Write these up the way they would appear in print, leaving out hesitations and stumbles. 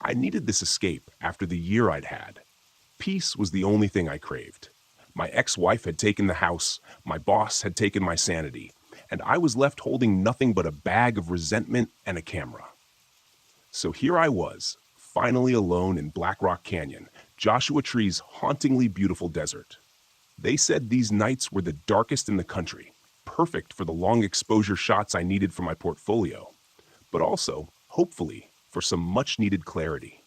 I needed this escape after the year I'd had. Peace was the only thing I craved. My ex-wife had taken the house, my boss had taken my sanity, and I was left holding nothing but a bag of resentment and a camera. So here I was, finally alone in Black Rock Canyon, Joshua Tree's hauntingly beautiful desert. They said these nights were the darkest in the country, perfect for the long exposure shots I needed for my portfolio, but also, hopefully, for some much-needed clarity.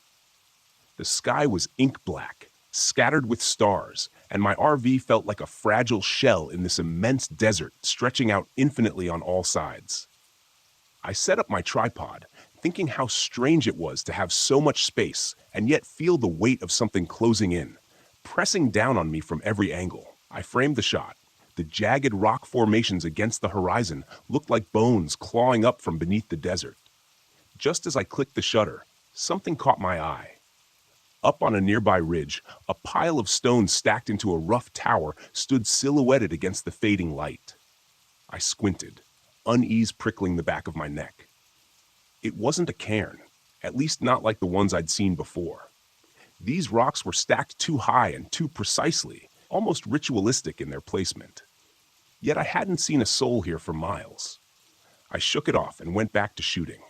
The sky was ink black, scattered with stars, and my RV felt like a fragile shell in this immense desert stretching out infinitely on all sides. I set up my tripod, thinking how strange it was to have so much space and yet feel the weight of something closing in, pressing down on me from every angle. I framed the shot. The jagged rock formations against the horizon looked like bones clawing up from beneath the desert. Just as I clicked the shutter, something caught my eye. Up on a nearby ridge, a pile of stones stacked into a rough tower stood silhouetted against the fading light. I squinted, unease prickling the back of my neck. It wasn't a cairn, at least not like the ones I'd seen before. These rocks were stacked too high and too precisely, almost ritualistic in their placement. Yet I hadn't seen a soul here for miles. I shook it off and went back to shooting.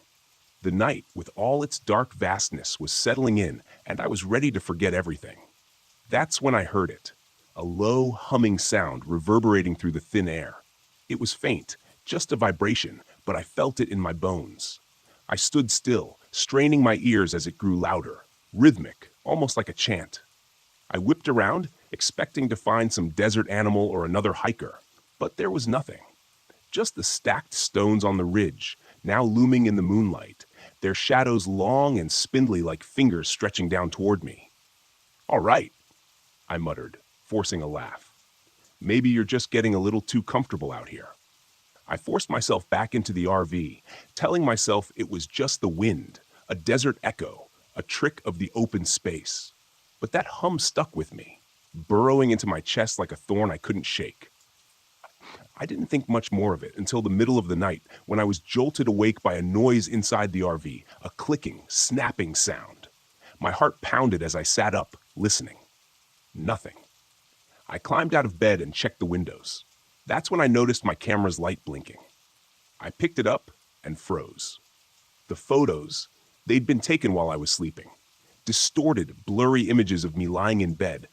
The night, with all its dark vastness, was settling in, and I was ready to forget everything. That's when I heard it, a low, humming sound reverberating through the thin air. It was faint, just a vibration, but I felt it in my bones. I stood still, straining my ears as it grew louder, rhythmic, almost like a chant. I whipped around, expecting to find some desert animal or another hiker, but there was nothing. Just the stacked stones on the ridge, now looming in the moonlight, their shadows long and spindly like fingers stretching down toward me. "All right," I muttered, forcing a laugh. "Maybe you're just getting a little too comfortable out here." I forced myself back into the RV, telling myself it was just the wind, a desert echo, a trick of the open space. But that hum stuck with me, burrowing into my chest like a thorn I couldn't shake. I didn't think much more of it until the middle of the night when I was jolted awake by a noise inside the RV, a clicking, snapping sound. My heart pounded as I sat up, listening. Nothing. I climbed out of bed and checked the windows. That's when I noticed my camera's light blinking. I picked it up and froze. The photos, they'd been taken while I was sleeping. Distorted, blurry images of me lying in bed,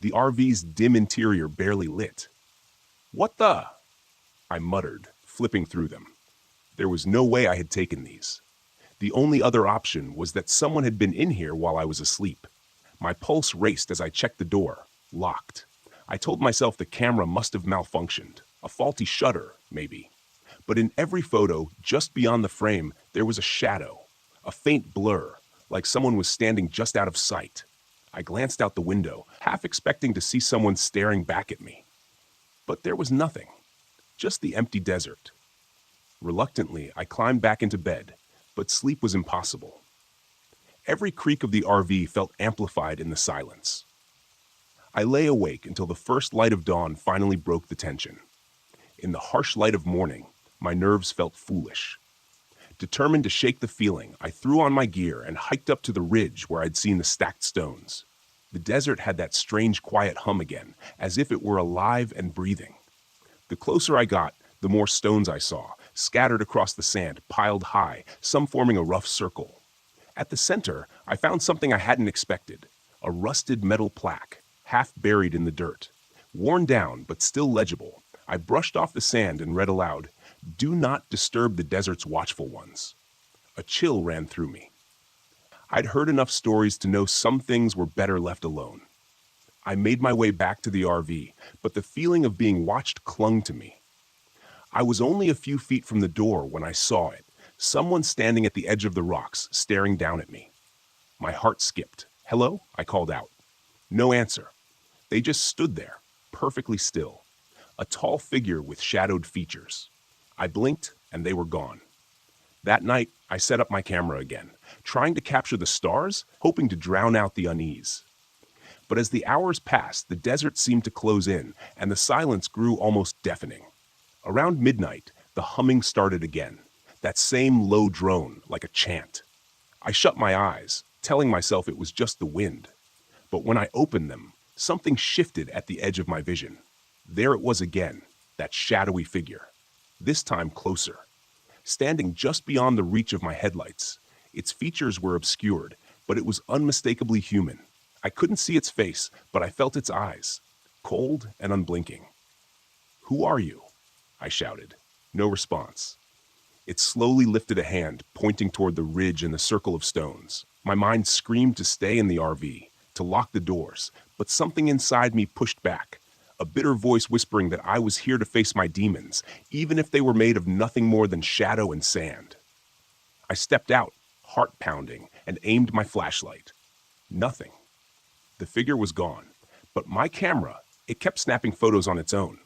the RV's dim interior barely lit. "What the?" I muttered, flipping through them. There was no way I had taken these. The only other option was that someone had been in here while I was asleep. My pulse raced as I checked the door, locked. I told myself the camera must have malfunctioned, a faulty shutter, maybe. But in every photo, just beyond the frame, there was a shadow, a faint blur, like someone was standing just out of sight. I glanced out the window, half expecting to see someone staring back at me. But there was nothing, just the empty desert. Reluctantly, I climbed back into bed, but sleep was impossible. Every creak of the RV felt amplified in the silence. I lay awake until the first light of dawn finally broke the tension. In the harsh light of morning, my nerves felt foolish. Determined to shake the feeling, I threw on my gear and hiked up to the ridge where I'd seen the stacked stones. The desert had that strange quiet hum again, as if it were alive and breathing. The closer I got, the more stones I saw, scattered across the sand, piled high, some forming a rough circle. At the center, I found something I hadn't expected, a rusted metal plaque, half buried in the dirt. Worn down, but still legible, I brushed off the sand and read aloud, "Do not disturb the desert's watchful ones." A chill ran through me. I'd heard enough stories to know some things were better left alone. I made my way back to the RV, but the feeling of being watched clung to me. I was only a few feet from the door when I saw it, someone standing at the edge of the rocks, staring down at me. My heart skipped. "Hello?" I called out. No answer. They just stood there, perfectly still. A tall figure with shadowed features. I blinked, and they were gone. That night, I set up my camera again, trying to capture the stars, hoping to drown out the unease. But as the hours passed, the desert seemed to close in, and the silence grew almost deafening. Around midnight, the humming started again, that same low drone, like a chant. I shut my eyes, telling myself it was just the wind. But when I opened them, something shifted at the edge of my vision. There it was again, that shadowy figure. This time closer, standing just beyond the reach of my headlights. Its features were obscured, but it was unmistakably human. I couldn't see its face, but I felt its eyes, cold and unblinking. "Who are you?" I shouted. No response. It slowly lifted a hand, pointing toward the ridge and the circle of stones. My mind screamed to stay in the RV, to lock the doors, but something inside me pushed back, a bitter voice whispering that I was here to face my demons, even if they were made of nothing more than shadow and sand. I stepped out, heart pounding, and aimed my flashlight. Nothing. The figure was gone, but my camera, it kept snapping photos on its own.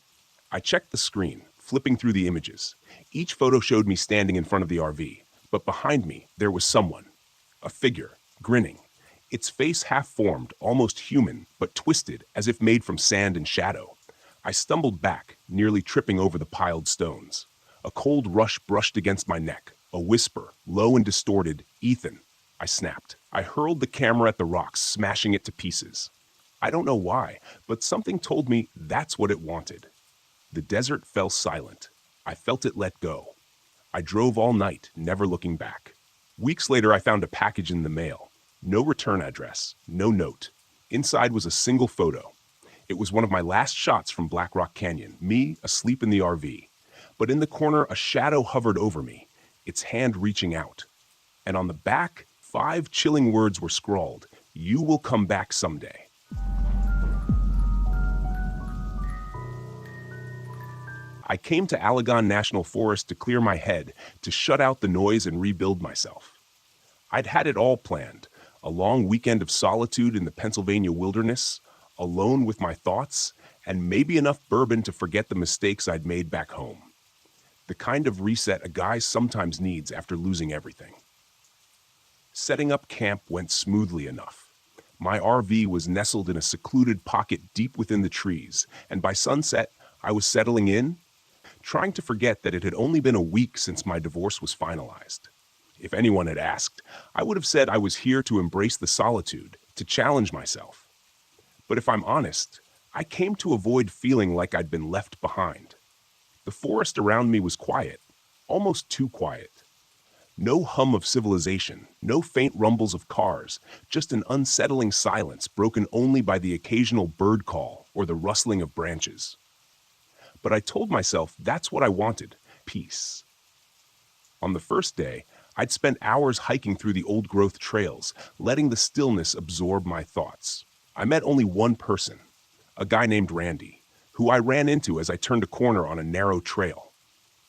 I checked the screen, flipping through the images. Each photo showed me standing in front of the RV, but behind me there was someone. A figure, grinning. Its face half-formed, almost human, but twisted as if made from sand and shadow. I stumbled back, nearly tripping over the piled stones. A cold rush brushed against my neck. A whisper, low and distorted, "Ethan." I snapped. I hurled the camera at the rocks, smashing it to pieces. I don't know why, but something told me that's what it wanted. The desert fell silent. I felt it let go. I drove all night, never looking back. Weeks later, I found a package in the mail. No return address, no note. Inside was a single photo. It was one of my last shots from Black Rock Canyon, me asleep in the RV. But in the corner, a shadow hovered over me, its hand reaching out. And on the back, 5 chilling words were scrawled: "You will come back someday." I came to Allegan National Forest to clear my head, to shut out the noise and rebuild myself. I'd had it all planned, a long weekend of solitude in the Pennsylvania wilderness, alone with my thoughts, and maybe enough bourbon to forget the mistakes I'd made back home. The kind of reset a guy sometimes needs after losing everything. Setting up camp went smoothly enough. My RV was nestled in a secluded pocket deep within the trees, and by sunset, I was settling in, trying to forget that it had only been a week since my divorce was finalized. If anyone had asked, I would have said I was here to embrace the solitude, to challenge myself. But if I'm honest, I came to avoid feeling like I'd been left behind. The forest around me was quiet, almost too quiet. No hum of civilization, no faint rumbles of cars, just an unsettling silence broken only by the occasional bird call or the rustling of branches. But I told myself that's what I wanted, peace. On the first day, I'd spent hours hiking through the old-growth trails, letting the stillness absorb my thoughts. I met only one person, a guy named Randy, who I ran into as I turned a corner on a narrow trail.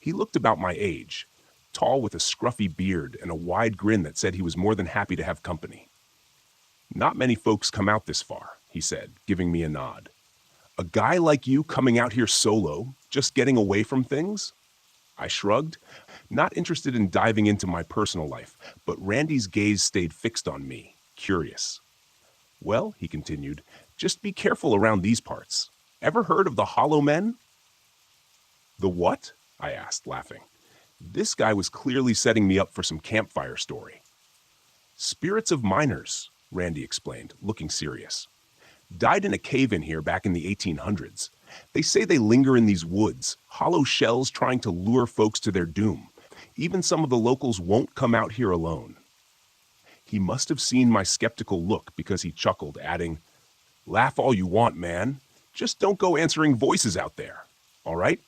He looked about my age, tall with a scruffy beard and a wide grin that said he was more than happy to have company. "Not many folks come out this far," he said, giving me a nod. "A guy like you coming out here solo, just getting away from things?" I shrugged, not interested in diving into my personal life, but Randy's gaze stayed fixed on me, curious. "Well," he continued, "just be careful around these parts. Ever heard of the Hollow Men?" "The what?" I asked, laughing. This guy was clearly setting me up for some campfire story. "Spirits of miners," Randy explained, looking serious. "Died in a cave in here back in the 1800s. They say they linger in these woods, hollow shells trying to lure folks to their doom. Even some of the locals won't come out here alone." He must have seen my skeptical look because he chuckled, adding, "Laugh all you want, man. Just don't go answering voices out there. All right?"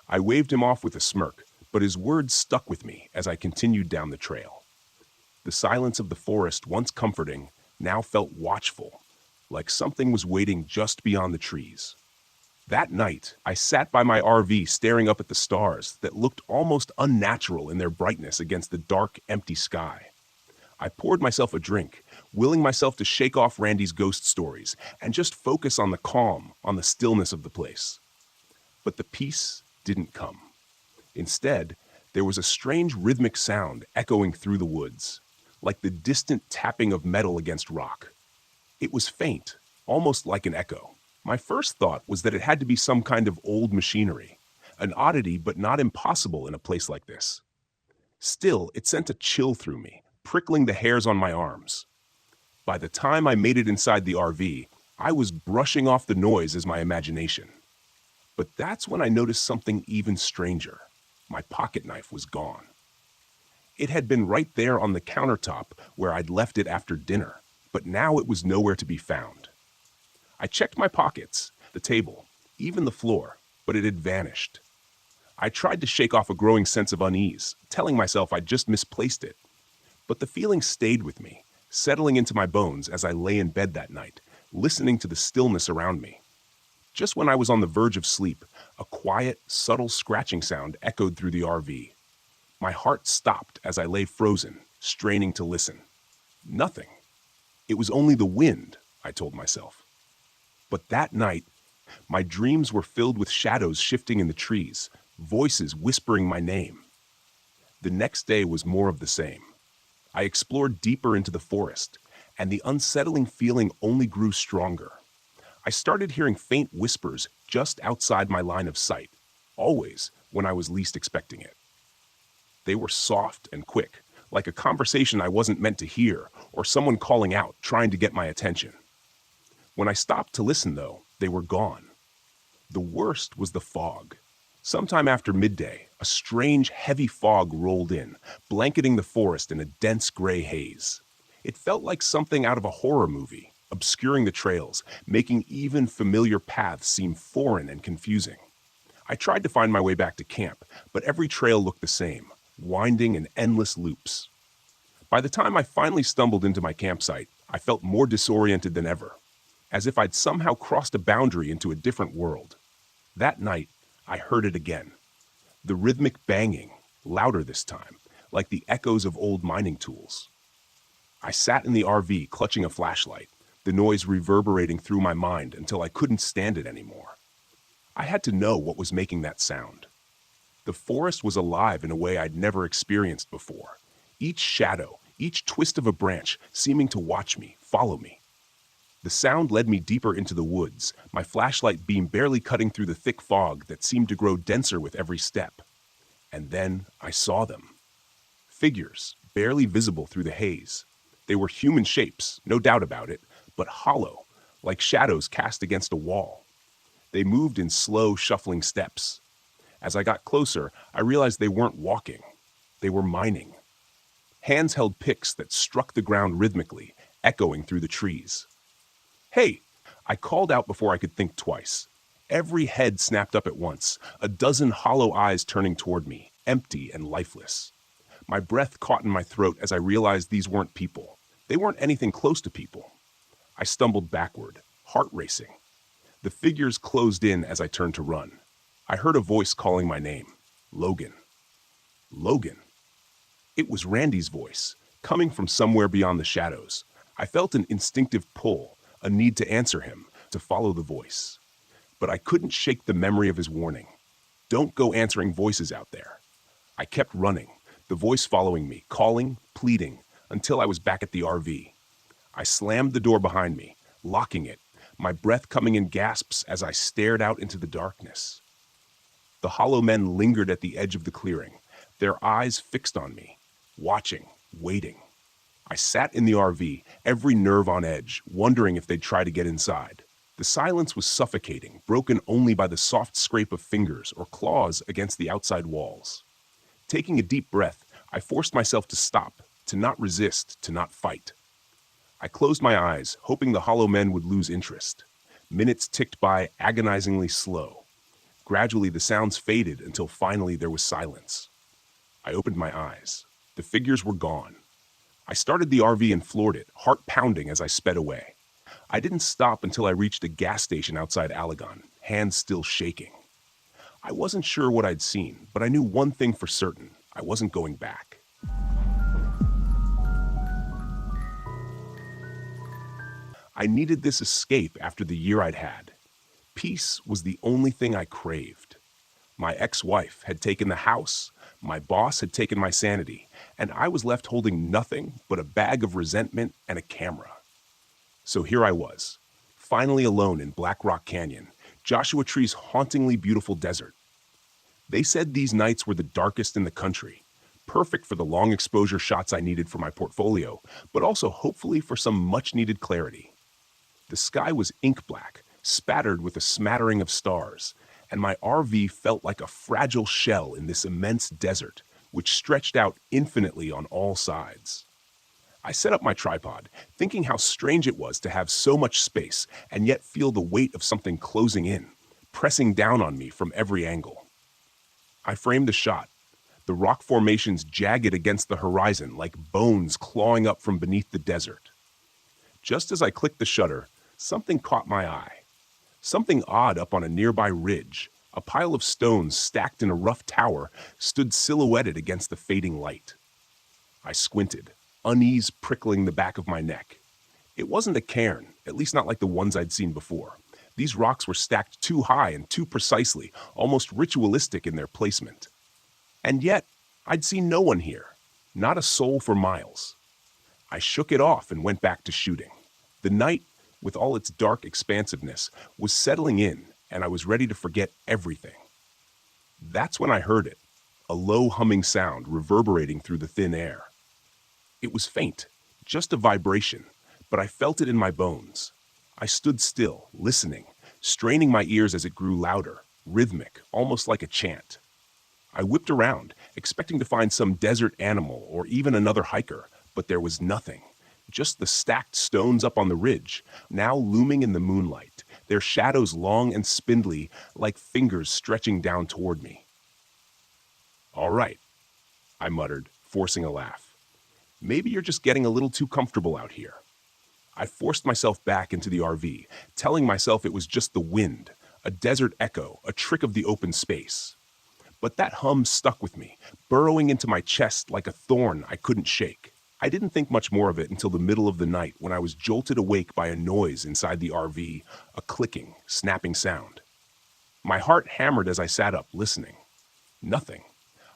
I waved him off with a smirk, but his words stuck with me as I continued down the trail. The silence of the forest, once comforting, now felt watchful, like something was waiting just beyond the trees. That night, I sat by my RV staring up at the stars that looked almost unnatural in their brightness against the dark, empty sky. I poured myself a drink, willing myself to shake off Randy's ghost stories and just focus on the calm, on the stillness of the place. But the peace didn't come. Instead, there was a strange rhythmic sound echoing through the woods, like the distant tapping of metal against rock. It was faint, almost like an echo. My first thought was that it had to be some kind of old machinery, an oddity but not impossible in a place like this. Still, it sent a chill through me, prickling the hairs on my arms. By the time I made it inside the RV, I was brushing off the noise as my imagination. But that's when I noticed something even stranger. My pocket knife was gone. It had been right there on the countertop where I'd left it after dinner, but now it was nowhere to be found. I checked my pockets, the table, even the floor, but it had vanished. I tried to shake off a growing sense of unease, telling myself I'd just misplaced it. But the feeling stayed with me, settling into my bones as I lay in bed that night, listening to the stillness around me. Just when I was on the verge of sleep, a quiet, subtle scratching sound echoed through the RV. My heart stopped as I lay frozen, straining to listen. Nothing. It was only the wind, I told myself. But that night, my dreams were filled with shadows shifting in the trees, voices whispering my name. The next day was more of the same. I explored deeper into the forest, and the unsettling feeling only grew stronger. I started hearing faint whispers just outside my line of sight, always when I was least expecting it. They were soft and quick, like a conversation I wasn't meant to hear, or someone calling out, trying to get my attention. When I stopped to listen, though, they were gone. The worst was the fog. Sometime after midday, a strange, heavy fog rolled in, blanketing the forest in a dense gray haze. It felt like something out of a horror movie, obscuring the trails, making even familiar paths seem foreign and confusing. I tried to find my way back to camp, but every trail looked the same, winding in endless loops. By the time I finally stumbled into my campsite, I felt more disoriented than ever, as if I'd somehow crossed a boundary into a different world. That night, I heard it again. The rhythmic banging, louder this time, like the echoes of old mining tools. I sat in the RV clutching a flashlight, the noise reverberating through my mind until I couldn't stand it anymore. I had to know what was making that sound. The forest was alive in a way I'd never experienced before. Each shadow, each twist of a branch seeming to watch me, follow me. The sound led me deeper into the woods, my flashlight beam barely cutting through the thick fog that seemed to grow denser with every step. And then I saw them. Figures, barely visible through the haze. They were human shapes, no doubt about it, but hollow, like shadows cast against a wall. They moved in slow, shuffling steps. As I got closer, I realized they weren't walking. They were mining. Hands held picks that struck the ground rhythmically, echoing through the trees. "Hey!" I called out before I could think twice. Every head snapped up at once, a dozen hollow eyes turning toward me, empty and lifeless. My breath caught in my throat as I realized these weren't people. They weren't anything close to people. I stumbled backward, heart racing. The figures closed in as I turned to run. I heard a voice calling my name. Logan. Logan. It was Randy's voice, coming from somewhere beyond the shadows. I felt an instinctive pull, a need to answer him, to follow the voice. But I couldn't shake the memory of his warning. Don't go answering voices out there. I kept running, the voice following me, calling, pleading, until I was back at the RV. I slammed the door behind me, locking it, my breath coming in gasps as I stared out into the darkness. The hollow men lingered at the edge of the clearing, their eyes fixed on me, watching, waiting. I sat in the RV, every nerve on edge, wondering if they'd try to get inside. The silence was suffocating, broken only by the soft scrape of fingers or claws against the outside walls. Taking a deep breath, I forced myself to stop, to not resist, to not fight. I closed my eyes, hoping the hollow men would lose interest. Minutes ticked by agonizingly slow. Gradually, the sounds faded until finally there was silence. I opened my eyes. The figures were gone. I started the RV and floored it, heart pounding as I sped away. I didn't stop until I reached a gas station outside Allegan, hands still shaking. I wasn't sure what I'd seen, but I knew one thing for certain. I wasn't going back. I needed this escape after the year I'd had. Peace was the only thing I craved. My ex-wife had taken the house, my boss had taken my sanity, and I was left holding nothing but a bag of resentment and a camera. So here I was, finally alone in Black Rock Canyon, Joshua Tree's hauntingly beautiful desert. They said these nights were the darkest in the country, perfect for the long exposure shots I needed for my portfolio, but also hopefully for some much-needed clarity. The sky was ink black, spattered with a smattering of stars, and my RV felt like a fragile shell in this immense desert, which stretched out infinitely on all sides. I set up my tripod, thinking how strange it was to have so much space and yet feel the weight of something closing in, pressing down on me from every angle. I framed the shot, the rock formations jagged against the horizon like bones clawing up from beneath the desert. Just as I clicked the shutter, something caught my eye. Something odd up on a nearby ridge, a pile of stones stacked in a rough tower, stood silhouetted against the fading light. I squinted, unease prickling the back of my neck. It wasn't a cairn, at least not like the ones I'd seen before. These rocks were stacked too high and too precisely, almost ritualistic in their placement. And yet, I'd seen no one here, not a soul for miles. I shook it off and went back to shooting. The night, with all its dark expansiveness, was settling in, and I was ready to forget everything. That's when I heard it, a low humming sound reverberating through the thin air. It was faint, just a vibration, but I felt it in my bones. I stood still, listening, straining my ears as it grew louder, rhythmic, almost like a chant. I whipped around, expecting to find some desert animal or even another hiker, but there was nothing. Just the stacked stones up on the ridge, now looming in the moonlight, their shadows long and spindly, like fingers stretching down toward me. "All right," I muttered, forcing a laugh. "Maybe you're just getting a little too comfortable out here." I forced myself back into the RV, telling myself it was just the wind, a desert echo, a trick of the open space. But that hum stuck with me, burrowing into my chest like a thorn I couldn't shake. I didn't think much more of it until the middle of the night when I was jolted awake by a noise inside the RV, a clicking, snapping sound. My heart hammered as I sat up, listening. Nothing.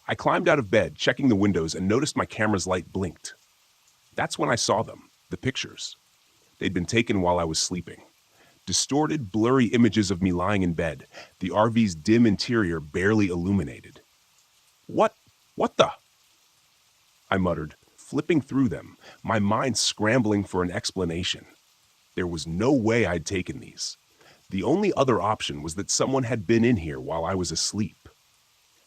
I climbed out of bed, checking the windows, and noticed my camera's light blinked. That's when I saw them, the pictures. They'd been taken while I was sleeping. Distorted, blurry images of me lying in bed, the RV's dim interior barely illuminated. What the? I muttered, flipping through them, my mind scrambling for an explanation. There was no way I'd taken these. The only other option was that someone had been in here while I was asleep.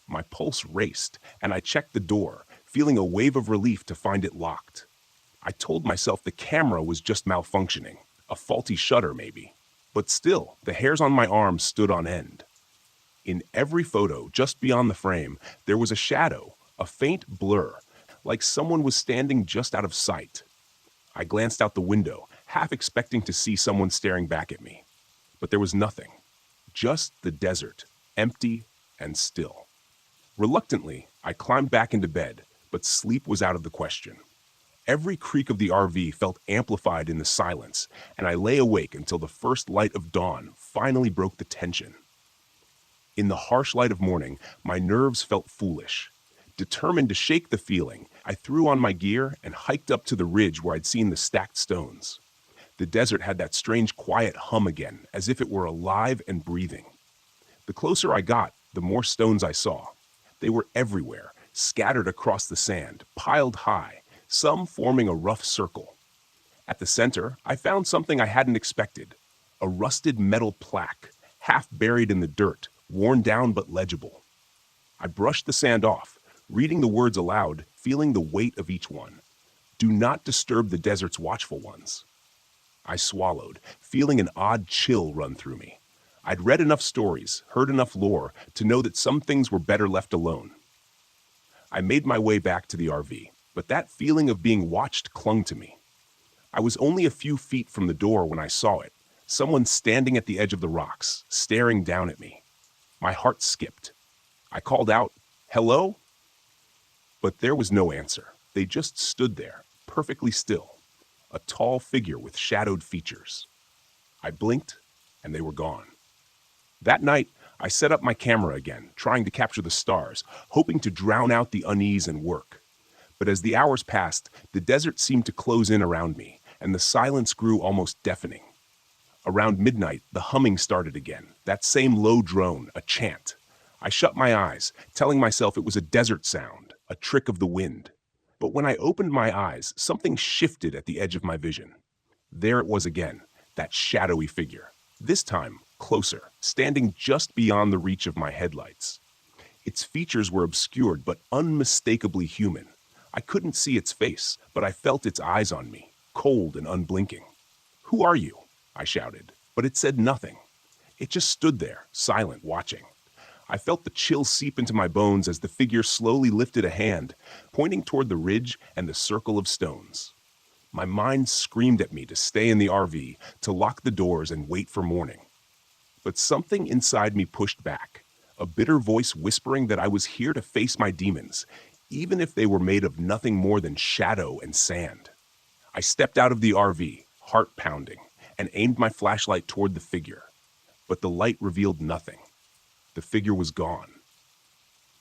My pulse raced, and I checked the door, feeling a wave of relief to find it locked. I told myself the camera was just malfunctioning, a faulty shutter maybe. But still, the hairs on my arms stood on end. In every photo, just beyond the frame, there was a shadow, a faint blur, like someone was standing just out of sight. I glanced out the window, half expecting to see someone staring back at me. But there was nothing. Just the desert, empty and still. Reluctantly, I climbed back into bed, but sleep was out of the question. Every creak of the RV felt amplified in the silence, and I lay awake until the first light of dawn finally broke the tension. In the harsh light of morning, my nerves felt foolish. Determined to shake the feeling, I threw on my gear and hiked up to the ridge where I'd seen the stacked stones. The desert had that strange quiet hum again, as if it were alive and breathing. The closer I got, the more stones I saw. They were everywhere, scattered across the sand, piled high, some forming a rough circle. At the center, I found something I hadn't expected, a rusted metal plaque, half buried in the dirt, worn down but legible. I brushed the sand off, reading the words aloud, feeling the weight of each one. "Do not disturb the desert's watchful ones." I swallowed, feeling an odd chill run through me. I'd read enough stories, heard enough lore, to know that some things were better left alone. I made my way back to the RV, but that feeling of being watched clung to me. I was only a few feet from the door when I saw it, someone standing at the edge of the rocks, staring down at me. My heart skipped. I called out, "Hello?" But there was no answer. They just stood there, perfectly still, a tall figure with shadowed features. I blinked, and they were gone. That night, I set up my camera again, trying to capture the stars, hoping to drown out the unease and work. But as the hours passed, the desert seemed to close in around me, and the silence grew almost deafening. Around midnight, the humming started again, that same low drone, a chant. I shut my eyes, telling myself it was a desert sound, a trick of the wind. But when I opened my eyes, something shifted at the edge of my vision. There it was again, that shadowy figure. This time, closer, standing just beyond the reach of my headlights. Its features were obscured but unmistakably human. I couldn't see its face, but I felt its eyes on me, cold and unblinking. "Who are you?" I shouted, but it said nothing. It just stood there, silent, watching. I felt the chill seep into my bones as the figure slowly lifted a hand, pointing toward the ridge and the circle of stones. My mind screamed at me to stay in the RV, to lock the doors and wait for morning. But something inside me pushed back, a bitter voice whispering that I was here to face my demons, even if they were made of nothing more than shadow and sand. I stepped out of the RV, heart pounding, and aimed my flashlight toward the figure. But the light revealed nothing. The figure was gone.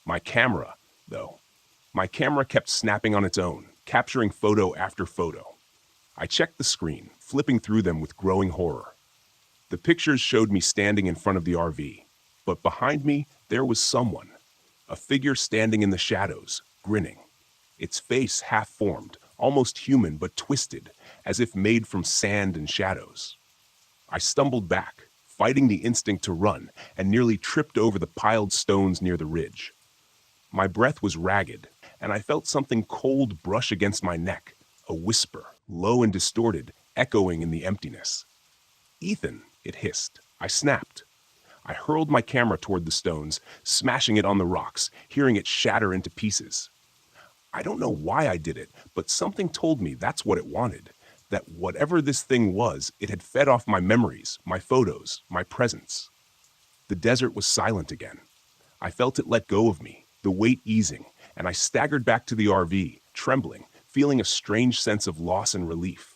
My camera kept snapping on its own, capturing photo after photo. I checked the screen, flipping through them with growing horror. The pictures showed me standing in front of the RV, but behind me there was someone, a figure standing in the shadows, grinning. Its face half-formed, almost human but twisted, as if made from sand and shadows. I stumbled back, fighting the instinct to run, and nearly tripped over the piled stones near the ridge. My breath was ragged, and I felt something cold brush against my neck, a whisper, low and distorted, echoing in the emptiness. "Ethan," it hissed. I snapped. I hurled my camera toward the stones, smashing it on the rocks, hearing it shatter into pieces. I don't know why I did it, but something told me that's what it wanted, that whatever this thing was, it had fed off my memories, my photos, my presence. The desert was silent again. I felt it let go of me, the weight easing, and I staggered back to the RV, trembling, feeling a strange sense of loss and relief.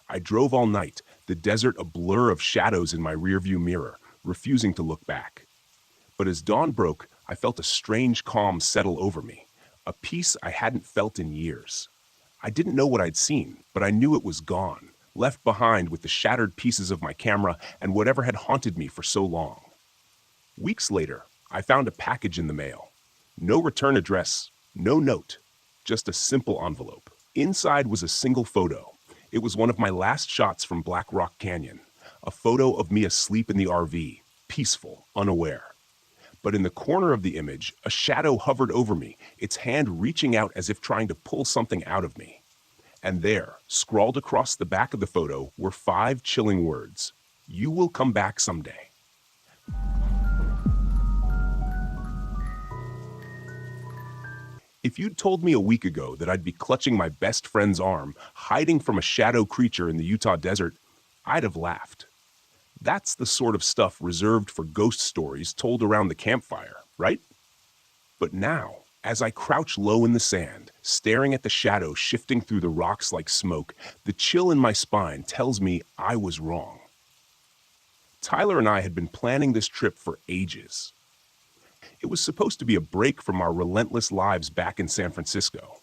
I drove all night, the desert a blur of shadows in my rearview mirror, refusing to look back. But as dawn broke, I felt a strange calm settle over me, a peace I hadn't felt in years. I didn't know what I'd seen, but I knew it was gone, left behind with the shattered pieces of my camera and whatever had haunted me for so long. Weeks later, I found a package in the mail. No return address, no note, just a simple envelope. Inside was a single photo. It was one of my last shots from Black Rock Canyon, a photo of me asleep in the RV, peaceful, unaware. But in the corner of the image, a shadow hovered over me, its hand reaching out as if trying to pull something out of me. And there, scrawled across the back of the photo, were 5 chilling words: "You will come back someday." If you'd told me a week ago that I'd be clutching my best friend's arm, hiding from a shadow creature in the Utah desert, I'd have laughed. That's the sort of stuff reserved for ghost stories told around the campfire, right? But now, as I crouch low in the sand, staring at the shadow shifting through the rocks like smoke, the chill in my spine tells me I was wrong. Tyler and I had been planning this trip for ages. It was supposed to be a break from our relentless lives back in San Francisco.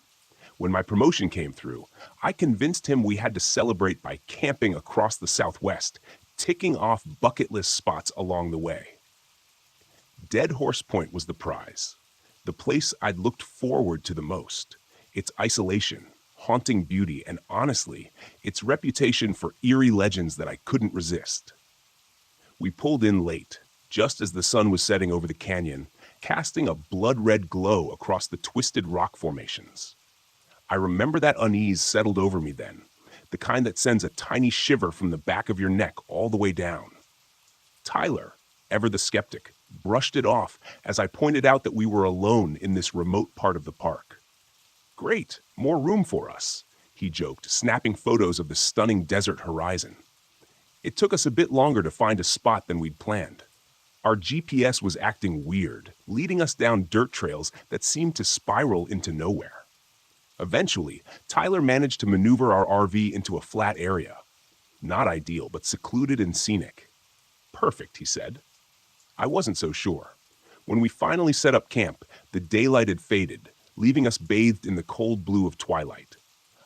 When my promotion came through, I convinced him we had to celebrate by camping across the Southwest, ticking off bucket list spots along the way. Dead Horse Point was the prize, the place I'd looked forward to the most. Its isolation, haunting beauty, and honestly, its reputation for eerie legends that I couldn't resist. We pulled in late, just as the sun was setting over the canyon, casting a blood-red glow across the twisted rock formations. I remember that unease settled over me then, the kind that sends a tiny shiver from the back of your neck all the way down. Tyler, ever the skeptic, brushed it off as I pointed out that we were alone in this remote part of the park. "Great, more room for us," he joked, snapping photos of the stunning desert horizon. It took us a bit longer to find a spot than we'd planned. Our GPS was acting weird, leading us down dirt trails that seemed to spiral into nowhere. Eventually, Tyler managed to maneuver our RV into a flat area. Not ideal, but secluded and scenic. "Perfect," he said. I wasn't so sure. When we finally set up camp, the daylight had faded, leaving us bathed in the cold blue of twilight.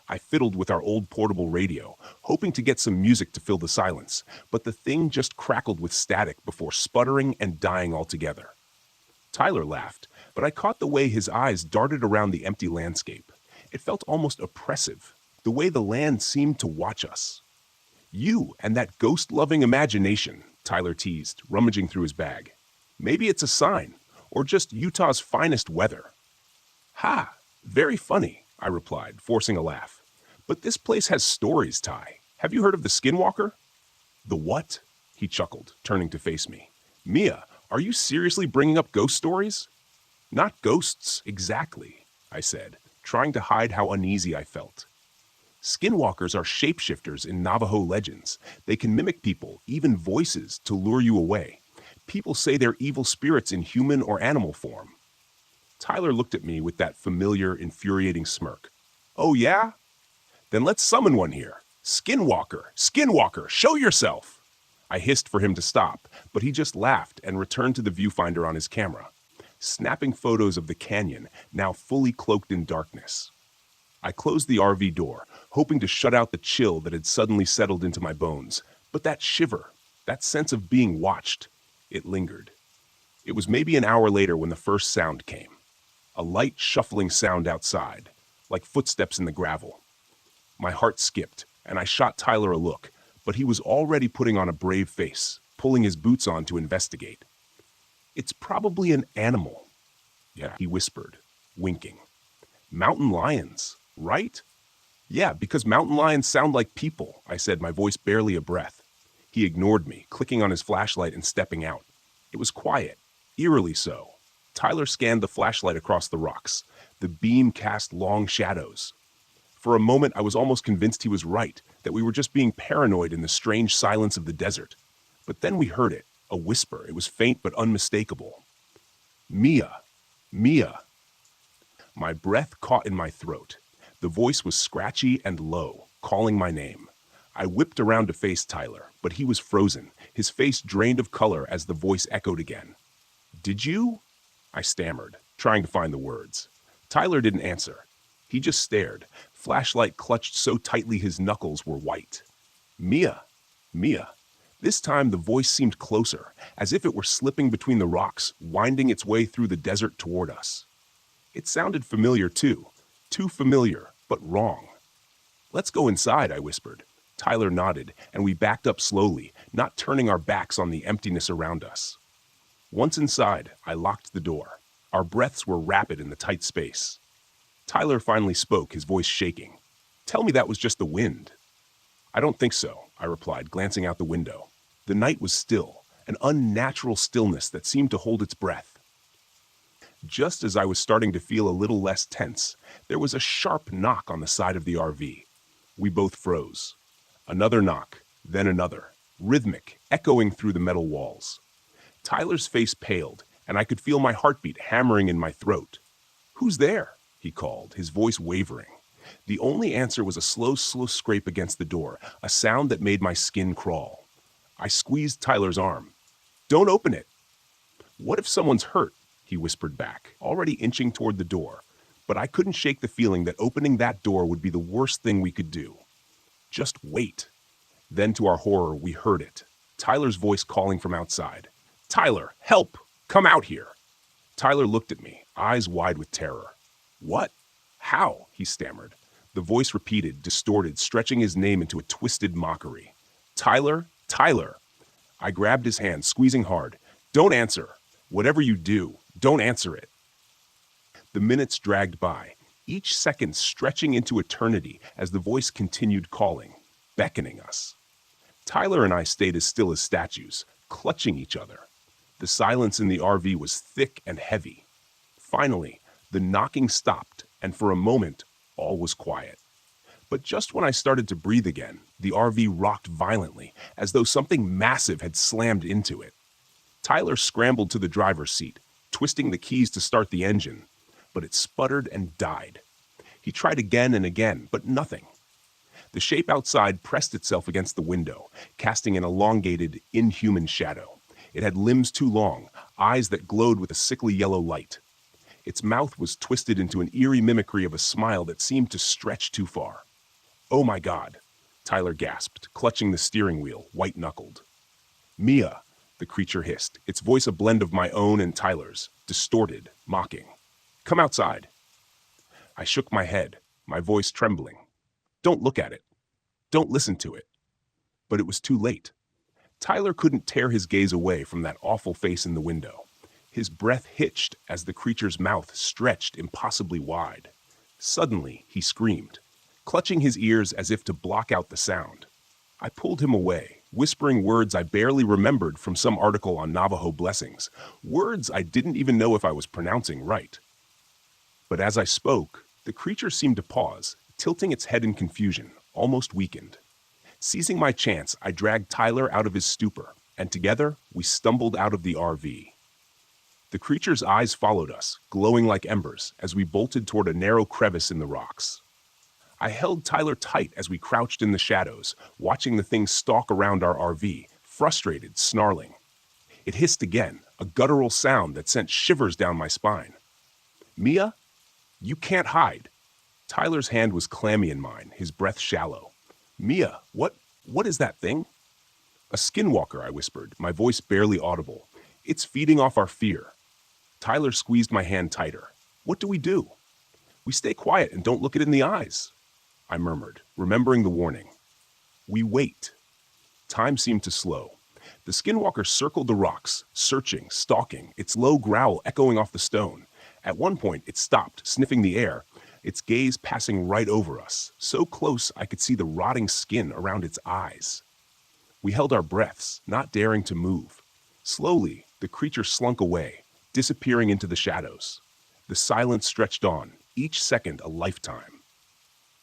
I fiddled with our old portable radio, hoping to get some music to fill the silence, but the thing just crackled with static before sputtering and dying altogether. Tyler laughed, but I caught the way his eyes darted around the empty landscape. It felt almost oppressive, the way the land seemed to watch us. You and that ghost-loving imagination, Tyler teased, rummaging through his bag. Maybe it's a sign, or just Utah's finest weather. Ha! Very funny, I replied, forcing a laugh. But this place has stories, Ty. Have you heard of the Skinwalker? The what? He chuckled, turning to face me. Mia, are you seriously bringing up ghost stories? Not ghosts, exactly, I said, trying to hide how uneasy I felt. Skinwalkers are shapeshifters in Navajo legends. They can mimic people, even voices, to lure you away. People say they're evil spirits in human or animal form. Tyler looked at me with that familiar, infuriating smirk. Oh yeah? Then let's summon one here. Skinwalker! Skinwalker! Show yourself! I hissed for him to stop, but he just laughed and returned to the viewfinder on his camera, snapping photos of the canyon, now fully cloaked in darkness. I closed the RV door, hoping to shut out the chill that had suddenly settled into my bones. But that shiver, that sense of being watched, it lingered. It was maybe an hour later when the first sound came. A light shuffling sound outside, like footsteps in the gravel. My heart skipped, and I shot Tyler a look, but he was already putting on a brave face, pulling his boots on to investigate. It's probably an animal. Yeah, he whispered, winking. Mountain lions, right? Yeah, because mountain lions sound like people, I said, my voice barely a breath. He ignored me, clicking on his flashlight and stepping out. It was quiet, eerily so. Tyler scanned the flashlight across the rocks. The beam cast long shadows. For a moment, I was almost convinced he was right, that we were just being paranoid in the strange silence of the desert. But then we heard it, a whisper. It was faint but unmistakable. Mia. Mia. My breath caught in my throat. The voice was scratchy and low, calling my name. I whipped around to face Tyler, but he was frozen, his face drained of color as the voice echoed again. Did you? I stammered, trying to find the words. Tyler didn't answer. He just stared, flashlight clutched so tightly his knuckles were white. Mia. Mia. This time the voice seemed closer, as if it were slipping between the rocks, winding its way through the desert toward us. It sounded familiar too familiar, but wrong. Let's go inside, I whispered. Tyler nodded, and we backed up slowly, not turning our backs on the emptiness around us. Once inside, I locked the door. Our breaths were rapid in the tight space. Tyler finally spoke, his voice shaking. Tell me that was just the wind. I don't think so, I replied, glancing out the window. The night was still, an unnatural stillness that seemed to hold its breath. Just as I was starting to feel a little less tense, there was a sharp knock on the side of the RV. We both froze. Another knock, then another, rhythmic, echoing through the metal walls. Tyler's face paled, and I could feel my heartbeat hammering in my throat. Who's there? He called, his voice wavering. The only answer was a slow scrape against the door, a sound that made my skin crawl. I squeezed Tyler's arm. Don't open it. What if someone's hurt? He whispered back, already inching toward the door. But I couldn't shake the feeling that opening that door would be the worst thing we could do. Just wait. Then to our horror, we heard it. Tyler's voice calling from outside. Tyler, help! Come out here! Tyler looked at me, eyes wide with terror. What? How? He stammered. The voice repeated, distorted, stretching his name into a twisted mockery. Tyler, Tyler! I grabbed his hand, squeezing hard. Don't answer. Whatever you do, don't answer it. The minutes dragged by, each second stretching into eternity as the voice continued calling, beckoning us. Tyler and I stayed as still as statues, clutching each other. The silence in the RV was thick and heavy. Finally, the knocking stopped, and for a moment, all was quiet. But just when I started to breathe again, the RV rocked violently, as though something massive had slammed into it. Tyler scrambled to the driver's seat, twisting the keys to start the engine, but it sputtered and died. He tried again and again, but nothing. The shape outside pressed itself against the window, casting an elongated, inhuman shadow. It had limbs too long, eyes that glowed with a sickly yellow light. Its mouth was twisted into an eerie mimicry of a smile that seemed to stretch too far. Oh my God, Tyler gasped, clutching the steering wheel, white-knuckled. Mia, the creature hissed, its voice a blend of my own and Tyler's, distorted, mocking. Come outside. I shook my head, my voice trembling. Don't look at it. Don't listen to it. But it was too late. Tyler couldn't tear his gaze away from that awful face in the window. His breath hitched as the creature's mouth stretched impossibly wide. Suddenly, he screamed, clutching his ears as if to block out the sound. I pulled him away, whispering words I barely remembered from some article on Navajo blessings, words I didn't even know if I was pronouncing right. But as I spoke, the creature seemed to pause, tilting its head in confusion, almost weakened. Seizing my chance, I dragged Tyler out of his stupor, and together we stumbled out of the RV. The creature's eyes followed us, glowing like embers, as we bolted toward a narrow crevice in the rocks. I held Tyler tight as we crouched in the shadows, watching the thing stalk around our RV, frustrated, snarling. It hissed again, a guttural sound that sent shivers down my spine. Mia, you can't hide. Tyler's hand was clammy in mine, his breath shallow. Mia, what is that thing? A skinwalker, I whispered, my voice barely audible. It's feeding off our fear. Tyler squeezed my hand tighter. What do? We stay quiet and don't look it in the eyes, I murmured, remembering the warning. We wait. Time seemed to slow. The skinwalker circled the rocks, searching, stalking, its low growl echoing off the stone. At one point, it stopped, sniffing the air, its gaze passing right over us, so close I could see the rotting skin around its eyes. We held our breaths, not daring to move. Slowly, the creature slunk away, disappearing into the shadows. The silence stretched on, each second a lifetime.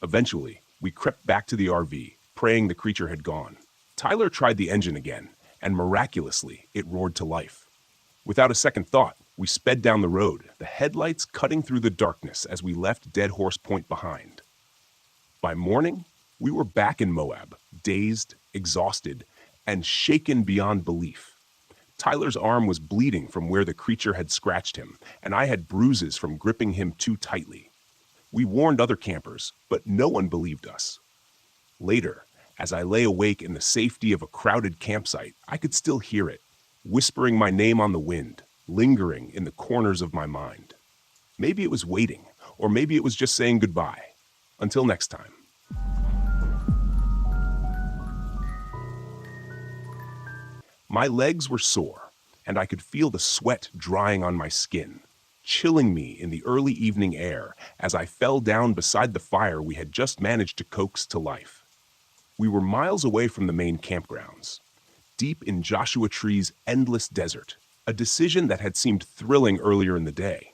Eventually, we crept back to the RV, praying the creature had gone. Tyler tried the engine again, and miraculously, it roared to life. Without a second thought, we sped down the road, the headlights cutting through the darkness as we left Dead Horse Point behind. By morning, we were back in Moab, dazed, exhausted, and shaken beyond belief. Tyler's arm was bleeding from where the creature had scratched him, and I had bruises from gripping him too tightly. We warned other campers, but no one believed us. Later, as I lay awake in the safety of a crowded campsite, I could still hear it, whispering my name on the wind, lingering in the corners of my mind. Maybe it was waiting, or maybe it was just saying goodbye. Until next time. My legs were sore, and I could feel the sweat drying on my skin, chilling me in the early evening air as I fell down beside the fire we had just managed to coax to life. We were miles away from the main campgrounds, deep in Joshua Tree's endless desert, a decision that had seemed thrilling earlier in the day.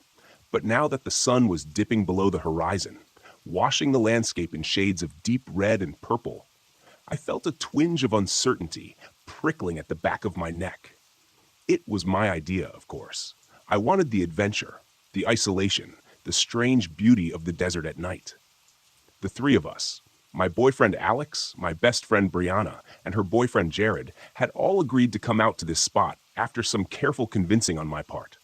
But now that the sun was dipping below the horizon, washing the landscape in shades of deep red and purple, I felt a twinge of uncertainty prickling at the back of my neck. It was my idea, of course. I wanted the adventure, the isolation, the strange beauty of the desert at night. The three of us, my boyfriend Alex, my best friend Brianna, and her boyfriend Jared, had all agreed to come out to this spot after some careful convincing on my part.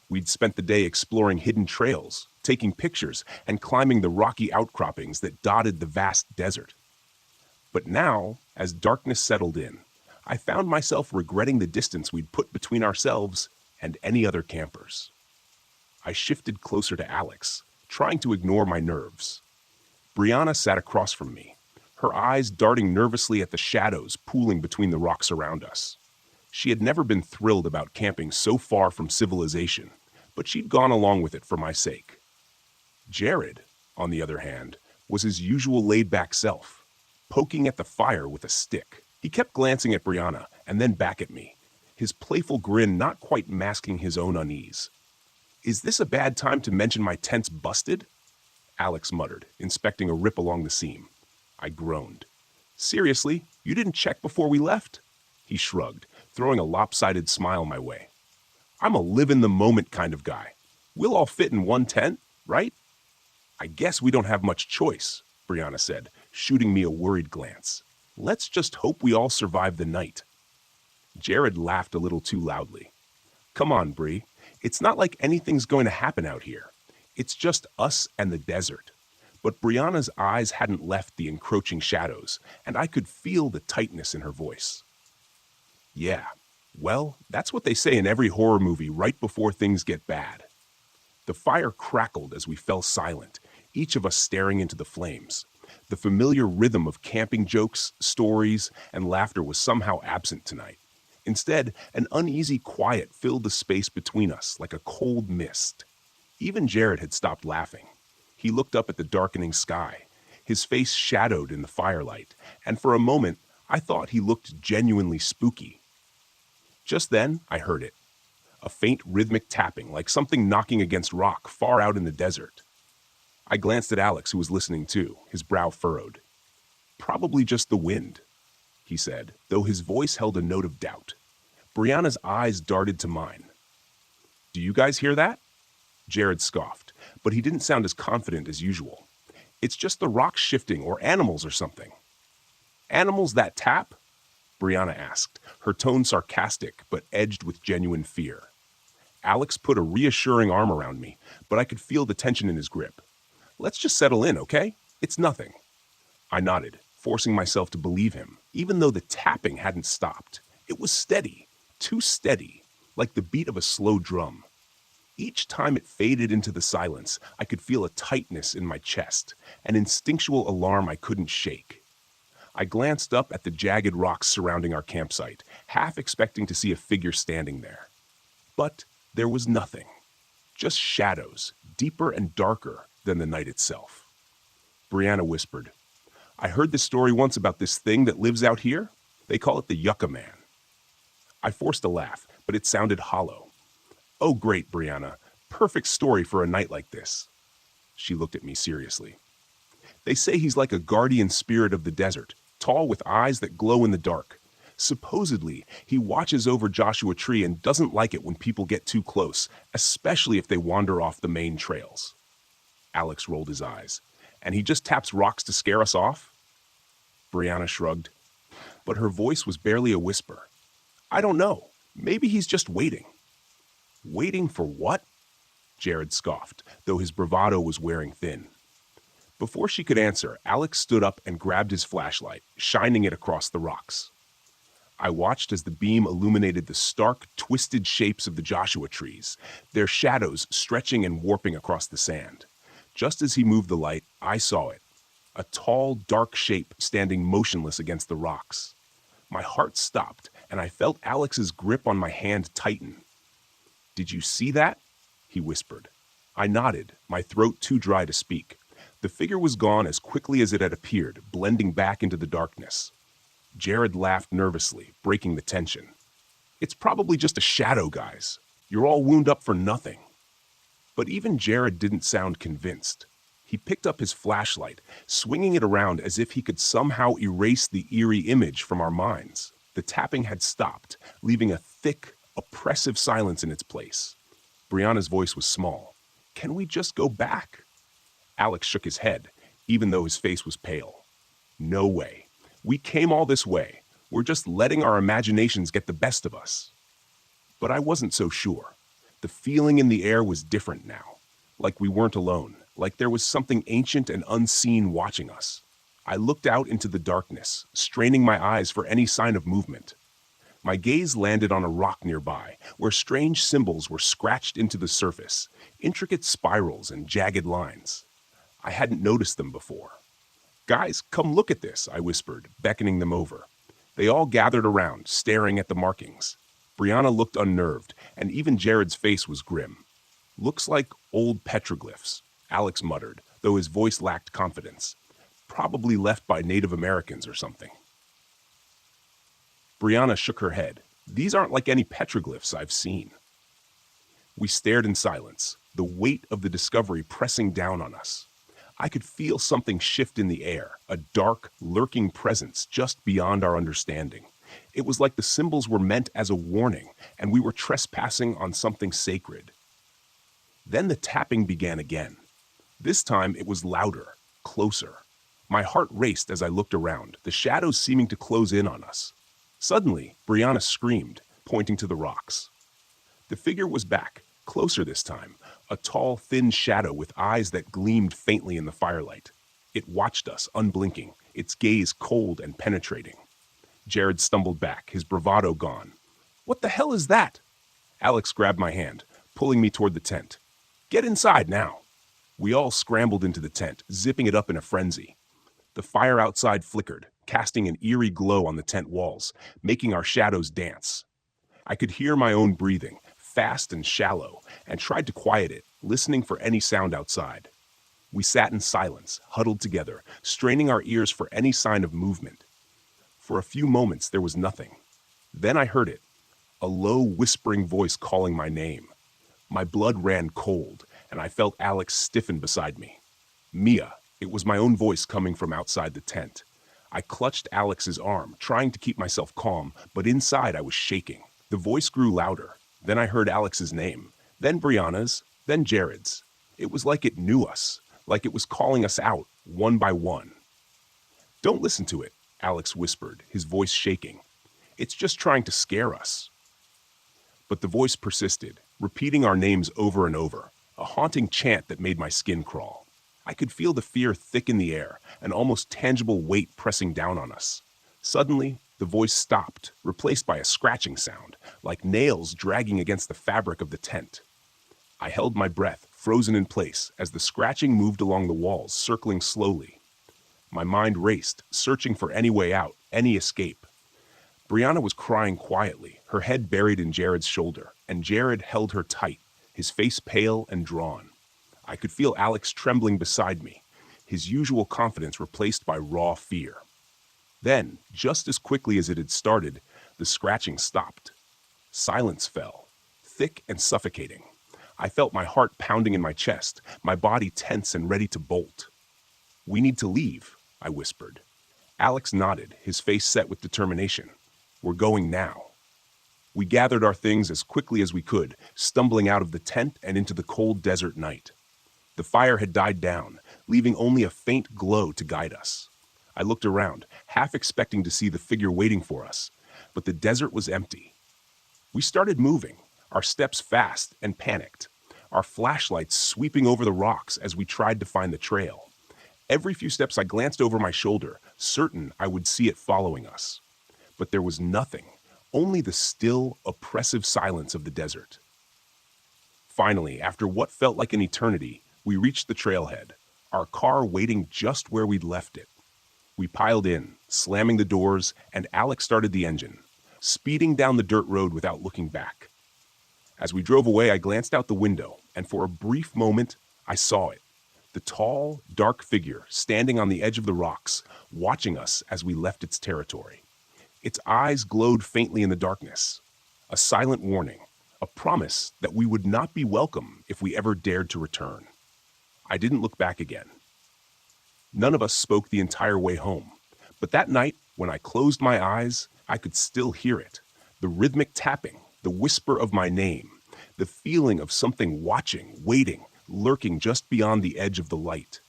We'd spent the day exploring hidden trails, taking pictures, and climbing the rocky outcroppings that dotted the vast desert. But now, as darkness settled in, I found myself regretting the distance we'd put between ourselves and any other campers. I shifted closer to Alex, trying to ignore my nerves. Brianna sat across from me, her eyes darting nervously at the shadows pooling between the rocks around us. She had never been thrilled about camping so far from civilization, but she'd gone along with it for my sake. Jared, on the other hand, was his usual laid-back self, poking at the fire with a stick. He kept glancing at Brianna and then back at me, his playful grin not quite masking his own unease. "Is this a bad time to mention my tent's busted?" Alex muttered, inspecting a rip along the seam. I groaned. "Seriously, you didn't check before we left?" He shrugged, throwing a lopsided smile my way. "I'm a live-in-the-moment kind of guy. We'll all fit in one tent, right?" "I guess we don't have much choice," Brianna said, shooting me a worried glance. "Let's just hope we all survive the night." Jared laughed a little too loudly. "Come on, Bree. It's not like anything's going to happen out here. It's just us and the desert." But Brianna's eyes hadn't left the encroaching shadows, and I could feel the tightness in her voice. "Yeah, Well, that's what they say in every horror movie right before things get bad. The fire crackled as we fell silent, each of us staring into the flames. The familiar rhythm of camping jokes, stories, and laughter was somehow absent tonight. Instead, an uneasy quiet filled the space between us like a cold mist. Even Jared had stopped laughing. He looked up at the darkening sky, his face shadowed in the firelight, and for a moment I thought he looked genuinely spooky. Just then, I heard it. A faint rhythmic tapping, like something knocking against rock far out in the desert. I glanced at Alex, who was listening too, his brow furrowed. Probably just the wind, he said, though his voice held a note of doubt. Brianna's eyes darted to mine. Do you guys hear that? Jared scoffed, but he didn't sound as confident as usual. It's just the rocks shifting or animals or something. Animals that tap? Brianna asked, her tone sarcastic but edged with genuine fear. Alex put a reassuring arm around me, but I could feel the tension in his grip. Let's just settle in, okay? It's nothing. I nodded, forcing myself to believe him, even though the tapping hadn't stopped. It was steady, too steady, like the beat of a slow drum. Each time it faded into the silence, I could feel a tightness in my chest, an instinctual alarm I couldn't shake. I glanced up at the jagged rocks surrounding our campsite, half expecting to see a figure standing there. But there was nothing. Just shadows, deeper and darker than the night itself. Brianna whispered, I heard this story once about this thing that lives out here. They call it the Yucca Man. I forced a laugh, but it sounded hollow. Oh, great, Brianna. Perfect story for a night like this. She looked at me seriously. They say he's like a guardian spirit of the desert, tall with eyes that glow in the dark. Supposedly, he watches over Joshua Tree and doesn't like it when people get too close, especially if they wander off the main trails. Alex rolled his eyes. And he just taps rocks to scare us off? Brianna shrugged, but her voice was barely a whisper. I don't know. Maybe he's just waiting. Waiting for what? Jared scoffed, though his bravado was wearing thin. Before she could answer, Alex stood up and grabbed his flashlight, shining it across the rocks. I watched as the beam illuminated the stark, twisted shapes of the Joshua trees, their shadows stretching and warping across the sand. Just as he moved the light, I saw it. A tall, dark shape standing motionless against the rocks. My heart stopped, and I felt Alex's grip on my hand tighten. Did you see that? He whispered. I nodded, my throat too dry to speak. The figure was gone as quickly as it had appeared, blending back into the darkness. Jared laughed nervously, breaking the tension. It's probably just a shadow, guys. You're all wound up for nothing. But even Jared didn't sound convinced. He picked up his flashlight, swinging it around as if he could somehow erase the eerie image from our minds. The tapping had stopped, leaving a thick, oppressive silence in its place. Brianna's voice was small. Can we just go back? Alex shook his head, even though his face was pale. No way. We came all this way. We're just letting our imaginations get the best of us. But I wasn't so sure. The feeling in the air was different now. Like we weren't alone. Like there was something ancient and unseen watching us. I looked out into the darkness, straining my eyes for any sign of movement. My gaze landed on a rock nearby, where strange symbols were scratched into the surface, intricate spirals and jagged lines. I hadn't noticed them before. Guys, come look at this, I whispered, beckoning them over. They all gathered around, staring at the markings. Brianna looked unnerved, and even Jared's face was grim. Looks like old petroglyphs, Alex muttered, though his voice lacked confidence. Probably left by Native Americans or something. Brianna shook her head. These aren't like any petroglyphs I've seen. We stared in silence, the weight of the discovery pressing down on us. I could feel something shift in the air, a dark, lurking presence just beyond our understanding. It was like the symbols were meant as a warning, and we were trespassing on something sacred. Then the tapping began again. This time it was louder, closer. My heart raced as I looked around, the shadows seeming to close in on us. Suddenly, Brianna screamed, pointing to the rocks. The figure was back, closer this time, a tall, thin shadow with eyes that gleamed faintly in the firelight. It watched us, unblinking, its gaze cold and penetrating. Jared stumbled back, his bravado gone. What the hell is that? Alex grabbed my hand, pulling me toward the tent. Get inside now. We all scrambled into the tent, zipping it up in a frenzy. The fire outside flickered, casting an eerie glow on the tent walls, making our shadows dance. I could hear my own breathing, fast and shallow, and tried to quiet it, listening for any sound outside. We sat in silence, huddled together, straining our ears for any sign of movement. For a few moments, there was nothing. Then I heard it, a low, whispering voice calling my name. My blood ran cold, and I felt Alex stiffen beside me. Mia, it was my own voice coming from outside the tent. I clutched Alex's arm, trying to keep myself calm, but inside I was shaking. The voice grew louder. Then I heard Alex's name, then Brianna's, then Jared's. It was like it knew us, like it was calling us out, one by one. Don't listen to it, Alex whispered, his voice shaking. It's just trying to scare us. But the voice persisted, repeating our names over and over, a haunting chant that made my skin crawl. I could feel the fear thick in the air, an almost tangible weight pressing down on us. Suddenly, the voice stopped, replaced by a scratching sound, like nails dragging against the fabric of the tent. I held my breath, frozen in place, as the scratching moved along the walls, circling slowly. My mind raced, searching for any way out, any escape. Brianna was crying quietly, her head buried in Jared's shoulder, and Jared held her tight, his face pale and drawn. I could feel Alex trembling beside me, his usual confidence replaced by raw fear. Then, just as quickly as it had started, the scratching stopped. Silence fell, thick and suffocating. I felt my heart pounding in my chest, my body tense and ready to bolt. We need to leave, I whispered. Alex nodded, his face set with determination. We're going now. We gathered our things as quickly as we could, stumbling out of the tent and into the cold desert night. The fire had died down, leaving only a faint glow to guide us. I looked around, half expecting to see the figure waiting for us, but the desert was empty. We started moving, our steps fast and panicked, our flashlights sweeping over the rocks as we tried to find the trail. Every few steps I glanced over my shoulder, certain I would see it following us. But there was nothing, only the still, oppressive silence of the desert. Finally, after what felt like an eternity, we reached the trailhead, our car waiting just where we'd left it. We piled in, slamming the doors, and Alex started the engine, speeding down the dirt road without looking back. As we drove away, I glanced out the window, and for a brief moment, I saw it. The tall, dark figure standing on the edge of the rocks, watching us as we left its territory. Its eyes glowed faintly in the darkness, a silent warning, a promise that we would not be welcome if we ever dared to return. I didn't look back again. None of us spoke the entire way home, but that night, when I closed my eyes, I could still hear it, the rhythmic tapping, the whisper of my name, the feeling of something watching, waiting, lurking just beyond the edge of the light.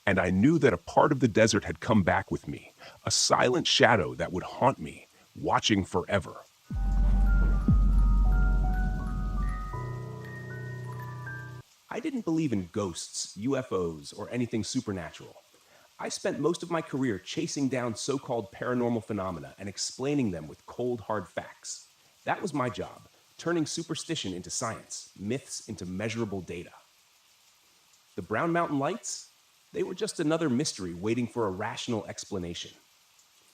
And I knew that a part of the desert had come back with me, a silent shadow that would haunt me, watching forever. I didn't believe in ghosts, UFOs, or anything supernatural. I spent most of my career chasing down so-called paranormal phenomena and explaining them with cold, hard facts. That was my job, turning superstition into science, myths into measurable data. The Brown Mountain Lights? They were just another mystery waiting for a rational explanation.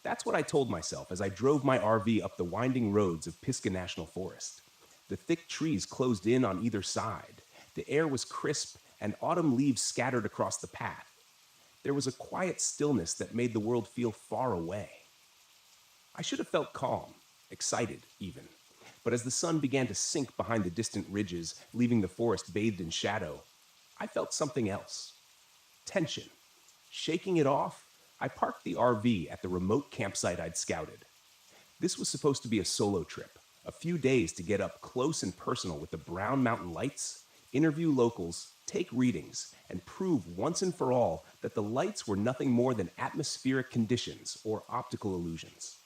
That's what I told myself as I drove my RV up the winding roads of Pisgah National Forest. The thick trees closed in on either side. The air was crisp, and autumn leaves scattered across the path. There was a quiet stillness that made the world feel far away. I should have felt calm, excited even. But as the sun began to sink behind the distant ridges, leaving the forest bathed in shadow, I felt something else. Tension. Shaking it off, I parked the RV at the remote campsite I'd scouted. This was supposed to be a solo trip, a few days to get up close and personal with the Brown Mountain Lights, interview locals, take readings, and prove once and for all that the lights were nothing more than atmospheric conditions or optical illusions.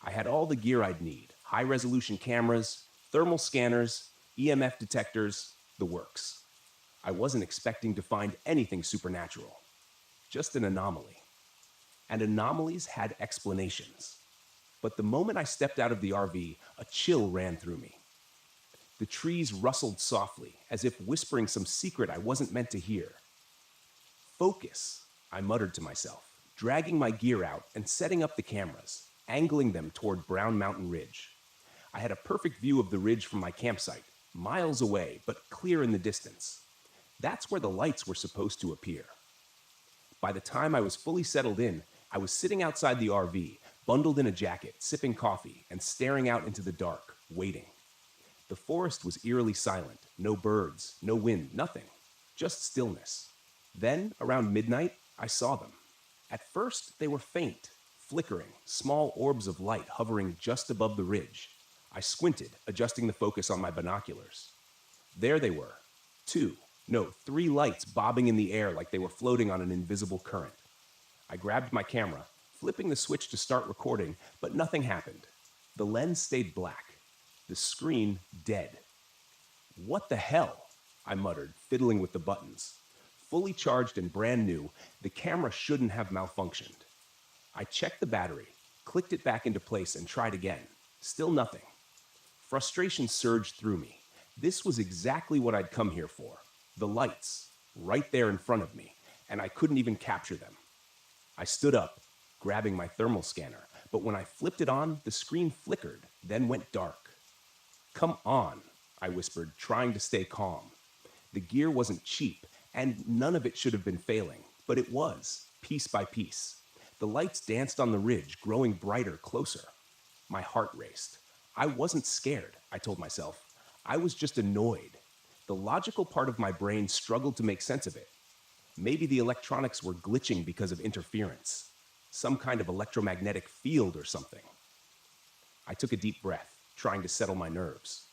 I had all the gear I'd need, high-resolution cameras, thermal scanners, EMF detectors, the works. I wasn't expecting to find anything supernatural, just an anomaly. And anomalies had explanations. But the moment I stepped out of the RV, a chill ran through me. The trees rustled softly, as if whispering some secret I wasn't meant to hear. Focus, I muttered to myself, dragging my gear out and setting up the cameras, angling them toward Brown Mountain Ridge. I had a perfect view of the ridge from my campsite, miles away, but clear in the distance. That's where the lights were supposed to appear. By the time I was fully settled in, I was sitting outside the RV, bundled in a jacket, sipping coffee, and staring out into the dark, waiting. The forest was eerily silent, no birds, no wind, nothing, just stillness. Then, around midnight, I saw them. At first, they were faint, flickering, small orbs of light hovering just above the ridge. I squinted, adjusting the focus on my binoculars. There they were, three lights bobbing in the air like they were floating on an invisible current. I grabbed my camera, flipping the switch to start recording, but nothing happened. The lens stayed black, the screen dead. What the hell? I muttered, fiddling with the buttons. Fully charged and brand new, the camera shouldn't have malfunctioned. I checked the battery, clicked it back into place, and tried again. Still nothing. Frustration surged through me. This was exactly what I'd come here for. The lights, right there in front of me, and I couldn't even capture them. I stood up, grabbing my thermal scanner, but when I flipped it on, the screen flickered, then went dark. "Come on," I whispered, trying to stay calm. The gear wasn't cheap, and none of it should have been failing, but it was, piece by piece. The lights danced on the ridge, growing brighter, closer. My heart raced. I wasn't scared, I told myself. I was just annoyed. The logical part of my brain struggled to make sense of it. Maybe the electronics were glitching because of interference. Some kind of electromagnetic field or something. I took a deep breath, trying to settle my nerves.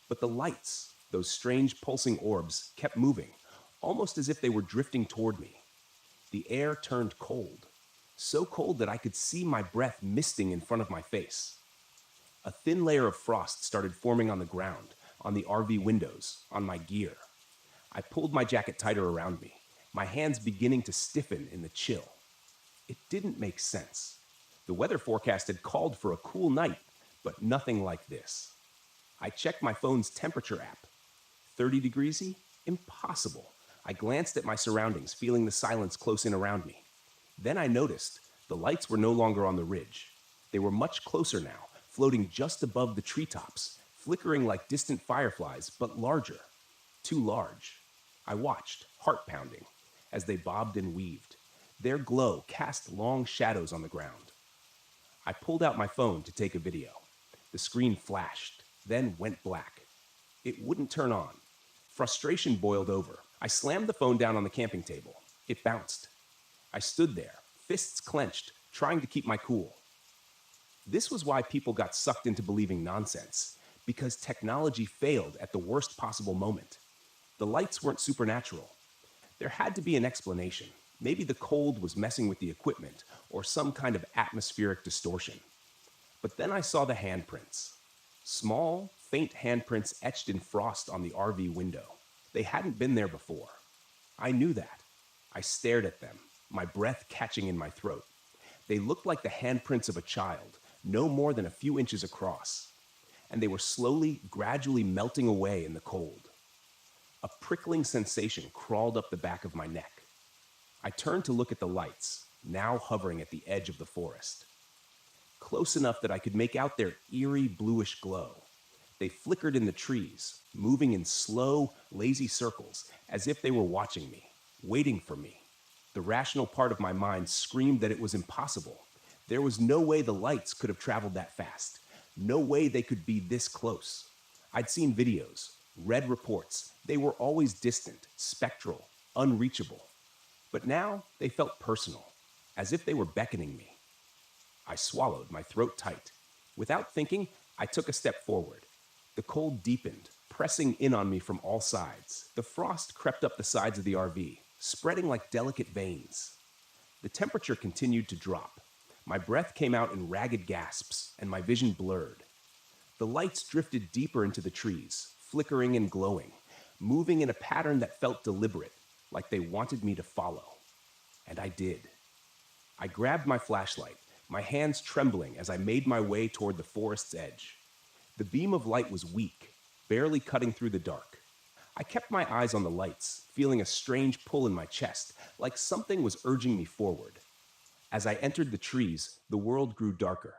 But the lights, those strange pulsing orbs, kept moving, almost as if they were drifting toward me. The air turned cold, so cold that I could see my breath misting in front of my face. A thin layer of frost started forming on the ground, on the RV windows, on my gear. I pulled my jacket tighter around me, my hands beginning to stiffen in the chill. It didn't make sense. The weather forecast had called for a cool night, but nothing like this. I checked my phone's temperature app. 30 degrees? Impossible. I glanced at my surroundings, feeling the silence close in around me. Then I noticed the lights were no longer on the ridge. They were much closer now, floating just above the treetops, flickering like distant fireflies, but larger. Too large. I watched, heart pounding, as they bobbed and weaved. Their glow cast long shadows on the ground. I pulled out my phone to take a video. The screen flashed, then went black. It wouldn't turn on. Frustration boiled over. I slammed the phone down on the camping table. It bounced. I stood there, fists clenched, trying to keep my cool. This was why people got sucked into believing nonsense, because technology failed at the worst possible moment. The lights weren't supernatural. There had to be an explanation. Maybe the cold was messing with the equipment, or some kind of atmospheric distortion. But then I saw the handprints. Small, faint handprints etched in frost on the RV window. They hadn't been there before. I knew that. I stared at them, my breath catching in my throat. They looked like the handprints of a child, no more than a few inches across. And they were slowly, gradually melting away in the cold. A prickling sensation crawled up the back of my neck. I turned to look at the lights, now hovering at the edge of the forest. Close enough that I could make out their eerie bluish glow. They flickered in the trees, moving in slow, lazy circles, as if they were watching me, waiting for me. The rational part of my mind screamed that it was impossible. There was no way the lights could have traveled that fast. No way they could be this close. I'd seen videos, read reports. They were always distant, spectral, unreachable. But now they felt personal, as if they were beckoning me. I swallowed, my throat tight. Without thinking, I took a step forward. The cold deepened, pressing in on me from all sides. The frost crept up the sides of the RV, spreading like delicate veins. The temperature continued to drop. My breath came out in ragged gasps, and my vision blurred. The lights drifted deeper into the trees, flickering and glowing, moving in a pattern that felt deliberate, like they wanted me to follow. And I did. I grabbed my flashlight, my hands trembling as I made my way toward the forest's edge. The beam of light was weak, barely cutting through the dark. I kept my eyes on the lights, feeling a strange pull in my chest, like something was urging me forward. As I entered the trees, the world grew darker.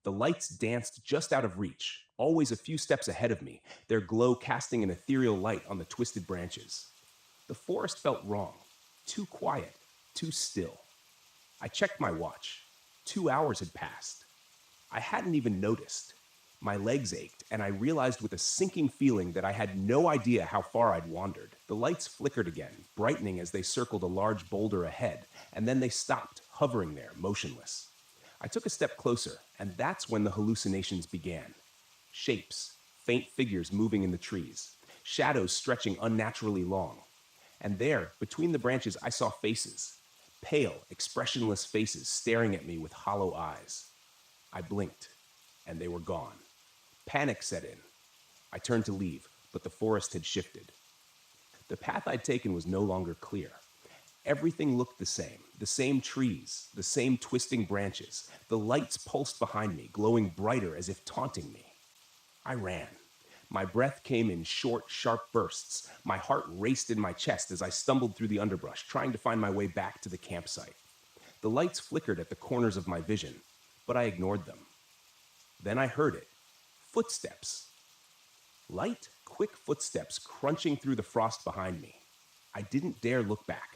The lights danced just out of reach, always a few steps ahead of me, their glow casting an ethereal light on the twisted branches. The forest felt wrong, too quiet, too still. I checked my watch. 2 hours had passed. I hadn't even noticed. My legs ached, and I realized with a sinking feeling that I had no idea how far I'd wandered. The lights flickered again, brightening as they circled a large boulder ahead, and then they stopped, hovering there, motionless. I took a step closer, and that's when the hallucinations began. Shapes, faint figures moving in the trees, shadows stretching unnaturally long. And there, between the branches, I saw faces. Pale, expressionless faces staring at me with hollow eyes. I blinked, and they were gone. Panic set in. I turned to leave, but the forest had shifted. The path I'd taken was no longer clear. Everything looked the same trees, the same twisting branches. The lights pulsed behind me, glowing brighter as if taunting me. I ran. My breath came in short, sharp bursts. My heart raced in my chest as I stumbled through the underbrush, trying to find my way back to the campsite. The lights flickered at the corners of my vision, but I ignored them. Then I heard it. Footsteps. Light, quick footsteps crunching through the frost behind me. I didn't dare look back.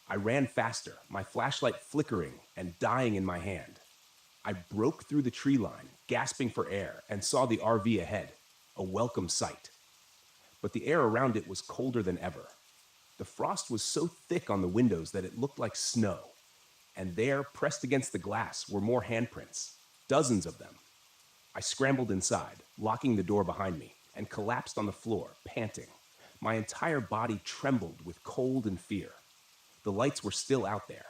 I ran faster, my flashlight flickering and dying in my hand. I broke through the tree line, gasping for air, and saw the RV ahead, a welcome sight. But the air around it was colder than ever. The frost was so thick on the windows that it looked like snow. And there, pressed against the glass, were more handprints, dozens of them. I scrambled inside, locking the door behind me, and collapsed on the floor, panting. My entire body trembled with cold and fear. The lights were still out there.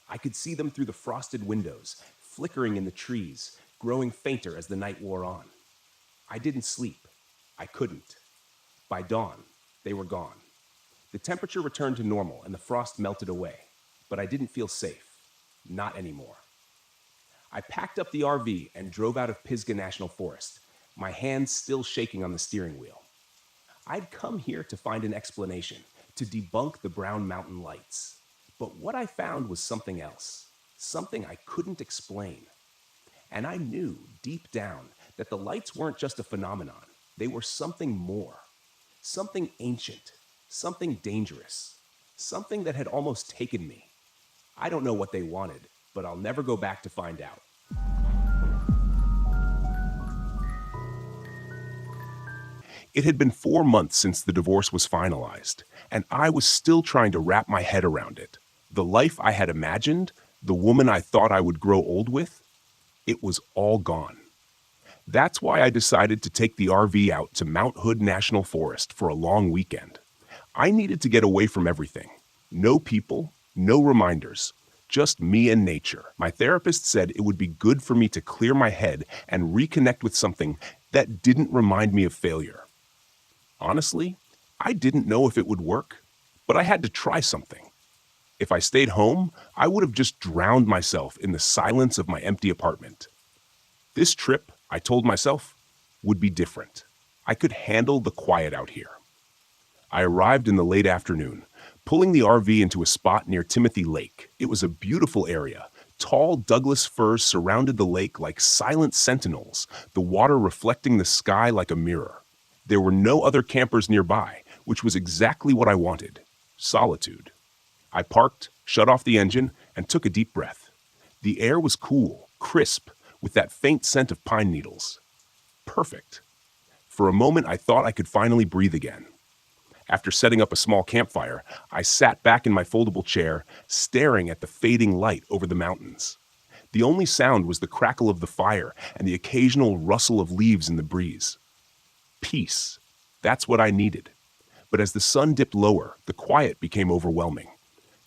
I could see them through the frosted windows, flickering in the trees, growing fainter as the night wore on. I didn't sleep. I couldn't. By dawn, they were gone. The temperature returned to normal and the frost melted away, but I didn't feel safe. Not anymore. I packed up the RV and drove out of Pisgah National Forest, my hands still shaking on the steering wheel. I'd come here to find an explanation, to debunk the Brown Mountain lights. But what I found was something else, something I couldn't explain. And I knew, deep down, that the lights weren't just a phenomenon. They were something more, something ancient, something dangerous, something that had almost taken me. I don't know what they wanted, but I'll never go back to find out. It had been 4 months since the divorce was finalized, and I was still trying to wrap my head around it. The life I had imagined, the woman I thought I would grow old with, it was all gone. That's why I decided to take the RV out to Mount Hood National Forest for a long weekend. I needed to get away from everything. No people, no reminders, just me and nature. My therapist said it would be good for me to clear my head and reconnect with something that didn't remind me of failure. Honestly, I didn't know if it would work, but I had to try something. If I stayed home, I would have just drowned myself in the silence of my empty apartment. This trip, I told myself, would be different. I could handle the quiet out here. I arrived in the late afternoon, pulling the RV into a spot near Timothy Lake. It was a beautiful area. Tall Douglas firs surrounded the lake like silent sentinels, the water reflecting the sky like a mirror. There were no other campers nearby, which was exactly what I wanted: solitude. I parked, shut off the engine, and took a deep breath. The air was cool, crisp, with that faint scent of pine needles. Perfect. For a moment, I thought I could finally breathe again. After setting up a small campfire, I sat back in my foldable chair, staring at the fading light over the mountains. The only sound was the crackle of the fire and the occasional rustle of leaves in the breeze. Peace. That's what I needed. But as the sun dipped lower, the quiet became overwhelming.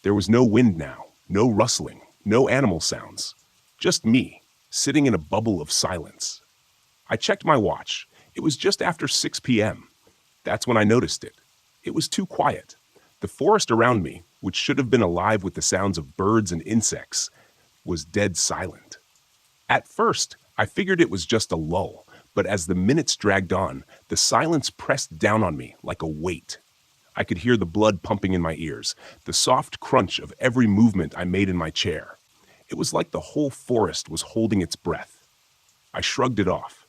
There was no wind now, no rustling, no animal sounds. Just me, sitting in a bubble of silence. I checked my watch. It was just after 6 p.m. That's when I noticed it. It was too quiet. The forest around me, which should have been alive with the sounds of birds and insects, was dead silent. At first, I figured it was just a lull, but as the minutes dragged on, the silence pressed down on me like a weight. I could hear the blood pumping in my ears, the soft crunch of every movement I made in my chair. It was like the whole forest was holding its breath. I shrugged it off.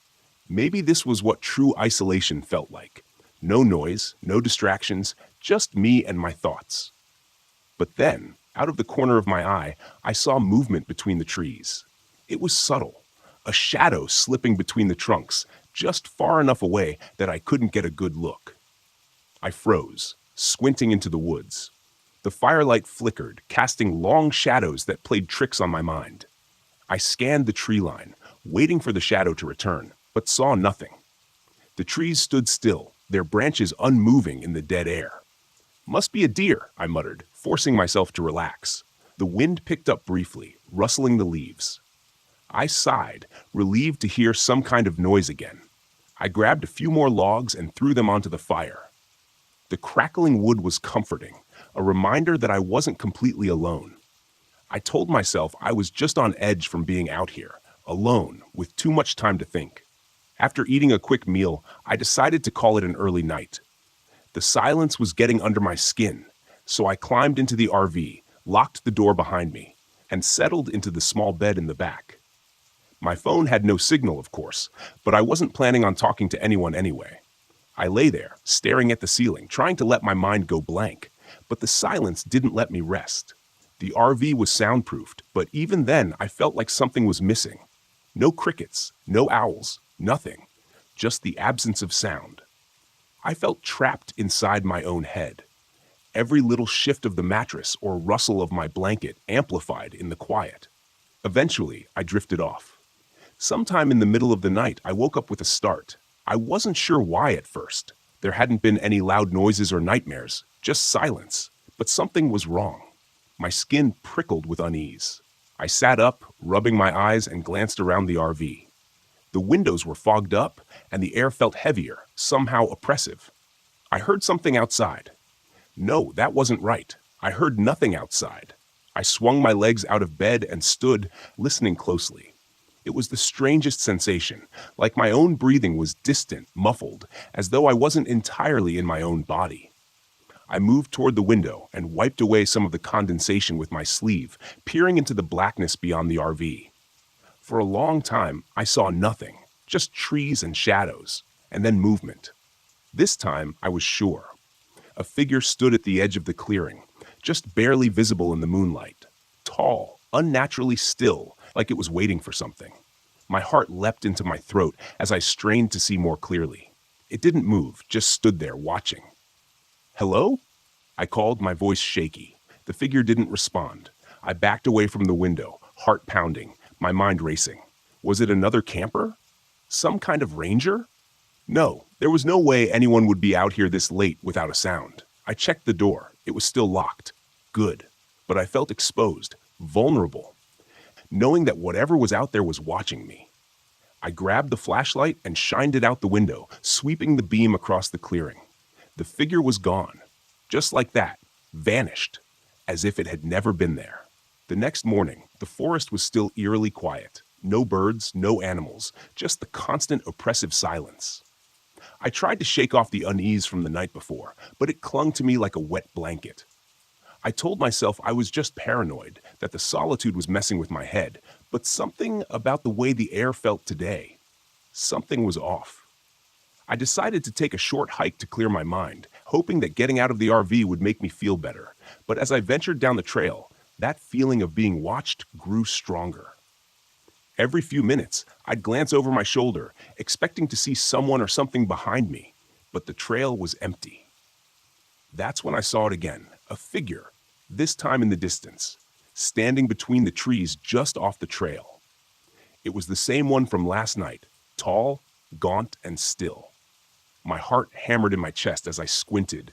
Maybe this was what true isolation felt like. No noise, no distractions, just me and my thoughts. But then, out of the corner of my eye, I saw movement between the trees. It was subtle, a shadow slipping between the trunks, just far enough away that I couldn't get a good look. I froze, squinting into the woods. The firelight flickered, casting long shadows that played tricks on my mind. I scanned the tree line, waiting for the shadow to return, but saw nothing. The trees stood still, their branches unmoving in the dead air. Must be a deer, I muttered, forcing myself to relax. The wind picked up briefly, rustling the leaves. I sighed, relieved to hear some kind of noise again. I grabbed a few more logs and threw them onto the fire. The crackling wood was comforting, a reminder that I wasn't completely alone. I told myself I was just on edge from being out here, alone, with too much time to think. After eating a quick meal, I decided to call it an early night. The silence was getting under my skin, so I climbed into the RV, locked the door behind me, and settled into the small bed in the back. My phone had no signal, of course, but I wasn't planning on talking to anyone anyway. I lay there, staring at the ceiling, trying to let my mind go blank, but the silence didn't let me rest. The RV was soundproofed, but even then I felt like something was missing. No crickets, no owls, nothing, just the absence of sound. I felt trapped inside my own head. Every little shift of the mattress or rustle of my blanket amplified in the quiet. Eventually, I drifted off. Sometime in the middle of the night, I woke up with a start. I wasn't sure why at first. There hadn't been any loud noises or nightmares, just silence. But something was wrong. My skin prickled with unease. I sat up, rubbing my eyes, and glanced around the RV. The windows were fogged up, and the air felt heavier, somehow oppressive. I heard something outside. No, that wasn't right. I heard nothing outside. I swung my legs out of bed and stood, listening closely. It was the strangest sensation, like my own breathing was distant, muffled, as though I wasn't entirely in my own body. I moved toward the window and wiped away some of the condensation with my sleeve, peering into the blackness beyond the RV. For a long time, I saw nothing, just trees and shadows, and then movement. This time, I was sure. A figure stood at the edge of the clearing, just barely visible in the moonlight. Tall, unnaturally still, like it was waiting for something. My heart leapt into my throat as I strained to see more clearly. It didn't move, just stood there watching. "Hello?" I called, my voice shaky. The figure didn't respond. I backed away from the window, heart pounding, my mind racing. Was it another camper? Some kind of ranger? No, there was no way anyone would be out here this late without a sound. I checked the door. It was still locked. Good. But I felt exposed, vulnerable, knowing that whatever was out there was watching me. I grabbed the flashlight and shined it out the window, sweeping the beam across the clearing. The figure was gone. Just like that. Vanished. As if it had never been there. The next morning, the forest was still eerily quiet. No birds, no animals, just the constant oppressive silence. I tried to shake off the unease from the night before, but it clung to me like a wet blanket. I told myself I was just paranoid, that the solitude was messing with my head, but something about the way the air felt today, something was off. I decided to take a short hike to clear my mind, hoping that getting out of the RV would make me feel better. But as I ventured down the trail, that feeling of being watched grew stronger. Every few minutes, I'd glance over my shoulder, expecting to see someone or something behind me, but the trail was empty. That's when I saw it again, a figure, this time in the distance, standing between the trees just off the trail. It was the same one from last night, tall, gaunt, and still. My heart hammered in my chest as I squinted,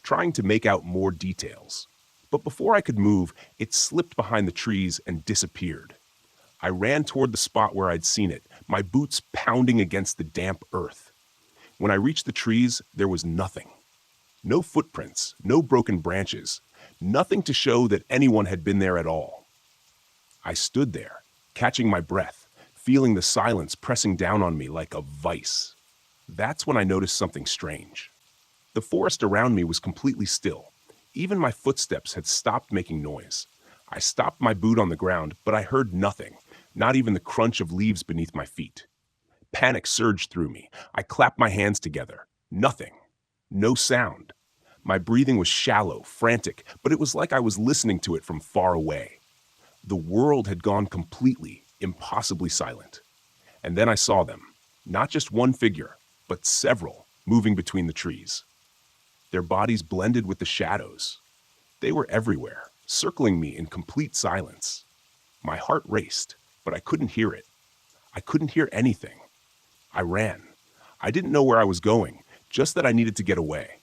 trying to make out more details. But before I could move, it slipped behind the trees and disappeared. I ran toward the spot where I'd seen it, my boots pounding against the damp earth. When I reached the trees, there was nothing. No footprints, no broken branches, nothing to show that anyone had been there at all. I stood there, catching my breath, feeling the silence pressing down on me like a vice. That's when I noticed something strange. The forest around me was completely still. Even my footsteps had stopped making noise. I stopped my boot on the ground, but I heard nothing, not even the crunch of leaves beneath my feet. Panic surged through me. I clapped my hands together. Nothing. No sound. My breathing was shallow, frantic, but it was like I was listening to it from far away. The world had gone completely, impossibly silent. And then I saw them. Not just one figure, but several, moving between the trees. Their bodies blended with the shadows. They were everywhere, circling me in complete silence. My heart raced, but I couldn't hear it. I couldn't hear anything. I ran. I didn't know where I was going, just that I needed to get away.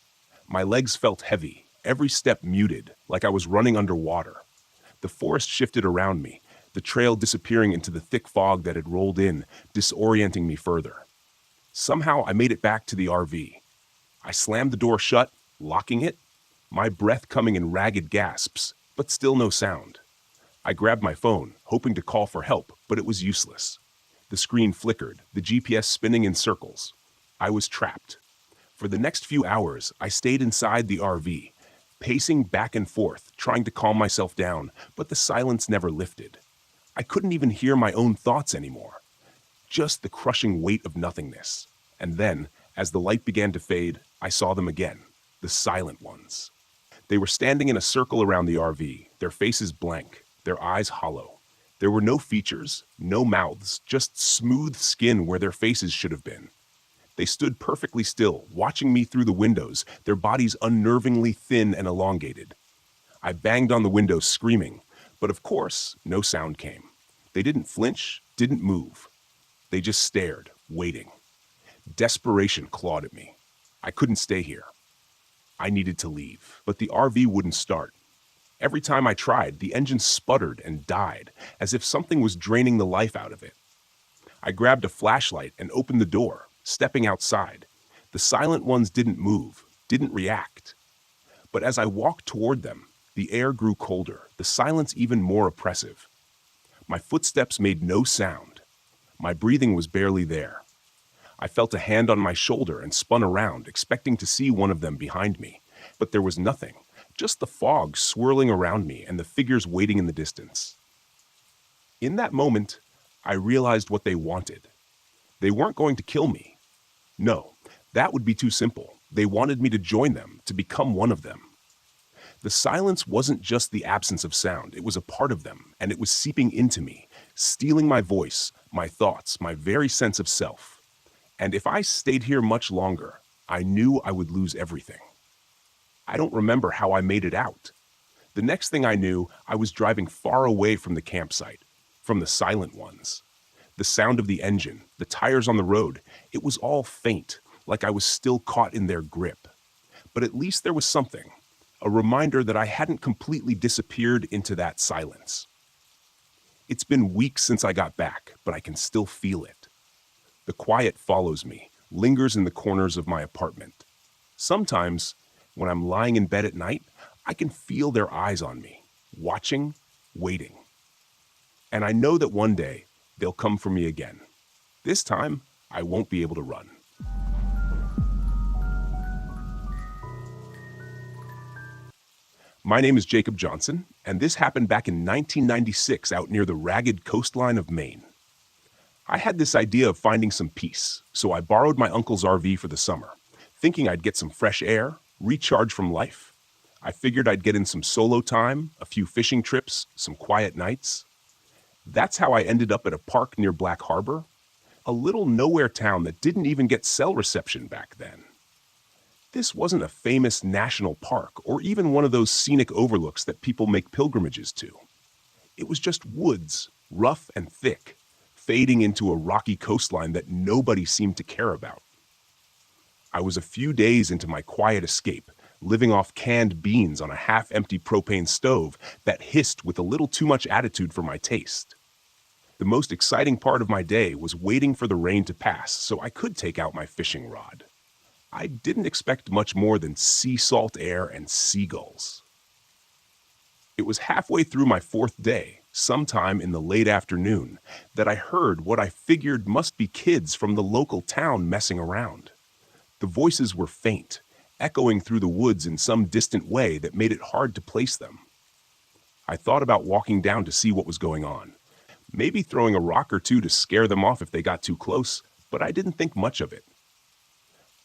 My legs felt heavy, every step muted, like I was running underwater. The forest shifted around me, the trail disappearing into the thick fog that had rolled in, disorienting me further. Somehow I made it back to the RV. I slammed the door shut, locking it, my breath coming in ragged gasps, but still no sound. I grabbed my phone, hoping to call for help, but it was useless. The screen flickered, the GPS spinning in circles. I was trapped. For the next few hours, I stayed inside the RV, pacing back and forth, trying to calm myself down, but the silence never lifted. I couldn't even hear my own thoughts anymore. Just the crushing weight of nothingness. And then, as the light began to fade, I saw them again. The silent ones. They were standing in a circle around the RV, their faces blank, their eyes hollow. There were no features, no mouths, just smooth skin where their faces should have been. They stood perfectly still, watching me through the windows, their bodies unnervingly thin and elongated. I banged on the windows, screaming, but of course, no sound came. They didn't flinch, didn't move. They just stared, waiting. Desperation clawed at me. I couldn't stay here. I needed to leave, but the RV wouldn't start. Every time I tried, the engine sputtered and died, as if something was draining the life out of it. I grabbed a flashlight and opened the door, stepping outside. The silent ones didn't move, didn't react. But as I walked toward them, the air grew colder, the silence even more oppressive. My footsteps made no sound. My breathing was barely there. I felt a hand on my shoulder and spun around, expecting to see one of them behind me. But there was nothing, just the fog swirling around me and the figures waiting in the distance. In that moment, I realized what they wanted. They weren't going to kill me. No, that would be too simple. They wanted me to join them, to become one of them. The silence wasn't just the absence of sound, it was a part of them, and it was seeping into me, stealing my voice, my thoughts, my very sense of self. And if I stayed here much longer, I knew I would lose everything. I don't remember how I made it out. The next thing I knew, I was driving far away from the campsite, from the silent ones. The sound of the engine, the tires on the road, it was all faint, like I was still caught in their grip. But at least there was something, a reminder that I hadn't completely disappeared into that silence. It's been weeks since I got back, but I can still feel it. The quiet follows me, lingers in the corners of my apartment. Sometimes, when I'm lying in bed at night, I can feel their eyes on me, watching, waiting. And I know that one day, they'll come for me again. This time, I won't be able to run. My name is Jacob Johnson, and this happened back in 1996 out near the ragged coastline of Maine. I had this idea of finding some peace, so I borrowed my uncle's RV for the summer, thinking I'd get some fresh air, recharge from life. I figured I'd get in some solo time, a few fishing trips, some quiet nights. That's how I ended up at a park near Black Harbor, a little nowhere town that didn't even get cell reception back then. This wasn't a famous national park or even one of those scenic overlooks that people make pilgrimages to. It was just woods, rough and thick, fading into a rocky coastline that nobody seemed to care about. I was a few days into my quiet escape, living off canned beans on a half-empty propane stove that hissed with a little too much attitude for my taste. The most exciting part of my day was waiting for the rain to pass so I could take out my fishing rod. I didn't expect much more than sea salt air and seagulls. It was halfway through my fourth day sometime in the late afternoon, that I heard what I figured must be kids from the local town messing around. The voices were faint, echoing through the woods in some distant way that made it hard to place them. I thought about walking down to see what was going on, maybe throwing a rock or two to scare them off if they got too close, but I didn't think much of it.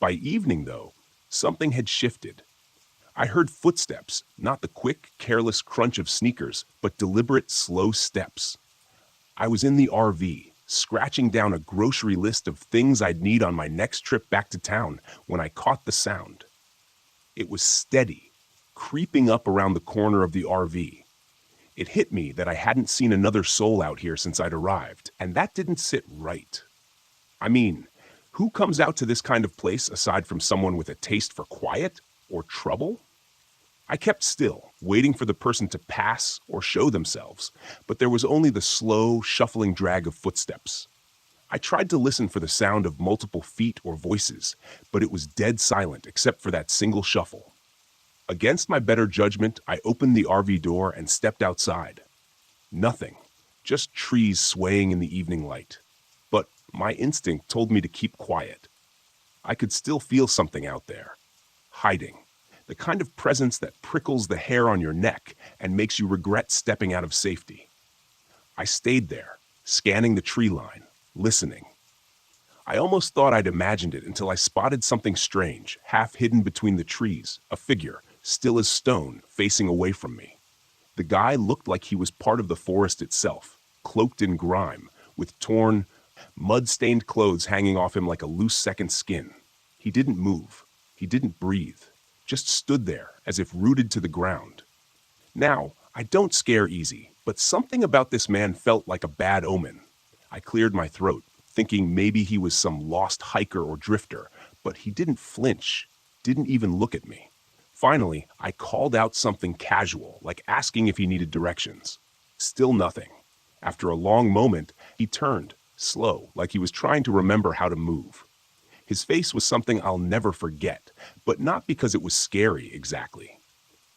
By evening, though, something had shifted. I heard footsteps, not the quick, careless crunch of sneakers, but deliberate, slow steps. I was in the RV, scratching down a grocery list of things I'd need on my next trip back to town when I caught the sound. It was steady, creeping up around the corner of the RV. It hit me that I hadn't seen another soul out here since I'd arrived, and that didn't sit right. I mean, who comes out to this kind of place aside from someone with a taste for quiet or trouble? I kept still, waiting for the person to pass or show themselves, but there was only the slow, shuffling drag of footsteps. I tried to listen for the sound of multiple feet or voices, but it was dead silent except for that single shuffle. Against my better judgment, I opened the RV door and stepped outside. Nothing, just trees swaying in the evening light. But my instinct told me to keep quiet. I could still feel something out there, hiding. The kind of presence that prickles the hair on your neck and makes you regret stepping out of safety. I stayed there, scanning the tree line, listening. I almost thought I'd imagined it until I spotted something strange, half hidden between the trees, a figure, still as stone, facing away from me. The guy looked like he was part of the forest itself, cloaked in grime, with torn, mud-stained clothes hanging off him like a loose second skin. He didn't move. He didn't breathe. Just stood there, as if rooted to the ground. Now, I don't scare easy, but something about this man felt like a bad omen. I cleared my throat, thinking maybe he was some lost hiker or drifter, but he didn't flinch, didn't even look at me. Finally, I called out something casual, like asking if he needed directions. Still nothing. After a long moment, he turned, slow, like he was trying to remember how to move. His face was something I'll never forget, but not because it was scary exactly.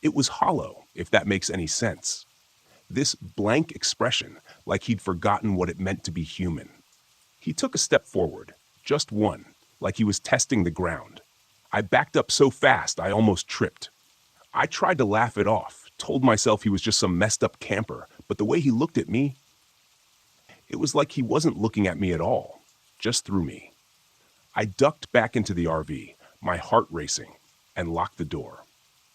It was hollow, if that makes any sense. This blank expression, like he'd forgotten what it meant to be human. He took a step forward, just one, like he was testing the ground. I backed up so fast I almost tripped. I tried to laugh it off, told myself he was just some messed up camper, but the way he looked at me, it was like he wasn't looking at me at all, just through me. I ducked back into the RV, my heart racing, and locked the door.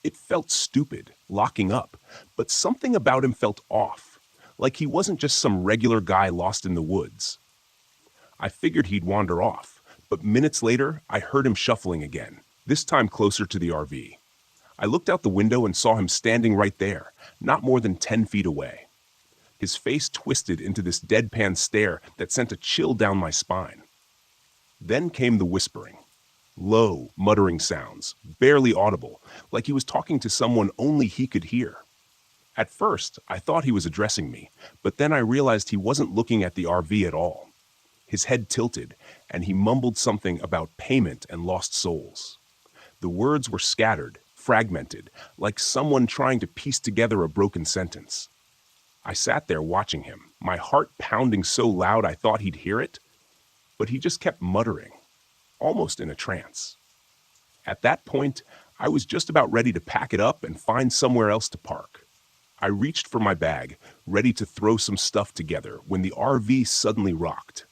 It felt stupid, locking up, but something about him felt off, like he wasn't just some regular guy lost in the woods. I figured he'd wander off, but minutes later, I heard him shuffling again, this time closer to the RV. I looked out the window and saw him standing right there, not more than 10 feet away. His face twisted into this deadpan stare that sent a chill down my spine. Then came the whispering. Low, muttering sounds, barely audible, like he was talking to someone only he could hear. At first, I thought he was addressing me, but then I realized he wasn't looking at the RV at all. His head tilted, and he mumbled something about payment and lost souls. The words were scattered, fragmented, like someone trying to piece together a broken sentence. I sat there watching him, my heart pounding so loud I thought he'd hear it, but he just kept muttering, almost in a trance. At that point, I was just about ready to pack it up and find somewhere else to park. I reached for my bag, ready to throw some stuff together, when the RV suddenly rocked.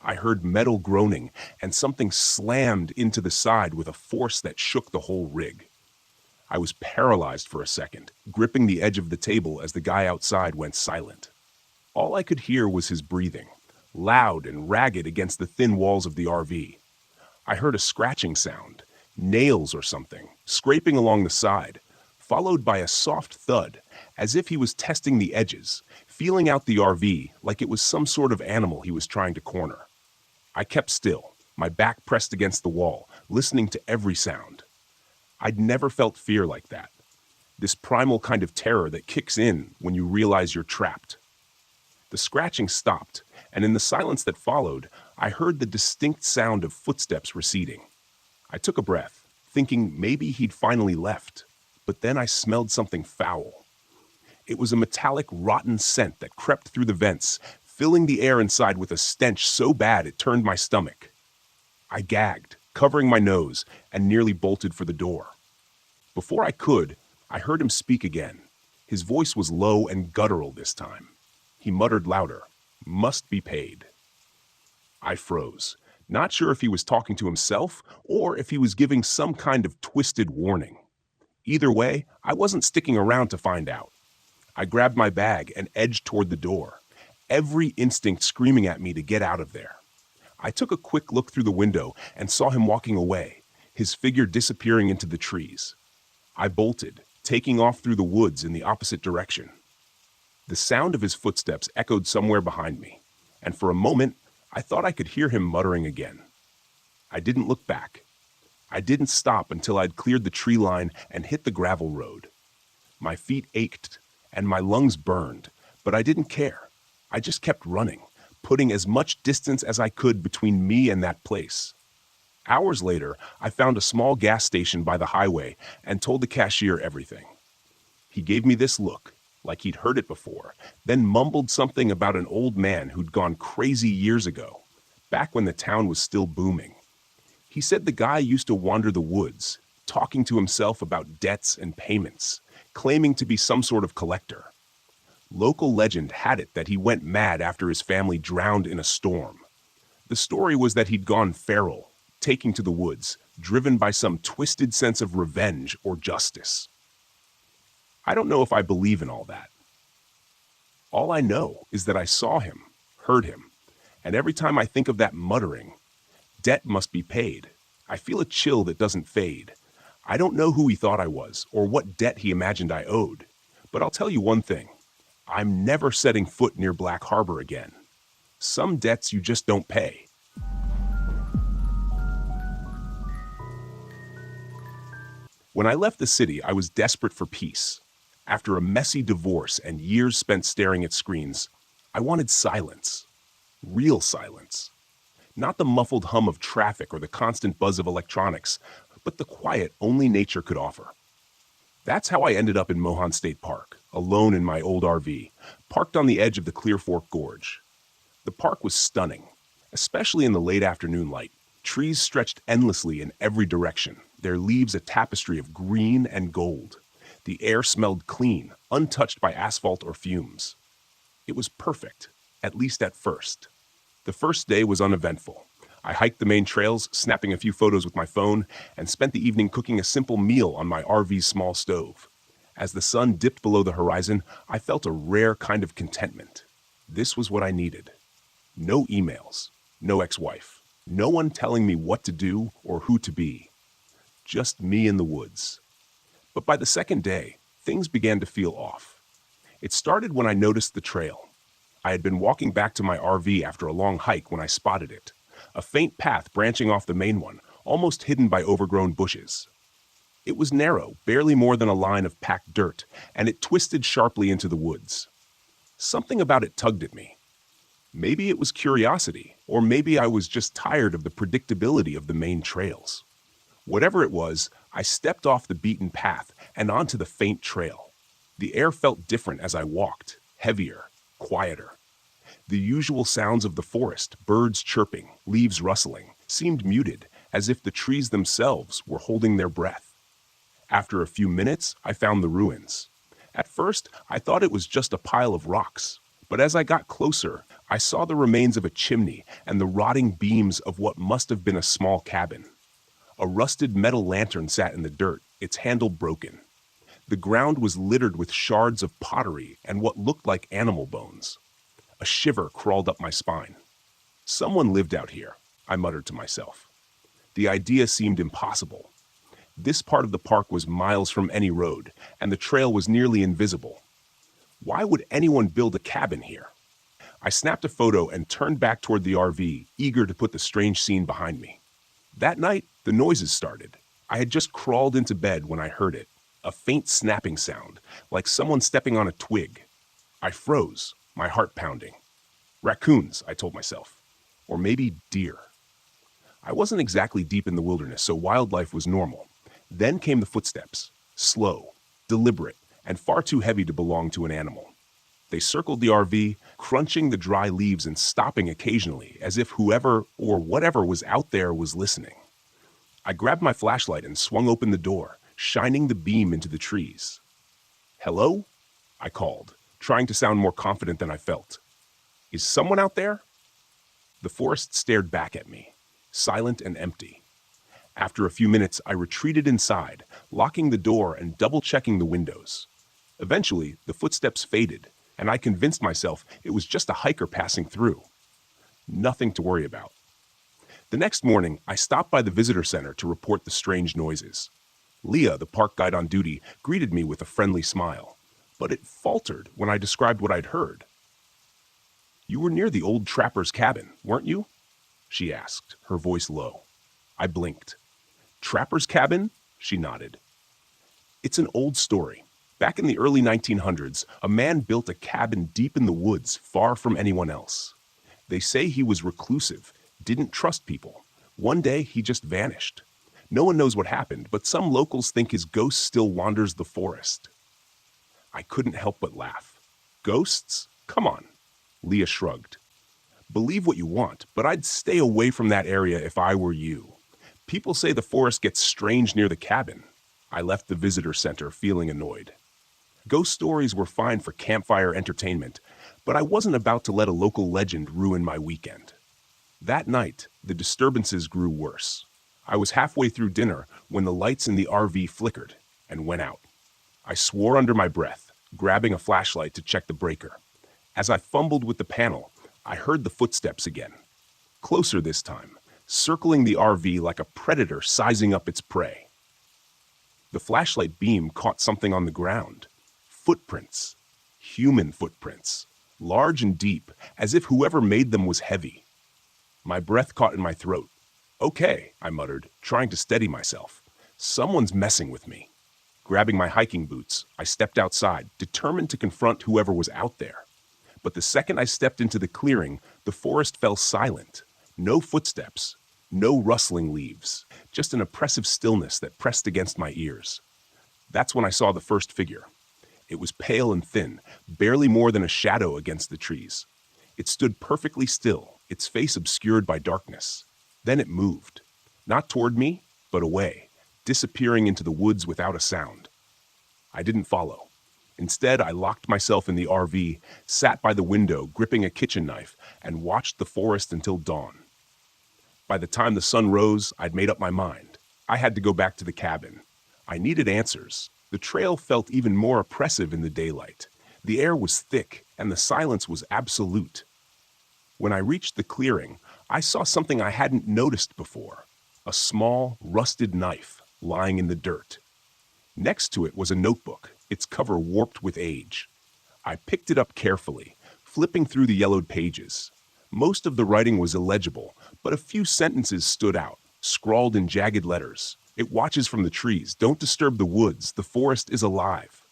I heard metal groaning, and something slammed into the side with a force that shook the whole rig. I was paralyzed for a second, gripping the edge of the table as the guy outside went silent. All I could hear was his breathing, loud and ragged against the thin walls of the RV. I heard a scratching sound, nails or something, scraping along the side, followed by a soft thud, as if he was testing the edges, feeling out the RV like it was some sort of animal he was trying to corner. I kept still, my back pressed against the wall, listening to every sound. I'd never felt fear like that. This primal kind of terror that kicks in when you realize you're trapped. The scratching stopped, and in the silence that followed, I heard the distinct sound of footsteps receding. I took a breath, thinking maybe he'd finally left, but then I smelled something foul. It was a metallic, rotten scent that crept through the vents, filling the air inside with a stench so bad it turned my stomach. I gagged, covering my nose, and nearly bolted for the door. Before I could, I heard him speak again. His voice was low and guttural this time. He muttered louder, "Must be paid." I froze, not sure if he was talking to himself or if he was giving some kind of twisted warning. Either way, I wasn't sticking around to find out. I grabbed my bag and edged toward the door, every instinct screaming at me to get out of there. I took a quick look through the window and saw him walking away, his figure disappearing into the trees. I bolted, taking off through the woods in the opposite direction. The sound of his footsteps echoed somewhere behind me, and for a moment, I thought I could hear him muttering again. I didn't look back. I didn't stop until I'd cleared the tree line and hit the gravel road. My feet ached, and my lungs burned, but I didn't care. I just kept running, putting as much distance as I could between me and that place. Hours later, I found a small gas station by the highway and told the cashier everything. He gave me this look, like he'd heard it before, then mumbled something about an old man who'd gone crazy years ago, back when the town was still booming. He said the guy used to wander the woods, talking to himself about debts and payments, claiming to be some sort of collector. Local legend had it that he went mad after his family drowned in a storm. The story was that he'd gone feral, taking to the woods, driven by some twisted sense of revenge or justice. I don't know if I believe in all that. All I know is that I saw him, heard him, and every time I think of that muttering, "Debt must be paid," I feel a chill that doesn't fade. I don't know who he thought I was or what debt he imagined I owed, but I'll tell you one thing. I'm never setting foot near Black Harbor again. Some debts you just don't pay. When I left the city, I was desperate for peace. After a messy divorce and years spent staring at screens, I wanted silence. Real silence. Not the muffled hum of traffic or the constant buzz of electronics, but the quiet only nature could offer. That's how I ended up in Mohan State Park, alone in my old RV, parked on the edge of the Clear Fork Gorge. The park was stunning, especially in the late afternoon light. Trees stretched endlessly in every direction, their leaves a tapestry of green and gold. The air smelled clean, untouched by asphalt or fumes. It was perfect, at least at first. The first day was uneventful. I hiked the main trails, snapping a few photos with my phone, and spent the evening cooking a simple meal on my RV's small stove. As the sun dipped below the horizon, I felt a rare kind of contentment. This was what I needed. No emails, no ex-wife, no one telling me what to do or who to be. Just me in the woods. But by the second day, things began to feel off. It started when I noticed the trail. I had been walking back to my RV after a long hike when I spotted it. A faint path branching off the main one, almost hidden by overgrown bushes. It was narrow, barely more than a line of packed dirt, and it twisted sharply into the woods. Something about it tugged at me. Maybe it was curiosity, or maybe I was just tired of the predictability of the main trails. Whatever it was, I stepped off the beaten path and onto the faint trail. The air felt different as I walked, heavier, quieter. The usual sounds of the forest, birds chirping, leaves rustling, seemed muted, as if the trees themselves were holding their breath. After a few minutes, I found the ruins. At first, I thought it was just a pile of rocks, but as I got closer, I saw the remains of a chimney and the rotting beams of what must have been a small cabin. A rusted metal lantern sat in the dirt, its handle broken. The ground was littered with shards of pottery and what looked like animal bones. A shiver crawled up my spine. Someone lived out here, I muttered to myself. The idea seemed impossible. This part of the park was miles from any road, and the trail was nearly invisible. Why would anyone build a cabin here? I snapped a photo and turned back toward the RV, eager to put the strange scene behind me. That night, the noises started. I had just crawled into bed when I heard it, a faint snapping sound, like someone stepping on a twig. I froze, my heart pounding. Raccoons, I told myself. Or maybe deer. I wasn't exactly deep in the wilderness, so wildlife was normal. Then came the footsteps, slow, deliberate, and far too heavy to belong to an animal. They circled the RV, crunching the dry leaves and stopping occasionally, as if whoever or whatever was out there was listening. I grabbed my flashlight and swung open the door, shining the beam into the trees. "Hello?" I called, trying to sound more confident than I felt. "Is someone out there?" The forest stared back at me, silent and empty. After a few minutes, I retreated inside, locking the door and double-checking the windows. Eventually, the footsteps faded, and I convinced myself it was just a hiker passing through. Nothing to worry about. The next morning, I stopped by the visitor center to report the strange noises. Leah, the park guide on duty, greeted me with a friendly smile, but it faltered when I described what I'd heard. "You were near the old trapper's cabin, weren't you?" she asked, her voice low. I blinked. "Trapper's cabin?" she nodded. "It's an old story. Back in the early 1900s, a man built a cabin deep in the woods, far from anyone else. They say he was reclusive, didn't trust people. One day, he just vanished. No one knows what happened, but some locals think his ghost still wanders the forest." I couldn't help but laugh. "Ghosts? Come on." Leah shrugged. "Believe what you want, but I'd stay away from that area if I were you. People say the forest gets strange near the cabin." I left the visitor center feeling annoyed. Ghost stories were fine for campfire entertainment, but I wasn't about to let a local legend ruin my weekend. That night, the disturbances grew worse. I was halfway through dinner when the lights in the RV flickered and went out. I swore under my breath, grabbing a flashlight to check the breaker. As I fumbled with the panel, I heard the footsteps again. Closer this time, circling the RV like a predator sizing up its prey. The flashlight beam caught something on the ground. Footprints. Human footprints. Large and deep, as if whoever made them was heavy. My breath caught in my throat. "Okay," I muttered, trying to steady myself. "Someone's messing with me." Grabbing my hiking boots, I stepped outside, determined to confront whoever was out there. But the second I stepped into the clearing, the forest fell silent. No footsteps, no rustling leaves, just an oppressive stillness that pressed against my ears. That's when I saw the first figure. It was pale and thin, barely more than a shadow against the trees. It stood perfectly still, its face obscured by darkness. Then it moved, not toward me, but away, disappearing into the woods without a sound. I didn't follow. Instead, I locked myself in the RV, sat by the window, gripping a kitchen knife, and watched the forest until dawn. By the time the sun rose, I'd made up my mind. I had to go back to the cabin. I needed answers. The trail felt even more oppressive in the daylight. The air was thick, and the silence was absolute. When I reached the clearing, I saw something I hadn't noticed before. A small, rusted knife lying in the dirt. Next to it was a notebook, its cover warped with age. I picked it up carefully, flipping through the yellowed pages. Most of the writing was illegible, but a few sentences stood out, scrawled in jagged letters. "It watches from the trees. Don't disturb the woods. The forest is alive."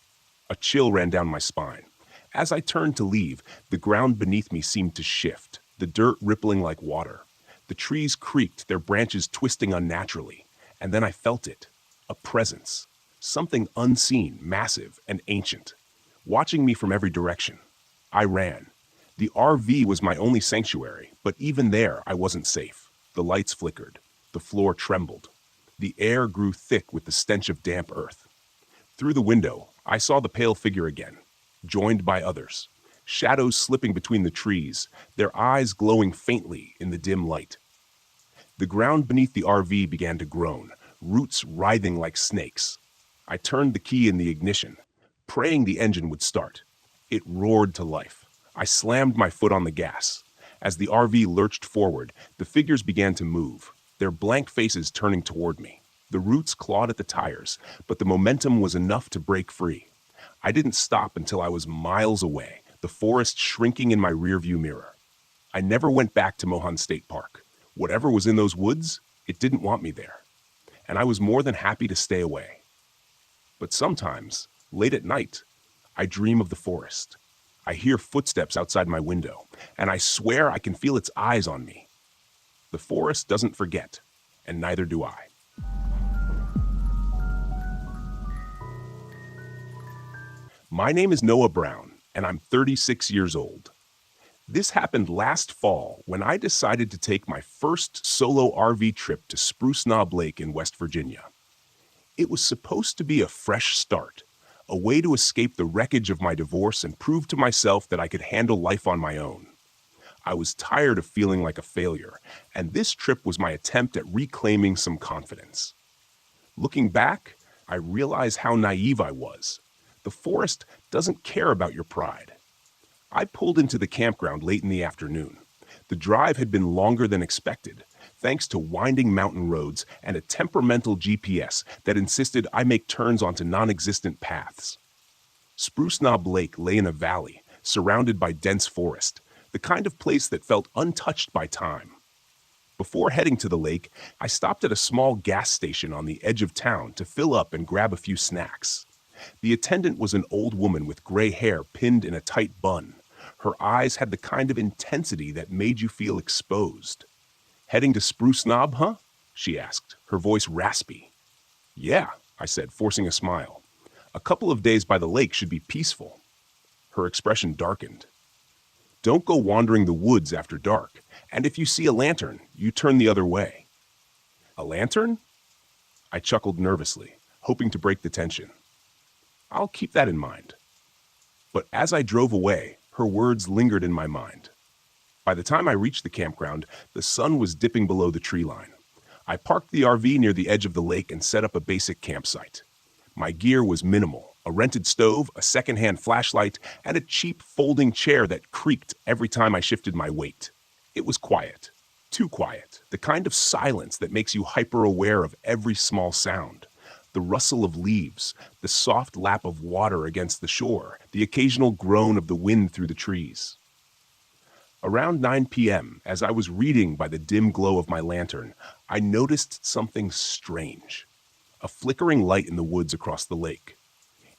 A chill ran down my spine. As I turned to leave, the ground beneath me seemed to shift, the dirt rippling like water. The trees creaked, their branches twisting unnaturally. And then I felt it. A presence. Something unseen, massive, and ancient. Watching me from every direction. I ran. The RV was my only sanctuary, but even there I wasn't safe. The lights flickered. The floor trembled. The air grew thick with the stench of damp earth. Through the window, I saw the pale figure again, joined by others, shadows slipping between the trees, their eyes glowing faintly in the dim light. The ground beneath the RV began to groan, roots writhing like snakes. I turned the key in the ignition, praying the engine would start. It roared to life. I slammed my foot on the gas. As the RV lurched forward, the figures began to move, their blank faces turning toward me. The roots clawed at the tires, but the momentum was enough to break free. I didn't stop until I was miles away, the forest shrinking in my rearview mirror. I never went back to Mohan State Park. Whatever was in those woods, it didn't want me there. And I was more than happy to stay away. But sometimes, late at night, I dream of the forest. I hear footsteps outside my window, and I swear I can feel its eyes on me. The forest doesn't forget, and neither do I. My name is Noah Brown, and I'm 36 years old. This happened last fall when I decided to take my first solo RV trip to Spruce Knob Lake in West Virginia. It was supposed to be a fresh start, a way to escape the wreckage of my divorce and prove to myself that I could handle life on my own. I was tired of feeling like a failure, and this trip was my attempt at reclaiming some confidence. Looking back, I realize how naive I was. The forest doesn't care about your pride. I pulled into the campground late in the afternoon. The drive had been longer than expected, thanks to winding mountain roads and a temperamental GPS that insisted I make turns onto non-existent paths. Spruce Knob Lake lay in a valley, surrounded by dense forest, the kind of place that felt untouched by time. Before heading to the lake, I stopped at a small gas station on the edge of town to fill up and grab a few snacks. The attendant was an old woman with gray hair pinned in a tight bun. Her eyes had the kind of intensity that made you feel exposed. "Heading to Spruce Knob, huh?" she asked, her voice raspy. "Yeah," I said, forcing a smile. "A couple of days by the lake should be peaceful." Her expression darkened. "Don't go wandering the woods after dark, and if you see a lantern, you turn the other way." "A lantern?" I chuckled nervously, hoping to break the tension. "I'll keep that in mind." But as I drove away, her words lingered in my mind. By the time I reached the campground, the sun was dipping below the tree line. I parked the RV near the edge of the lake and set up a basic campsite. My gear was minimal: a rented stove, a secondhand flashlight, and a cheap folding chair that creaked every time I shifted my weight. It was quiet. Too quiet. The kind of silence that makes you hyper-aware of every small sound. The rustle of leaves, the soft lap of water against the shore, the occasional groan of the wind through the trees. Around 9 p.m., as I was reading by the dim glow of my lantern, I noticed something strange. A flickering light in the woods across the lake.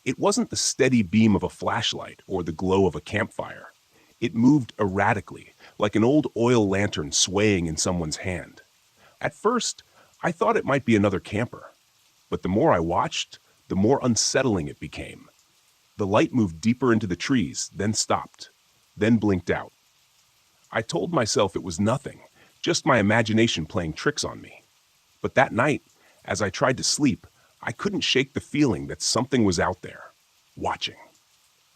It wasn't the steady beam of a flashlight or the glow of a campfire. It moved erratically, like an old oil lantern swaying in someone's hand. At first, I thought it might be another camper. But the more I watched, the more unsettling it became. The light moved deeper into the trees, then stopped, then blinked out. I told myself it was nothing, just my imagination playing tricks on me. But that night, as I tried to sleep, I couldn't shake the feeling that something was out there, watching.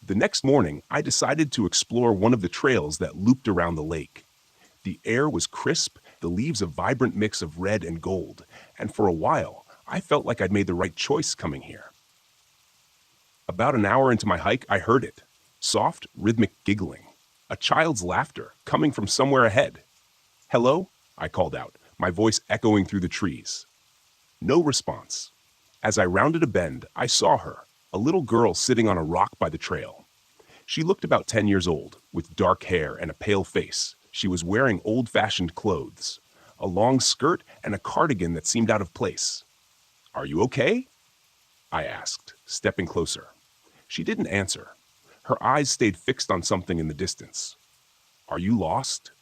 The next morning, I decided to explore one of the trails that looped around the lake. The air was crisp, the leaves a vibrant mix of red and gold, and for a while, I felt like I'd made the right choice coming here. About an hour into my hike, I heard it. Soft, rhythmic giggling. A child's laughter coming from somewhere ahead. "Hello?" I called out, my voice echoing through the trees. No response. As I rounded a bend, I saw her, a little girl sitting on a rock by the trail. She looked about 10 years old, with dark hair and a pale face. She was wearing old-fashioned clothes, a long skirt and a cardigan that seemed out of place. "Are you okay?" I asked, stepping closer. She didn't answer. Her eyes stayed fixed on something in the distance. "Are you lost?"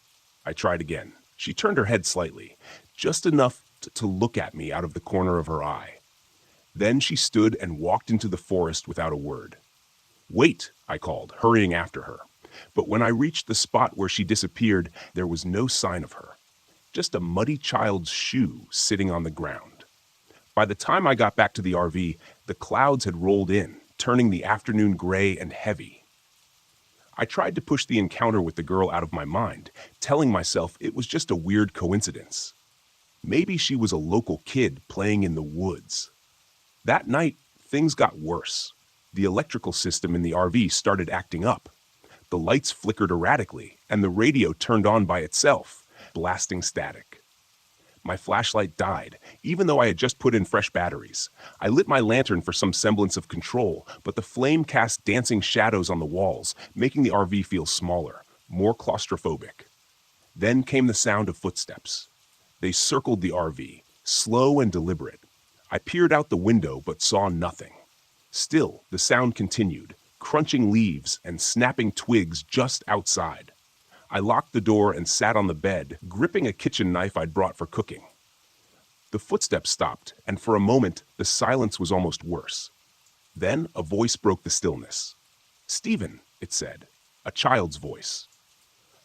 I tried again. She turned her head slightly, just enough to look at me out of the corner of her eye. Then she stood and walked into the forest without a word. "Wait," I called, hurrying after her. But when I reached the spot where she disappeared, there was no sign of her. Just a muddy child's shoe sitting on the ground. By the time I got back to the RV, the clouds had rolled in, turning the afternoon gray and heavy. I tried to push the encounter with the girl out of my mind, telling myself it was just a weird coincidence. Maybe she was a local kid playing in the woods. That night, things got worse. The electrical system in the RV started acting up. The lights flickered erratically, and the radio turned on by itself, blasting static. My flashlight died, even though I had just put in fresh batteries. I lit my lantern for some semblance of control, but the flame cast dancing shadows on the walls, making the RV feel smaller, more claustrophobic. Then came the sound of footsteps. They circled the RV, slow and deliberate. I peered out the window but saw nothing. Still, the sound continued, crunching leaves and snapping twigs just outside. I locked the door and sat on the bed, gripping a kitchen knife I'd brought for cooking. The footsteps stopped, and for a moment, the silence was almost worse. Then a voice broke the stillness. "Stephen," it said, a child's voice.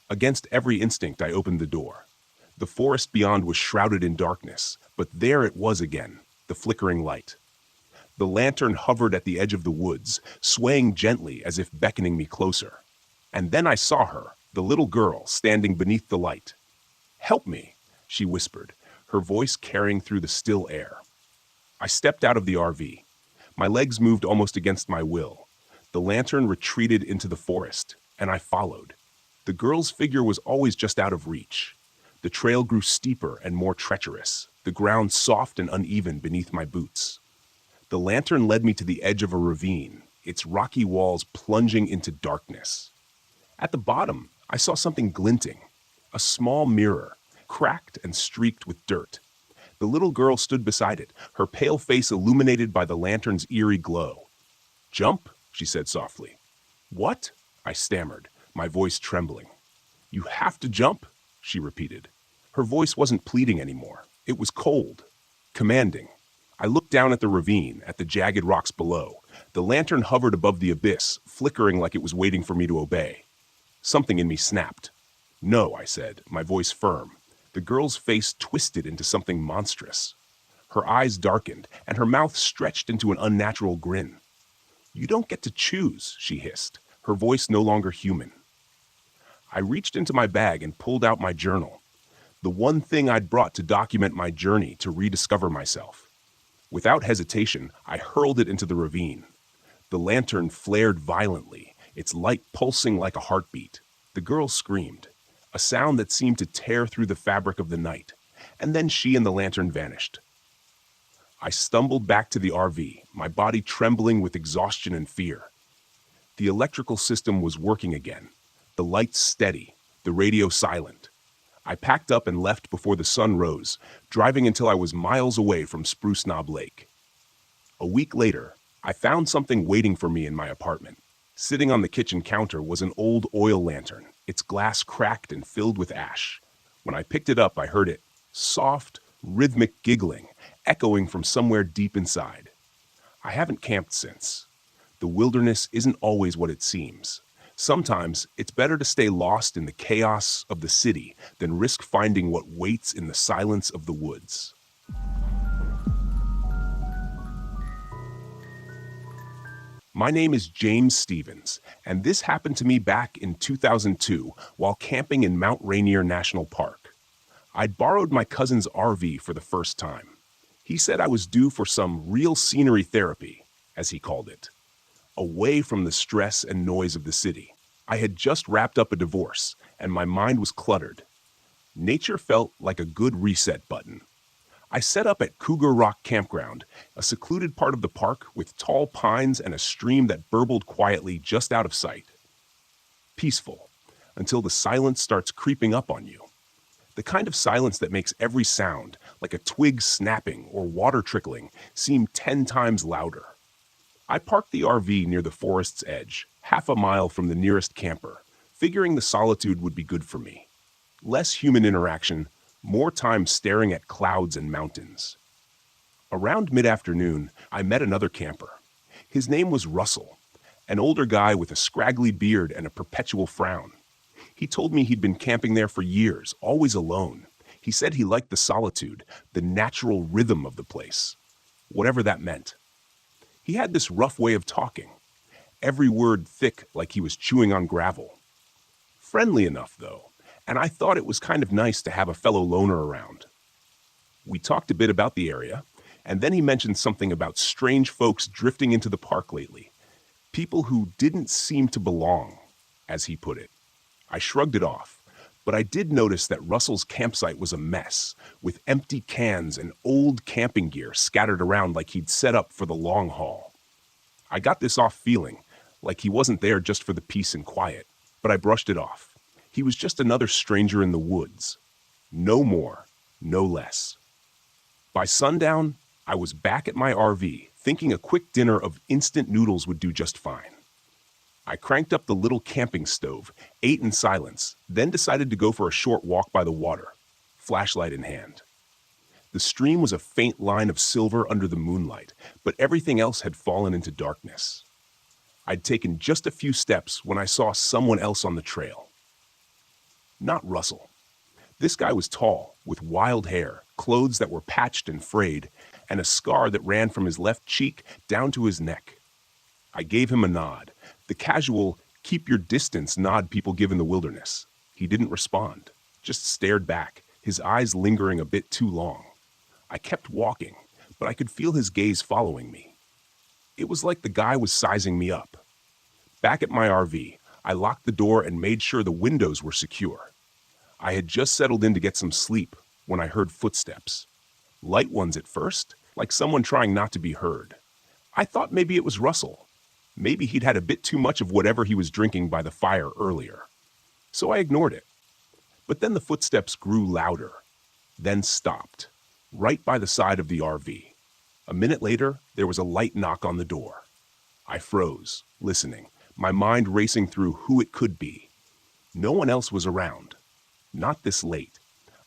Against every instinct, I opened the door. The forest beyond was shrouded in darkness, but there it was again, the flickering light. The lantern hovered at the edge of the woods, swaying gently as if beckoning me closer. And then I saw her, the little girl, standing beneath the light. "Help me," she whispered, her voice carrying through the still air. I stepped out of the RV. My legs moved almost against my will. The lantern retreated into the forest, and I followed. The girl's figure was always just out of reach. The trail grew steeper and more treacherous, the ground soft and uneven beneath my boots. The lantern led me to the edge of a ravine, its rocky walls plunging into darkness. At the bottom, I saw something glinting, a small mirror, cracked and streaked with dirt. The little girl stood beside it, her pale face illuminated by the lantern's eerie glow. "Jump," she said softly. "What?" I stammered, my voice trembling. "You have to jump," she repeated. Her voice wasn't pleading anymore. It was cold, commanding. I looked down at the ravine, at the jagged rocks below. The lantern hovered above the abyss, flickering like it was waiting for me to obey. Something in me snapped. "No," I said, my voice firm. The girl's face twisted into something monstrous. Her eyes darkened, and her mouth stretched into an unnatural grin. "You don't get to choose," she hissed, her voice no longer human. I reached into my bag and pulled out my journal, the one thing I'd brought to document my journey to rediscover myself. Without hesitation, I hurled it into the ravine. The lantern flared violently, its light pulsing like a heartbeat. The girl screamed, a sound that seemed to tear through the fabric of the night, and then she and the lantern vanished. I stumbled back to the RV, my body trembling with exhaustion and fear. The electrical system was working again, the lights steady, the radio silent. I packed up and left before the sun rose, driving until I was miles away from Spruce Knob Lake. A week later, I found something waiting for me in my apartment. Sitting on the kitchen counter was an old oil lantern, its glass cracked and filled with ash. When I picked it up, I heard it, soft, rhythmic giggling, echoing from somewhere deep inside. I haven't camped since. The wilderness isn't always what it seems. Sometimes it's better to stay lost in the chaos of the city than risk finding what waits in the silence of the woods. My name is James Stevens, and this happened to me back in 2002 while camping in Mount Rainier National Park. I'd borrowed my cousin's RV for the first time. He said I was due for some real scenery therapy, as he called it, away from the stress and noise of the city. I had just wrapped up a divorce, and my mind was cluttered. Nature felt like a good reset button. I set up at Cougar Rock Campground, a secluded part of the park with tall pines and a stream that burbled quietly just out of sight. Peaceful, until the silence starts creeping up on you. The kind of silence that makes every sound, like a twig snapping or water trickling, seem 10 times louder. I parked the RV near the forest's edge, half a mile from the nearest camper, figuring the solitude would be good for me. Less human interaction, more time staring at clouds and mountains. Around mid-afternoon, I met another camper. His name was Russell, an older guy with a scraggly beard and a perpetual frown. He told me he'd been camping there for years, always alone. He said he liked the solitude, the natural rhythm of the place, whatever that meant. He had this rough way of talking, every word thick like he was chewing on gravel. Friendly enough, though, and I thought it was kind of nice to have a fellow loner around. We talked a bit about the area, and then he mentioned something about strange folks drifting into the park lately. People who didn't seem to belong, as he put it. I shrugged it off, but I did notice that Russell's campsite was a mess, with empty cans and old camping gear scattered around like he'd set up for the long haul. I got this off feeling, like he wasn't there just for the peace and quiet, but I brushed it off. He was just another stranger in the woods. No more, no less. By sundown, I was back at my RV, thinking a quick dinner of instant noodles would do just fine. I cranked up the little camping stove, ate in silence, then decided to go for a short walk by the water, flashlight in hand. The stream was a faint line of silver under the moonlight, but everything else had fallen into darkness. I'd taken just a few steps when I saw someone else on the trail. Not Russell. This guy was tall, with wild hair, clothes that were patched and frayed, and a scar that ran from his left cheek down to his neck. I gave him a nod, the casual, keep your distance nod people give in the wilderness. He didn't respond, just stared back, his eyes lingering a bit too long. I kept walking, but I could feel his gaze following me. It was like the guy was sizing me up. Back at my RV, I locked the door and made sure the windows were secure. I had just settled in to get some sleep when I heard footsteps. Light ones at first, like someone trying not to be heard. I thought maybe it was Russell. Maybe he'd had a bit too much of whatever he was drinking by the fire earlier. So I ignored it. But then the footsteps grew louder, then stopped, right by the side of the RV. A minute later, there was a light knock on the door. I froze, listening, my mind racing through who it could be. No one else was around. Not this late.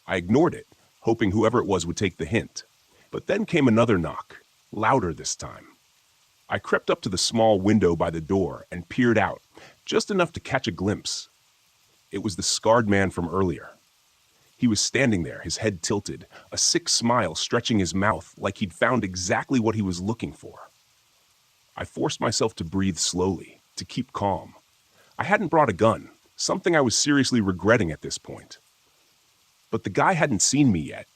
I ignored it, hoping whoever it was would take the hint. But then came another knock, louder this time. I crept up to the small window by the door and peered out, just enough to catch a glimpse. It was the scarred man from earlier. He was standing there, his head tilted, a sick smile stretching his mouth like he'd found exactly what he was looking for. I forced myself to breathe slowly, to keep calm. I hadn't brought a gun, something I was seriously regretting at this point. But the guy hadn't seen me yet.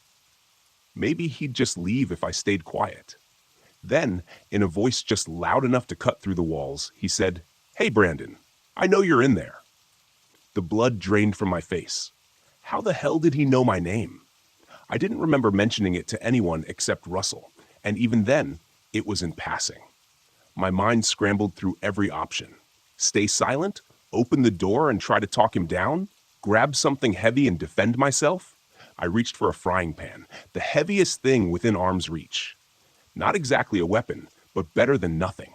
Maybe he'd just leave if I stayed quiet. Then, in a voice just loud enough to cut through the walls, he said, "Hey, Brandon, I know you're in there." The blood drained from my face. How the hell did he know my name? I didn't remember mentioning it to anyone except Russell, and even then, it was in passing. My mind scrambled through every option. Stay silent? Open the door and try to talk him down? Grab something heavy and defend myself? I reached for a frying pan, the heaviest thing within arm's reach. Not exactly a weapon, but better than nothing.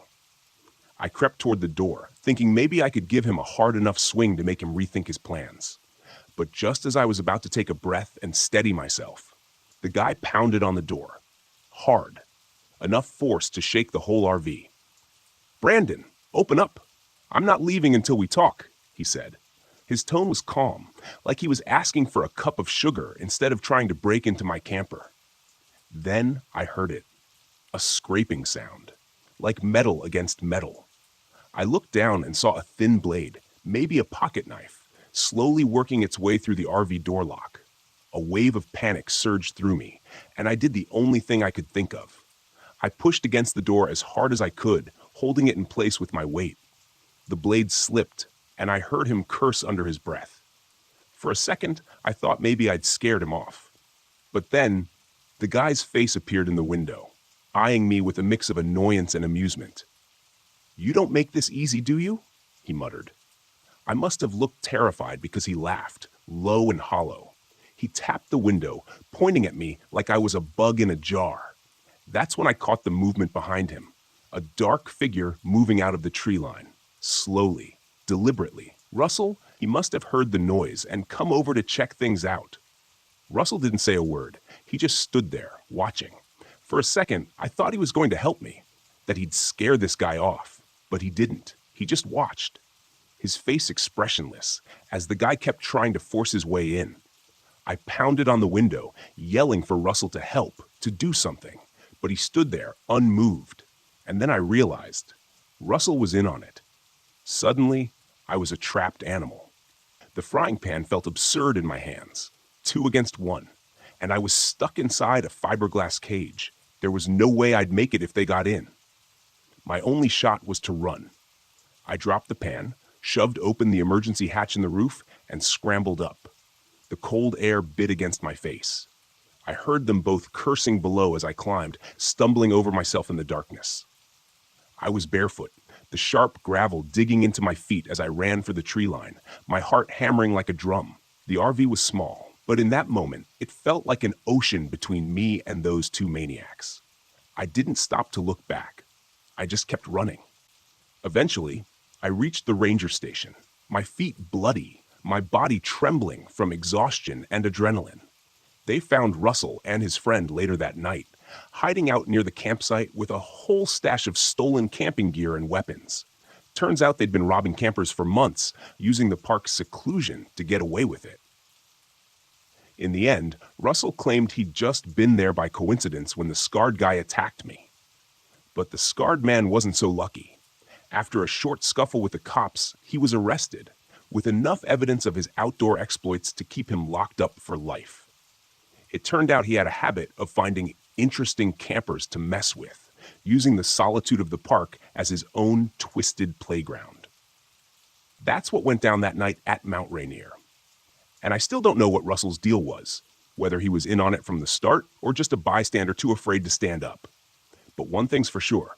I crept toward the door, thinking maybe I could give him a hard enough swing to make him rethink his plans. But just as I was about to take a breath and steady myself, the guy pounded on the door. Hard. Enough force to shake the whole RV. "Brandon, open up. I'm not leaving until we talk," he said. His tone was calm, like he was asking for a cup of sugar instead of trying to break into my camper. Then I heard it. A scraping sound, like metal against metal. I looked down and saw a thin blade, maybe a pocket knife, slowly working its way through the RV door lock. A wave of panic surged through me, and I did the only thing I could think of. I pushed against the door as hard as I could, holding it in place with my weight. The blade slipped, and I heard him curse under his breath. For a second, I thought maybe I'd scared him off. But then, the guy's face appeared in the window, eyeing me with a mix of annoyance and amusement. "You don't make this easy, do you?" he muttered. I must have looked terrified because he laughed, low and hollow. He tapped the window, pointing at me like I was a bug in a jar. That's when I caught the movement behind him, a dark figure moving out of the tree line, slowly, deliberately. Russell, he must have heard the noise and come over to check things out. Russell didn't say a word. He just stood there, watching. For a second, I thought he was going to help me, that he'd scare this guy off. But he didn't. He just watched. His face expressionless, as the guy kept trying to force his way in. I pounded on the window, yelling for Russell to help, to do something. But he stood there, unmoved. And then I realized, Russell was in on it. Suddenly, I was a trapped animal. The frying pan felt absurd in my hands, 2 against 1, and I was stuck inside a fiberglass cage. There was no way I'd make it if they got in. My only shot was to run. I dropped the pan, shoved open the emergency hatch in the roof, and scrambled up. The cold air bit against my face. I heard them both cursing below as I climbed, stumbling over myself in the darkness. I was barefoot, the sharp gravel digging into my feet as I ran for the tree line, my heart hammering like a drum. The RV was small, but in that moment, it felt like an ocean between me and those 2 maniacs. I didn't stop to look back. I just kept running. Eventually, I reached the ranger station, my feet bloody, my body trembling from exhaustion and adrenaline. They found Russell and his friend later that night, hiding out near the campsite with a whole stash of stolen camping gear and weapons. Turns out they'd been robbing campers for months, using the park's seclusion to get away with it. In the end, Russell claimed he'd just been there by coincidence when the scarred guy attacked me. But the scarred man wasn't so lucky. After a short scuffle with the cops, he was arrested, with enough evidence of his outdoor exploits to keep him locked up for life. It turned out he had a habit of finding interesting campers to mess with, using the solitude of the park as his own twisted playground. That's what went down that night at Mount Rainier. And I still don't know what Russell's deal was, whether he was in on it from the start or just a bystander too afraid to stand up. But one thing's for sure,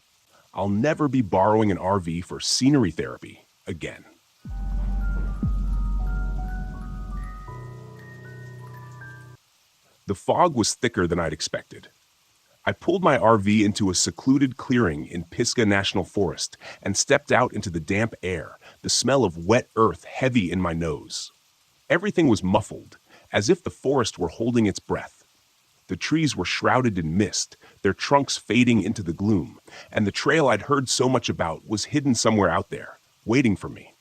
I'll never be borrowing an RV for scenery therapy again. The fog was thicker than I'd expected. I pulled my RV into a secluded clearing in Pisgah National Forest and stepped out into the damp air, the smell of wet earth heavy in my nose. Everything was muffled, as if the forest were holding its breath. The trees were shrouded in mist, their trunks fading into the gloom, and the trail I'd heard so much about was hidden somewhere out there, waiting for me.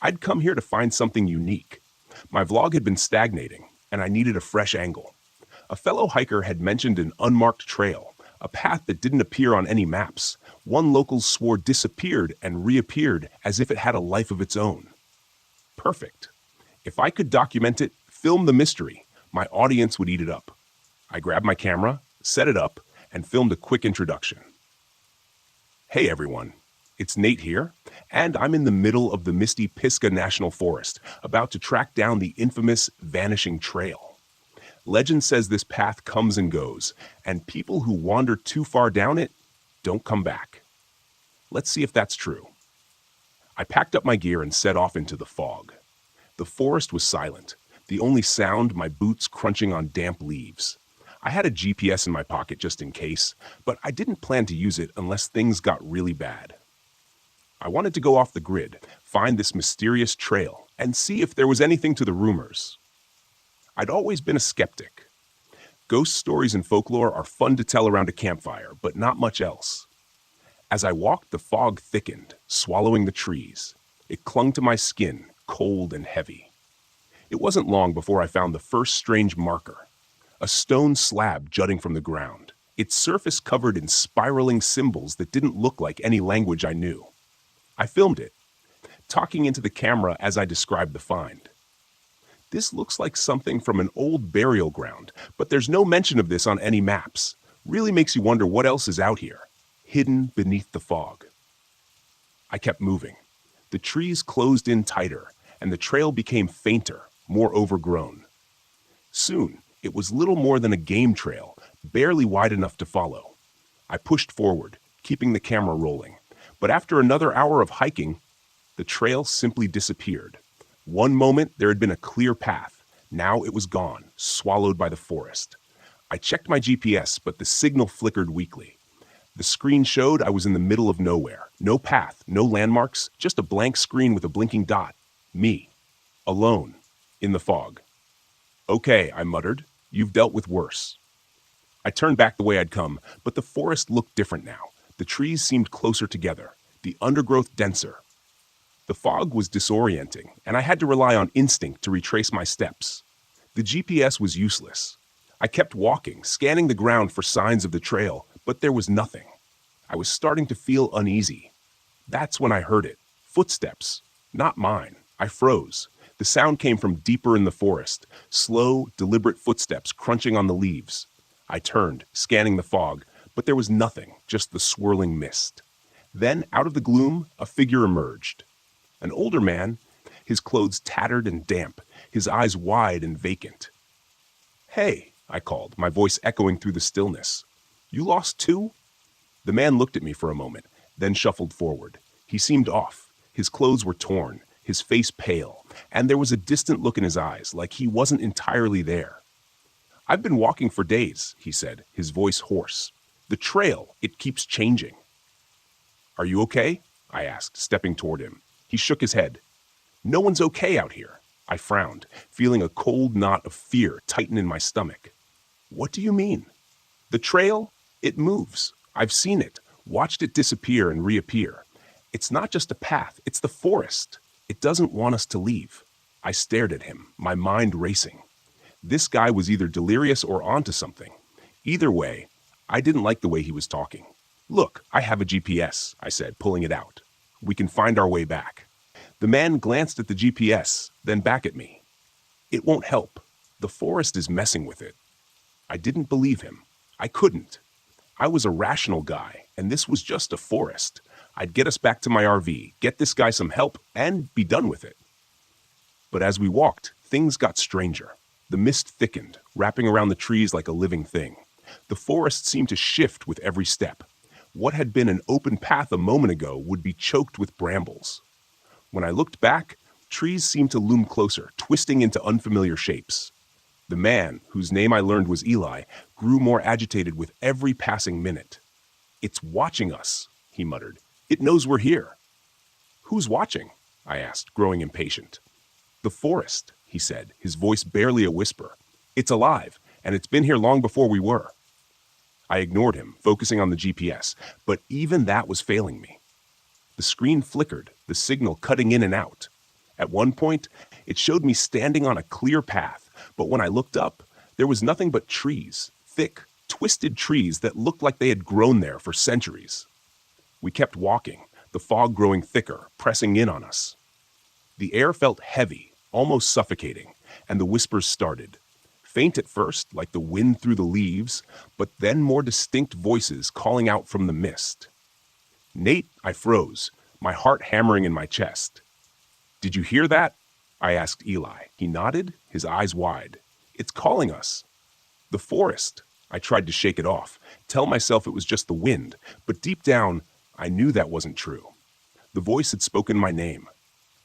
I'd come here to find something unique. My vlog had been stagnating, and I needed a fresh angle. A fellow hiker had mentioned an unmarked trail, a path that didn't appear on any maps. One locals swore disappeared and reappeared as if it had a life of its own. Perfect. If I could document it, film the mystery, my audience would eat it up. I grabbed my camera, set it up, and filmed a quick introduction. Hey everyone, it's Nate here, and I'm in the middle of the misty Pisgah National Forest, about to track down the infamous Vanishing Trail. Legend says this path comes and goes, and people who wander too far down it don't come back. Let's see if that's true. I packed up my gear and set off into the fog. The forest was silent, the only sound my boots crunching on damp leaves. I had a GPS in my pocket just in case, but I didn't plan to use it unless things got really bad. I wanted to go off the grid, find this mysterious trail, and see if there was anything to the rumors. I'd always been a skeptic. Ghost stories and folklore are fun to tell around a campfire, but not much else. As I walked, the fog thickened, swallowing the trees. It clung to my skin, cold and heavy. It wasn't long before I found the first strange marker, a stone slab jutting from the ground, its surface covered in spiraling symbols that didn't look like any language I knew. I filmed it, talking into the camera as I described the find. This looks like something from an old burial ground, but there's no mention of this on any maps. Really makes you wonder what else is out here, hidden beneath the fog. I kept moving. The trees closed in tighter, and the trail became fainter, more overgrown. Soon, it was little more than a game trail, barely wide enough to follow. I pushed forward, keeping the camera rolling, but after another hour of hiking, the trail simply disappeared. One moment, there had been a clear path. Now it was gone, swallowed by the forest. I checked my GPS, but the signal flickered weakly. The screen showed I was in the middle of nowhere. No path, no landmarks, just a blank screen with a blinking dot. Me. Alone. In the fog. Okay, I muttered. You've dealt with worse. I turned back the way I'd come, but the forest looked different now. The trees seemed closer together, the undergrowth denser. The fog was disorienting, and I had to rely on instinct to retrace my steps. The GPS was useless. I kept walking, scanning the ground for signs of the trail, but there was nothing. I was starting to feel uneasy. That's when I heard it. Footsteps. Not mine. I froze. The sound came from deeper in the forest, slow, deliberate footsteps crunching on the leaves. I turned, scanning the fog, but there was nothing, just the swirling mist. Then, out of the gloom, a figure emerged. An older man, his clothes tattered and damp, his eyes wide and vacant. "Hey," I called, my voice echoing through the stillness. "You lost too?" The man looked at me for a moment, then shuffled forward. He seemed off. His clothes were torn, his face pale, and there was a distant look in his eyes, like he wasn't entirely there. "I've been walking for days," he said, his voice hoarse. "The trail, it keeps changing." "Are you okay?" I asked, stepping toward him. He shook his head. "No one's okay out here." I frowned, feeling a cold knot of fear tighten in my stomach. "What do you mean?" "The trail, it moves. I've seen it, watched it disappear and reappear. It's not just a path, it's the forest. It doesn't want us to leave. I stared at him, my mind racing. This guy was either delirious or onto something. Either way, I didn't like the way he was talking. Look, I have a GPS, I said, pulling it out. We can find our way back. The man glanced at the GPS, then back at me. It won't help. The forest is messing with it. I didn't believe him. I couldn't. I was a rational guy, and this was just a forest. I'd get us back to my RV, get this guy some help, and be done with it. But as we walked, things got stranger. The mist thickened, wrapping around the trees like a living thing. The forest seemed to shift with every step. What had been an open path a moment ago would be choked with brambles. When I looked back, trees seemed to loom closer, twisting into unfamiliar shapes. The man, whose name I learned was Eli, grew more agitated with every passing minute. "It's watching us," he muttered. "It knows we're here." "Who's watching?" I asked, growing impatient. "The forest," he said, his voice barely a whisper. "It's alive, and it's been here long before we were." I ignored him, focusing on the GPS, but even that was failing me. The screen flickered, the signal cutting in and out. At one point, it showed me standing on a clear path, but when I looked up, there was nothing but trees, thick, twisted trees that looked like they had grown there for centuries. We kept walking, the fog growing thicker, pressing in on us. The air felt heavy, almost suffocating, and the whispers started. Faint at first, like the wind through the leaves, but then more distinct voices calling out from the mist. "Nate," I froze, my heart hammering in my chest. "Did you hear that?" I asked Eli. He nodded, his eyes wide. "It's calling us." "The forest." I tried to shake it off, tell myself it was just the wind, but deep down, I knew that wasn't true. The voice had spoken my name.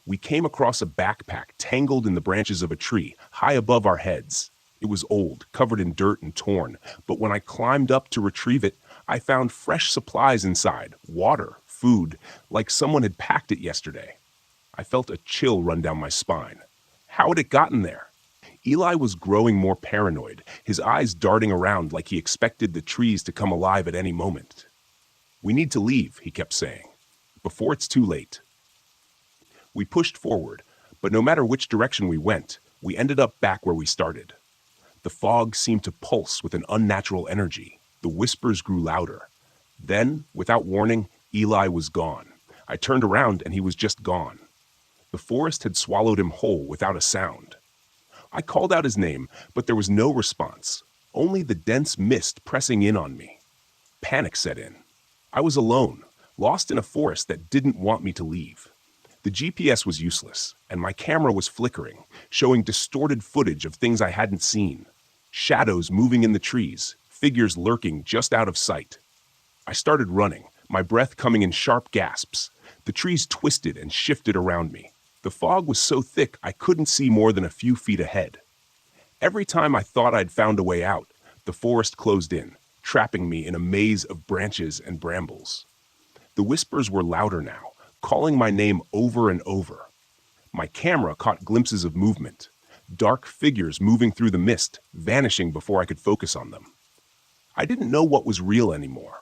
We came across a backpack tangled in the branches of a tree, high above our heads. It was old, covered in dirt and torn, but when I climbed up to retrieve it, I found fresh supplies inside, water, food, like someone had packed it yesterday. I felt a chill run down my spine. How had it gotten there? Eli was growing more paranoid, his eyes darting around like he expected the trees to come alive at any moment. "We need to leave," he kept saying, "before it's too late." We pushed forward, but no matter which direction we went, we ended up back where we started. The fog seemed to pulse with an unnatural energy. The whispers grew louder. Then, without warning, Eli was gone. I turned around and he was just gone. The forest had swallowed him whole without a sound. I called out his name, but there was no response, only the dense mist pressing in on me. Panic set in. I was alone, lost in a forest that didn't want me to leave. The GPS was useless, and my camera was flickering, showing distorted footage of things I hadn't seen. Shadows moving in the trees, figures lurking just out of sight. I started running, my breath coming in sharp gasps. The trees twisted and shifted around me. The fog was so thick I couldn't see more than a few feet ahead. Every time I thought I'd found a way out, the forest closed in, trapping me in a maze of branches and brambles. The whispers were louder now, calling my name over and over. My camera caught glimpses of movement, dark figures moving through the mist, vanishing before I could focus on them. I didn't know what was real anymore.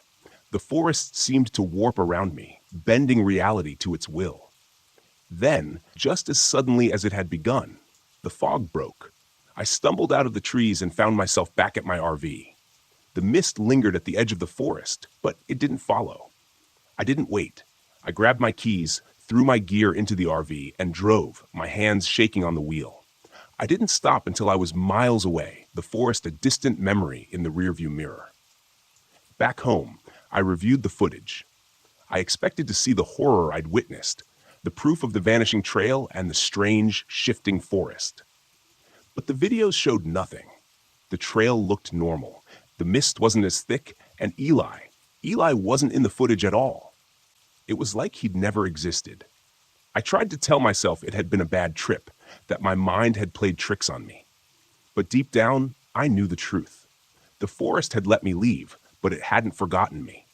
The forest seemed to warp around me, bending reality to its will. Then, just as suddenly as it had begun, the fog broke. I stumbled out of the trees and found myself back at my RV. The mist lingered at the edge of the forest, but it didn't follow. I didn't wait. I grabbed my keys, threw my gear into the RV, and drove, my hands shaking on the wheel. I didn't stop until I was miles away, the forest a distant memory in the rearview mirror. Back home, I reviewed the footage. I expected to see the horror I'd witnessed, the proof of the vanishing trail and the strange, shifting forest. But the videos showed nothing. The trail looked normal. The mist wasn't as thick, and Eli wasn't in the footage at all. It was like he'd never existed. I tried to tell myself it had been a bad trip, that my mind had played tricks on me. But deep down, I knew the truth. The forest had let me leave, but it hadn't forgotten me.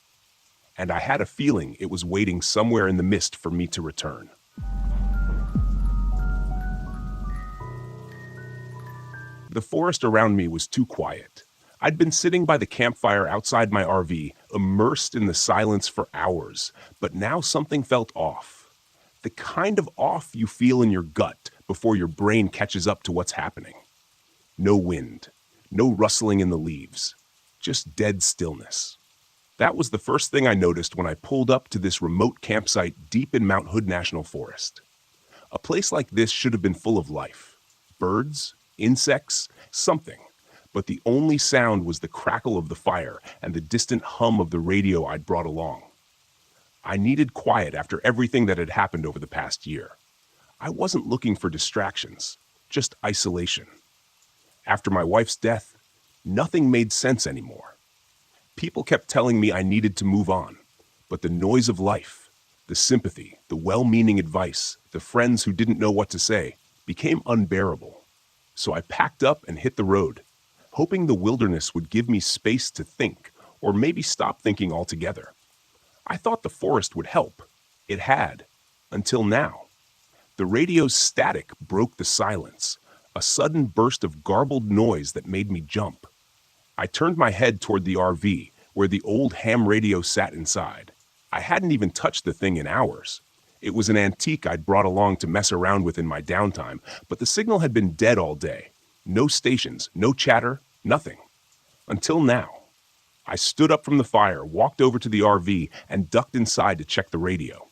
And I had a feeling it was waiting somewhere in the mist for me to return. The forest around me was too quiet. I'd been sitting by the campfire outside my RV, immersed in the silence for hours, but now something felt off. The kind of off you feel in your gut before your brain catches up to what's happening. No wind, no rustling in the leaves, just dead stillness. That was the first thing I noticed when I pulled up to this remote campsite deep in Mount Hood National Forest. A place like this should have been full of life. Birds, insects, something. But the only sound was the crackle of the fire and the distant hum of the radio I'd brought along. I needed quiet after everything that had happened over the past year. I wasn't looking for distractions, just isolation. After my wife's death, nothing made sense anymore. People kept telling me I needed to move on, but the noise of life, the sympathy, the well-meaning advice, the friends who didn't know what to say, became unbearable. So I packed up and hit the road, hoping the wilderness would give me space to think, or maybe stop thinking altogether. I thought the forest would help. It had, until now. The radio's static broke the silence, a sudden burst of garbled noise that made me jump. I turned my head toward the RV, where the old ham radio sat inside. I hadn't even touched the thing in hours. It was an antique I'd brought along to mess around with in my downtime, but the signal had been dead all day. No stations, no chatter, nothing. Until now. I stood up from the fire, walked over to the RV, and ducked inside to check the radio.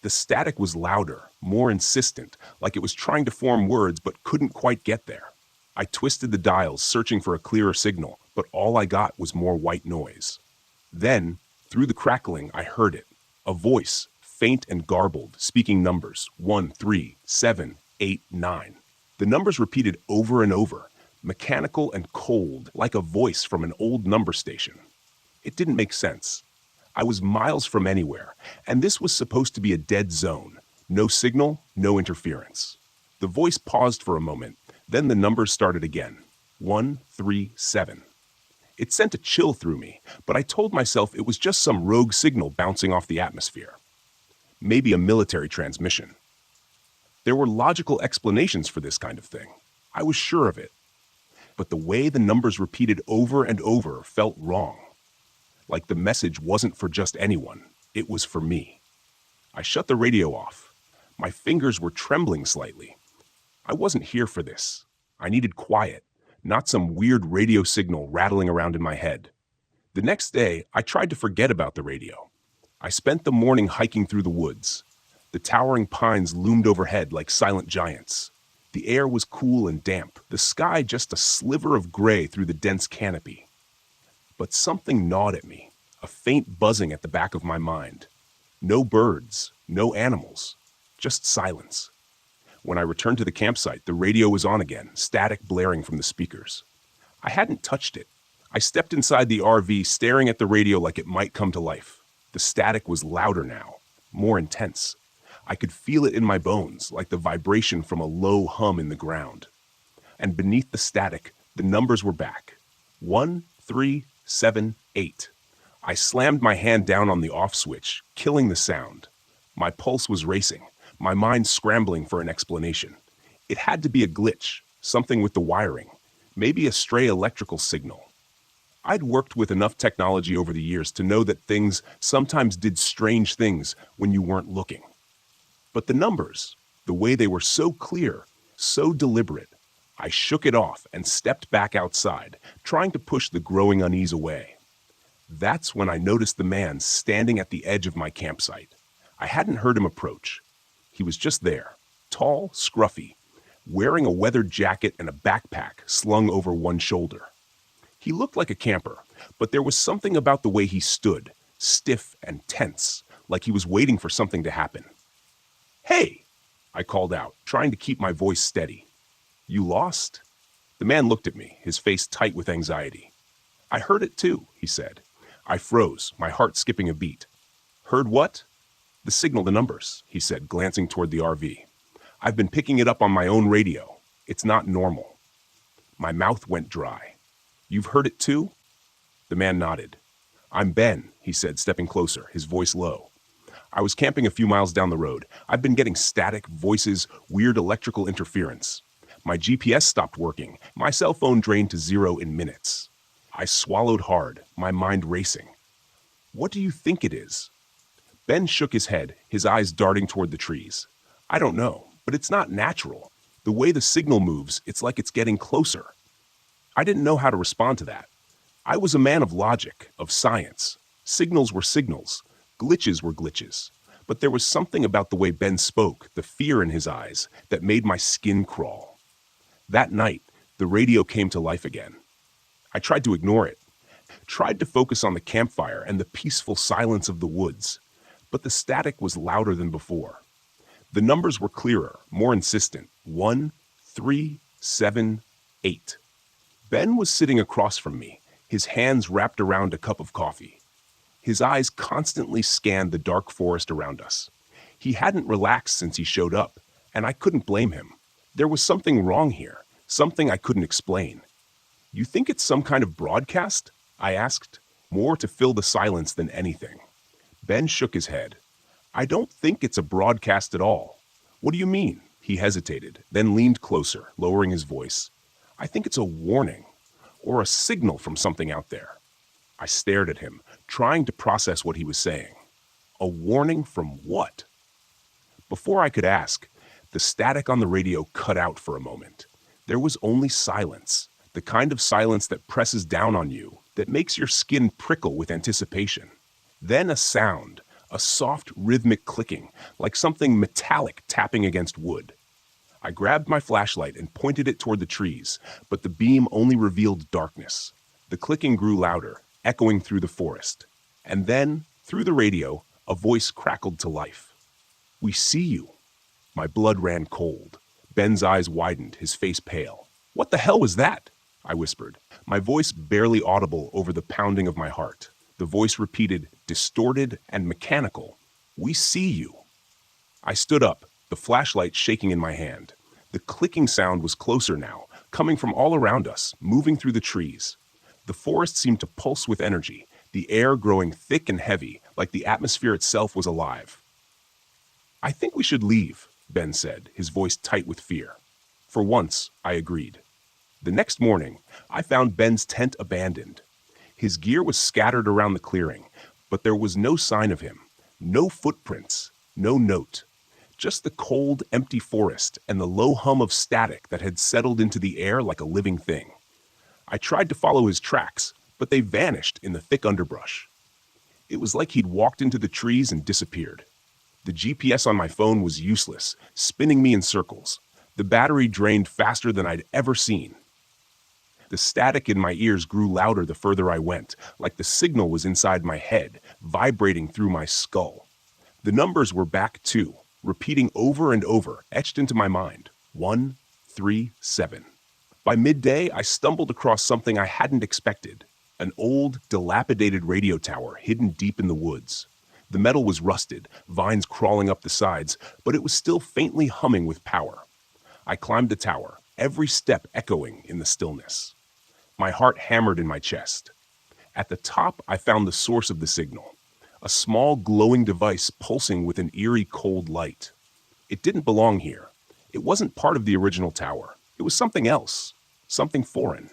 The static was louder, more insistent, like it was trying to form words but couldn't quite get there. I twisted the dials, searching for a clearer signal, but all I got was more white noise. Then, through the crackling, I heard it. A voice, faint and garbled, speaking numbers, 1, 3, 7, 8, 9. The numbers repeated over and over, mechanical and cold, like a voice from an old number station. It didn't make sense. I was miles from anywhere, and this was supposed to be a dead zone. No signal, no interference. The voice paused for a moment, then the numbers started again. 1, 3, 7. It sent a chill through me, but I told myself it was just some rogue signal bouncing off the atmosphere. Maybe a military transmission. There were logical explanations for this kind of thing. I was sure of it. But the way the numbers repeated over and over felt wrong. Like the message wasn't for just anyone, it was for me. I shut the radio off. My fingers were trembling slightly. I wasn't here for this. I needed quiet, not some weird radio signal rattling around in my head. The next day, I tried to forget about the radio. I spent the morning hiking through the woods. The towering pines loomed overhead like silent giants. The air was cool and damp, the sky just a sliver of gray through the dense canopy. But something gnawed at me, a faint buzzing at the back of my mind. No birds, no animals, just silence. When I returned to the campsite, the radio was on again, static blaring from the speakers. I hadn't touched it. I stepped inside the RV, staring at the radio like it might come to life. The static was louder now, more intense. I could feel it in my bones, like the vibration from a low hum in the ground. And beneath the static, the numbers were back. 1, 3, 7, 8. I slammed my hand down on the off switch, killing the sound. My pulse was racing, my mind scrambling for an explanation. It had to be a glitch, something with the wiring, maybe a stray electrical signal. I'd worked with enough technology over the years to know that things sometimes did strange things when you weren't looking. But the numbers, the way they were so clear, so deliberate, I shook it off and stepped back outside, trying to push the growing unease away. That's when I noticed the man standing at the edge of my campsite. I hadn't heard him approach. He was just there, tall, scruffy, wearing a weathered jacket and a backpack slung over one shoulder. He looked like a camper, but there was something about the way he stood, stiff and tense, like he was waiting for something to happen. "Hey!" I called out, trying to keep my voice steady. "You lost?" The man looked at me, his face tight with anxiety. "I heard it too," he said. I froze, my heart skipping a beat. "Heard what?" "The signal, the numbers," he said, glancing toward the RV. "I've been picking it up on my own radio. It's not normal." My mouth went dry. "You've heard it too?" The man nodded. "I'm Ben," he said, stepping closer, his voice low. "I was camping a few miles down the road. I've been getting static, voices, weird electrical interference. My GPS stopped working. My cell phone drained to 0 in minutes." I swallowed hard, my mind racing. What do you think it is? Ben shook his head, his eyes darting toward the trees. I don't know, but it's not natural. The way the signal moves, it's like it's getting closer. I didn't know how to respond to that. I was a man of logic, of science. Signals were signals. Glitches were glitches. But there was something about the way Ben spoke, the fear in his eyes, that made my skin crawl. That night, the radio came to life again. I tried to ignore it, tried to focus on the campfire and the peaceful silence of the woods, but the static was louder than before. The numbers were clearer, more insistent. 1, 3, 7, 8. Ben was sitting across from me, his hands wrapped around a cup of coffee. His eyes constantly scanned the dark forest around us. He hadn't relaxed since he showed up, and I couldn't blame him. There was something wrong here, something I couldn't explain. You think it's some kind of broadcast? I asked, more to fill the silence than anything. Ben shook his head. I don't think it's a broadcast at all. What do you mean? He hesitated, then leaned closer, lowering his voice. I think it's a warning, or a signal from something out there. I stared at him, trying to process what he was saying. A warning from what? Before I could ask, the static on the radio cut out for a moment. There was only silence, the kind of silence that presses down on you, that makes your skin prickle with anticipation. Then a sound, a soft rhythmic clicking, like something metallic tapping against wood. I grabbed my flashlight and pointed it toward the trees, but the beam only revealed darkness. The clicking grew louder, echoing through the forest. And then, through the radio, a voice crackled to life. We see you. My blood ran cold. Ben's eyes widened, his face pale. What the hell was that? I whispered, my voice barely audible over the pounding of my heart. The voice repeated, distorted and mechanical. We see you. I stood up, the flashlight shaking in my hand. The clicking sound was closer now, coming from all around us, moving through the trees. The forest seemed to pulse with energy, the air growing thick and heavy, like the atmosphere itself was alive. I think we should leave, Ben said, his voice tight with fear. For once, I agreed. The next morning, I found Ben's tent abandoned. His gear was scattered around the clearing, but there was no sign of him, no footprints, no note. Just the cold, empty forest and the low hum of static that had settled into the air like a living thing. I tried to follow his tracks, but they vanished in the thick underbrush. It was like he'd walked into the trees and disappeared. The GPS on my phone was useless, spinning me in circles. The battery drained faster than I'd ever seen. The static in my ears grew louder the further I went, like the signal was inside my head, vibrating through my skull. The numbers were back too, repeating over and over, etched into my mind. 1, 3, 7. By midday, I stumbled across something I hadn't expected. An old, dilapidated radio tower hidden deep in the woods. The metal was rusted, vines crawling up the sides, but it was still faintly humming with power. I climbed the tower, every step echoing in the stillness. My heart hammered in my chest. At the top, I found the source of the signal. A small glowing device pulsing with an eerie cold light. It didn't belong here. It wasn't part of the original tower. It was something else, something foreign.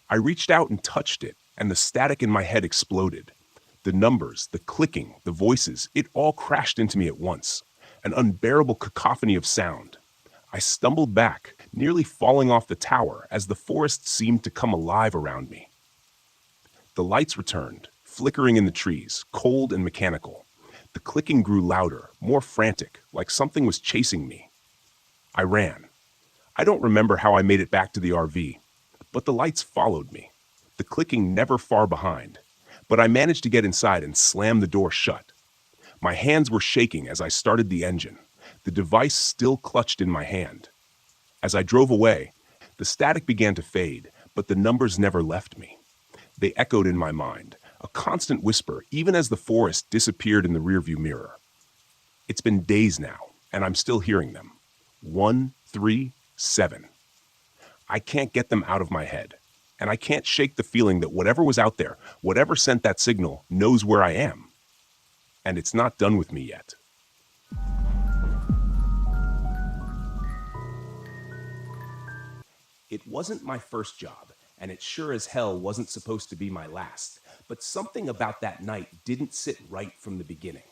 I reached out and touched it, and the static in my head exploded. The numbers, the clicking, the voices, it all crashed into me at once. An unbearable cacophony of sound. I stumbled back, nearly falling off the tower as the forest seemed to come alive around me. The lights returned, flickering in the trees, cold and mechanical. The clicking grew louder, more frantic, like something was chasing me. I ran. I don't remember how I made it back to the RV, but the lights followed me, the clicking never far behind. But I managed to get inside and slam the door shut. My hands were shaking as I started the engine, the device still clutched in my hand. As I drove away, the static began to fade, but the numbers never left me. They echoed in my mind, a constant whisper, even as the forest disappeared in the rearview mirror. It's been days now, and I'm still hearing them. 1, 3, 7. I can't get them out of my head, and I can't shake the feeling that whatever was out there, whatever sent that signal, knows where I am. And it's not done with me yet. It wasn't my first job, and it sure as hell wasn't supposed to be my last. But something about that night didn't sit right from the beginning.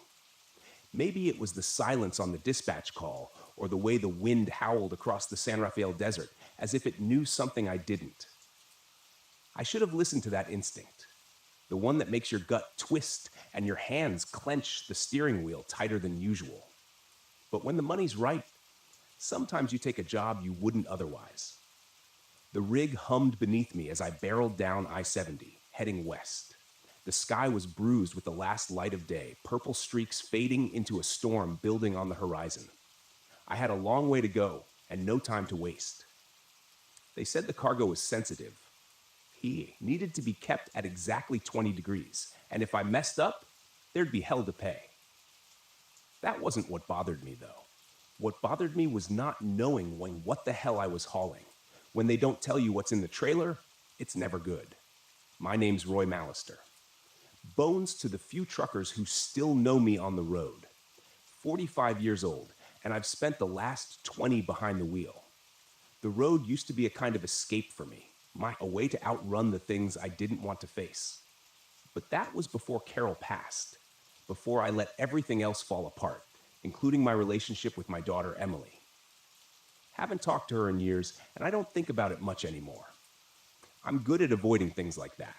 Maybe it was the silence on the dispatch call or the way the wind howled across the San Rafael desert as if it knew something I didn't. I should have listened to that instinct, the one that makes your gut twist and your hands clench the steering wheel tighter than usual. But when the money's right, sometimes you take a job you wouldn't otherwise. The rig hummed beneath me as I barreled down I-70, heading west. The sky was bruised with the last light of day, purple streaks fading into a storm building on the horizon. I had a long way to go and no time to waste. They said the cargo was sensitive. He needed to be kept at exactly 20 degrees, and if I messed up, there'd be hell to pay. That wasn't what bothered me, though. What bothered me was not knowing what the hell I was hauling. When they don't tell you what's in the trailer, it's never good. My name's Roy Mallister. Bones to the few truckers who still know me on the road. 45 years old, and I've spent the last 20 behind the wheel. The road used to be a kind of escape for me, a way to outrun the things I didn't want to face. But that was before Carol passed, before I let everything else fall apart, including my relationship with my daughter Emily. Haven't talked to her in years, and I don't think about it much anymore. I'm good at avoiding things like that.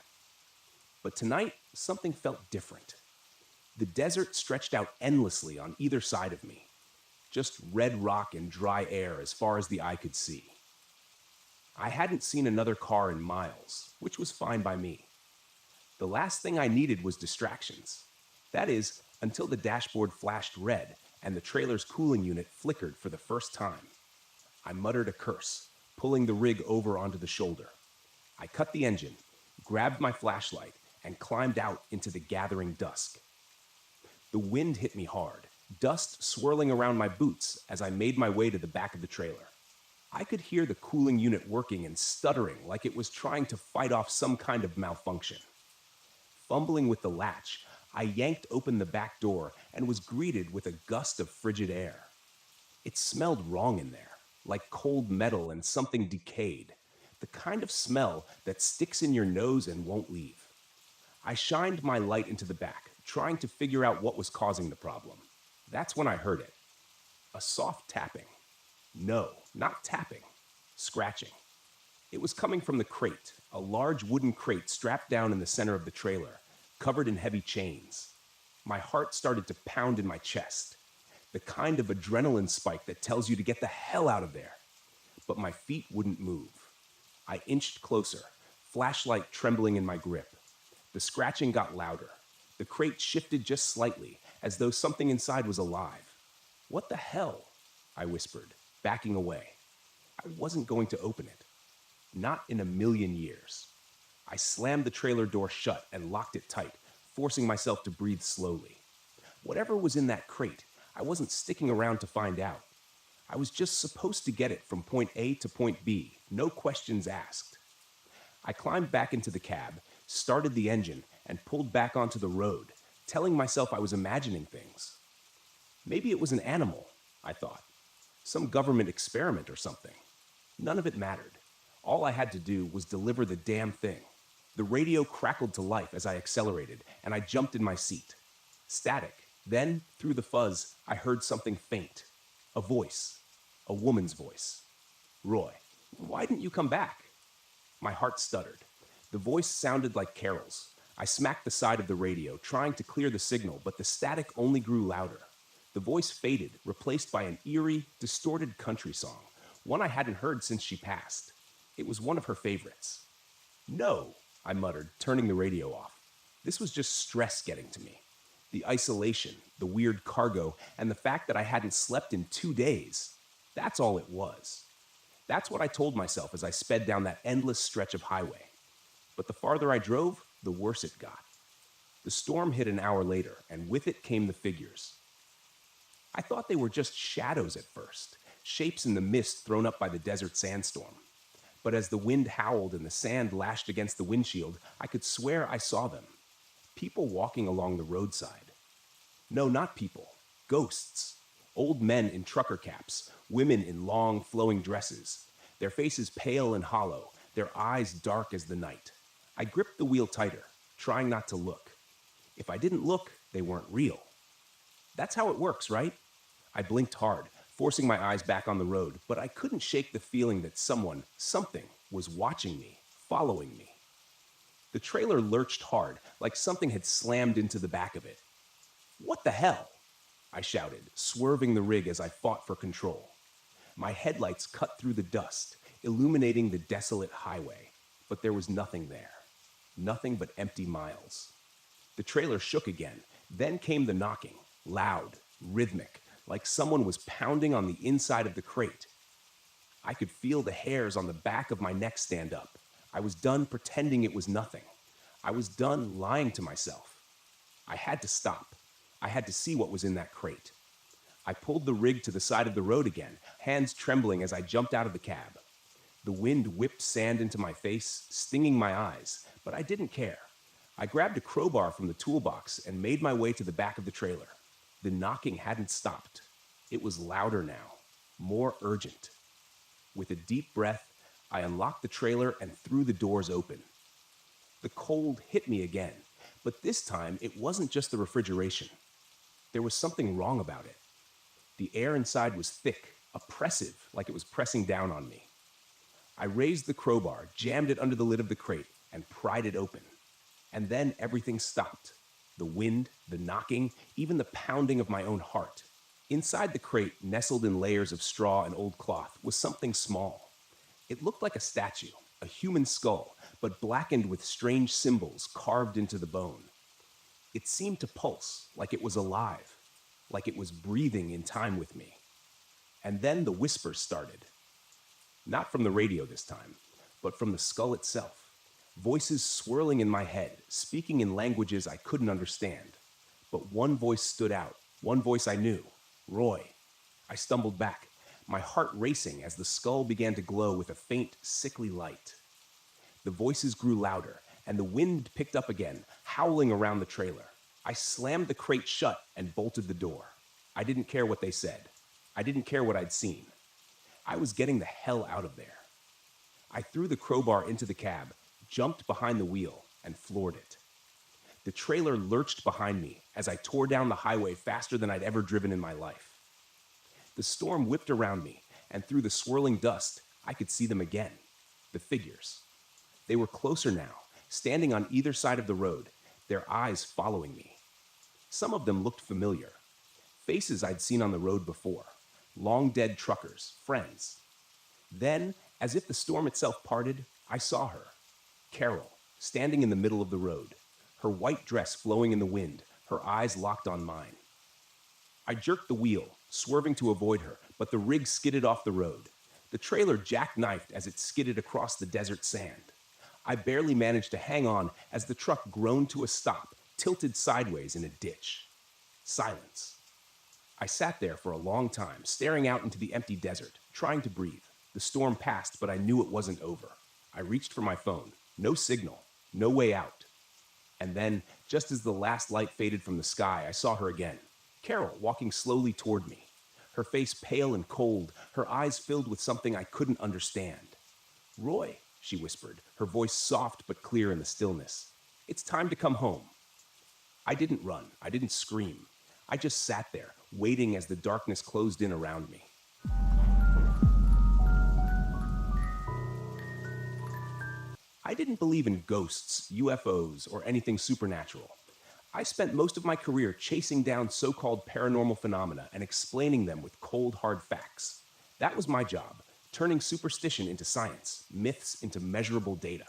But tonight, something felt different. The desert stretched out endlessly on either side of me, just red rock and dry air as far as the eye could see. I hadn't seen another car in miles, which was fine by me. The last thing I needed was distractions. That is, until the dashboard flashed red and the trailer's cooling unit flickered for the first time. I muttered a curse, pulling the rig over onto the shoulder. I cut the engine, grabbed my flashlight, and climbed out into the gathering dusk. The wind hit me hard, dust swirling around my boots as I made my way to the back of the trailer. I could hear the cooling unit working and stuttering like it was trying to fight off some kind of malfunction. Fumbling with the latch, I yanked open the back door and was greeted with a gust of frigid air. It smelled wrong in there, like cold metal and something decayed, the kind of smell that sticks in your nose and won't leave. I shined my light into the back, trying to figure out what was causing the problem. That's when I heard it. A soft tapping. No, not tapping. Scratching. It was coming from the crate, a large wooden crate strapped down in the center of the trailer, covered in heavy chains. My heart started to pound in my chest, the kind of adrenaline spike that tells you to get the hell out of there. But my feet wouldn't move. I inched closer, flashlight trembling in my grip. The scratching got louder. The crate shifted just slightly, as though something inside was alive. "What the hell?" I whispered, backing away. I wasn't going to open it. Not in a million years. I slammed the trailer door shut and locked it tight, forcing myself to breathe slowly. Whatever was in that crate, I wasn't sticking around to find out. I was just supposed to get it from point A to point B, no questions asked. I climbed back into the cab, started the engine, and pulled back onto the road, telling myself I was imagining things. Maybe it was an animal, I thought. Some government experiment or something. None of it mattered. All I had to do was deliver the damn thing. The radio crackled to life as I accelerated, and I jumped in my seat. Static. Then, through the fuzz, I heard something faint. A voice. A woman's voice. "Roy, why didn't you come back?" My heart stuttered. The voice sounded like Carol's. I smacked the side of the radio, trying to clear the signal, but the static only grew louder. The voice faded, replaced by an eerie, distorted country song, one I hadn't heard since she passed. It was one of her favorites. "No," I muttered, turning the radio off. This was just stress getting to me. The isolation, the weird cargo, and the fact that I hadn't slept in 2 days. That's all it was. That's what I told myself as I sped down that endless stretch of highway. But the farther I drove, the worse it got. The storm hit an hour later, and with it came the figures. I thought they were just shadows at first, shapes in the mist thrown up by the desert sandstorm. But as the wind howled and the sand lashed against the windshield, I could swear I saw them. People walking along the roadside. No, not people. Ghosts. Old men in trucker caps, women in long, flowing dresses, their faces pale and hollow, their eyes dark as the night. I gripped the wheel tighter. trying not to look. If I didn't look, they weren't real. That's how it works, right? I blinked hard, forcing my eyes back on the road, but I couldn't shake the feeling that something, was watching me, following me. The trailer lurched hard, like something had slammed into the back of it. "What the hell?" I shouted, swerving the rig as I fought for control. My headlights cut through the dust, illuminating the desolate highway, but there was nothing there. Nothing but empty miles. The trailer shook again, then came the knocking, loud, rhythmic, like someone was pounding on the inside of the crate. I could feel the hairs on the back of my neck stand up. I was done pretending it was nothing. I was done lying to myself. I had to stop. I had to see what was in that crate. I pulled the rig to the side of the road again, hands trembling as I jumped out of the cab. The wind whipped sand into my face, stinging my eyes, but I didn't care. I grabbed a crowbar from the toolbox and made my way to the back of the trailer. The knocking hadn't stopped. It was louder now, more urgent. With a deep breath, I unlocked the trailer and threw the doors open. The cold hit me again, but this time it wasn't just the refrigeration. There was something wrong about it. The air inside was thick, oppressive, like it was pressing down on me. I raised the crowbar, jammed it under the lid of the crate, and pried it open. And then everything stopped. The wind, the knocking, even the pounding of my own heart. Inside the crate, nestled in layers of straw and old cloth, was something small. It looked like a statue, a human skull, but blackened with strange symbols carved into the bone. It seemed to pulse, like it was alive, like it was breathing in time with me. And then the whispers started. Not from the radio this time, but from the skull itself. Voices swirling in my head, speaking in languages I couldn't understand. But one voice stood out, one voice I knew, Roy. I stumbled back, my heart racing as the skull began to glow with a faint, sickly light. The voices grew louder, and the wind picked up again, howling around the trailer. I slammed the crate shut and bolted the door. I didn't care what they said. I didn't care what I'd seen. I was getting the hell out of there. I threw the crowbar into the cab, jumped behind the wheel, and floored it. The trailer lurched behind me as I tore down the highway faster than I'd ever driven in my life. The storm whipped around me, and through the swirling dust, I could see them again. The figures. They were closer now, standing on either side of the road, their eyes following me. Some of them looked familiar. Faces I'd seen on the road before. Long-dead truckers, friends. Then, as if the storm itself parted, I saw her. Carol, standing in the middle of the road, her white dress flowing in the wind, her eyes locked on mine. I jerked the wheel, swerving to avoid her, but the rig skidded off the road. The trailer jackknifed as it skidded across the desert sand. I barely managed to hang on as the truck groaned to a stop, tilted sideways in a ditch. Silence. I sat there for a long time, staring out into the empty desert, trying to breathe. The storm passed, but I knew it wasn't over. I reached for my phone. No signal. No way out. And then, just as the last light faded from the sky, I saw her again. Carol, walking slowly toward me. Her face pale and cold, her eyes filled with something I couldn't understand. "Roy," she whispered, her voice soft but clear in the stillness. "It's time to come home." I didn't run. I didn't scream. I just sat there, waiting as the darkness closed in around me. I didn't believe in ghosts, UFOs, or anything supernatural. I spent most of my career chasing down so-called paranormal phenomena and explaining them with cold, hard facts. That was my job, turning superstition into science, myths into measurable data.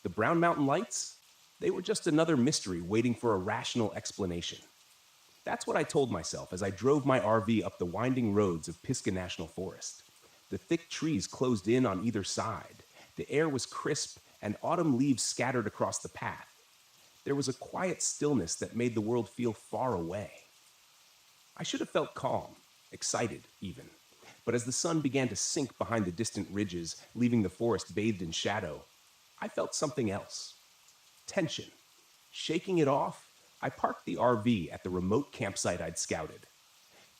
The Brown Mountain Lights? They were just another mystery waiting for a rational explanation. That's what I told myself as I drove my RV up the winding roads of Pisgah National Forest. The thick trees closed in on either side. The air was crisp, and autumn leaves scattered across the path. There was a quiet stillness that made the world feel far away. I should have felt calm, excited even. But as the sun began to sink behind the distant ridges, leaving the forest bathed in shadow, I felt something else. Tension. Shaking it off, I parked the RV at the remote campsite I'd scouted.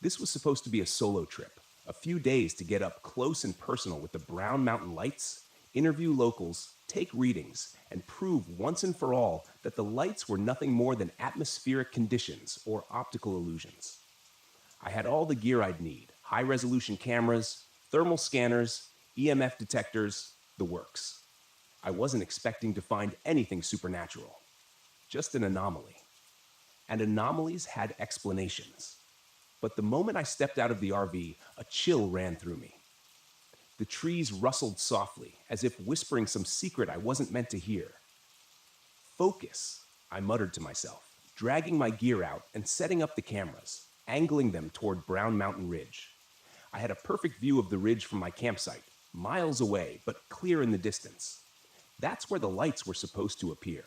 This was supposed to be a solo trip, a few days to get up close and personal with the Brown Mountain Lights, interview locals, take readings, and prove once and for all that the lights were nothing more than atmospheric conditions or optical illusions. I had all the gear I'd need: high resolution cameras, thermal scanners, EMF detectors, the works. I wasn't expecting to find anything supernatural, just an anomaly. And anomalies had explanations. But the moment I stepped out of the RV, a chill ran through me. The trees rustled softly, as if whispering some secret I wasn't meant to hear. Focus, I muttered to myself, dragging my gear out and setting up the cameras, angling them toward Brown Mountain Ridge. I had a perfect view of the ridge from my campsite, miles away, but clear in the distance. That's where the lights were supposed to appear.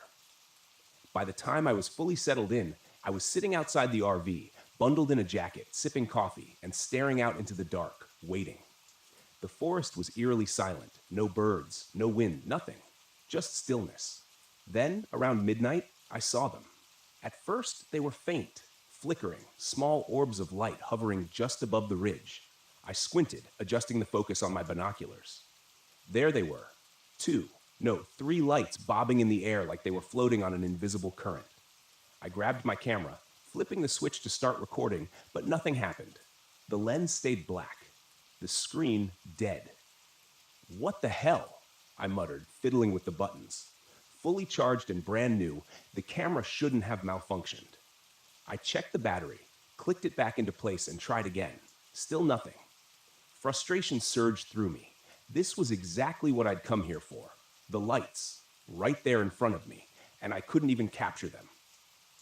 By the time I was fully settled in, I was sitting outside the RV, bundled in a jacket, sipping coffee, and staring out into the dark, waiting. The forest was eerily silent. No birds, no wind, nothing. Just stillness. Then, around midnight, I saw them. At first, they were faint, flickering, small orbs of light hovering just above the ridge. I squinted, adjusting the focus on my binoculars. There they were. Three lights bobbing in the air like they were floating on an invisible current. I grabbed my camera, flipping the switch to start recording, but nothing happened. The lens stayed black. The screen dead. What the hell? I muttered, fiddling with the buttons. Fully charged and brand new, the camera shouldn't have malfunctioned. I checked the battery, clicked it back into place, and tried again. Still nothing. Frustration surged through me. This was exactly what I'd come here for. The lights, right there in front of me, and I couldn't even capture them.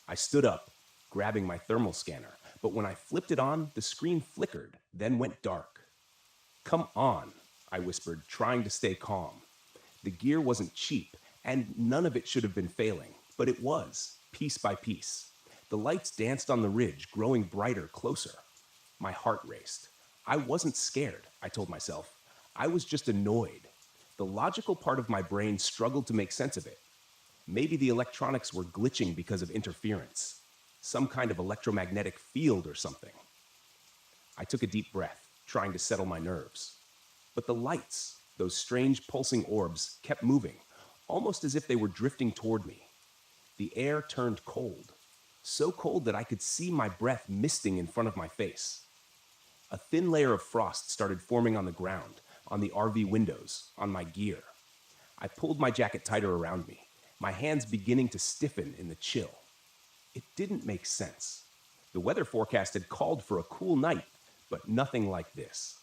I stood up, grabbing my thermal scanner, but when I flipped it on, the screen flickered, then went dark. "Come on," I whispered, trying to stay calm. The gear wasn't cheap, and none of it should have been failing, but it was, piece by piece. The lights danced on the ridge, growing brighter, closer. My heart raced. I wasn't scared, I told myself. I was just annoyed. The logical part of my brain struggled to make sense of it. Maybe the electronics were glitching because of interference. Some kind of electromagnetic field or something. I took a deep breath, trying to settle my nerves. But the lights, those strange pulsing orbs, kept moving, almost as if they were drifting toward me. The air turned cold, so cold that I could see my breath misting in front of my face. A thin layer of frost started forming on the ground, on the RV windows, on my gear. I pulled my jacket tighter around me, my hands beginning to stiffen in the chill. It didn't make sense. The weather forecast had called for a cool night, but nothing like this.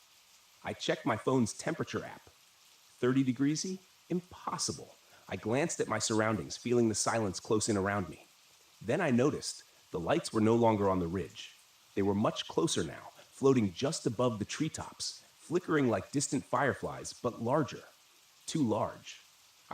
I checked my phone's temperature app. 30 degrees? Impossible. I glanced at my surroundings, feeling the silence close in around me. Then I noticed the lights were no longer on the ridge. They were much closer now, floating just above the treetops, flickering like distant fireflies, but larger. Too large.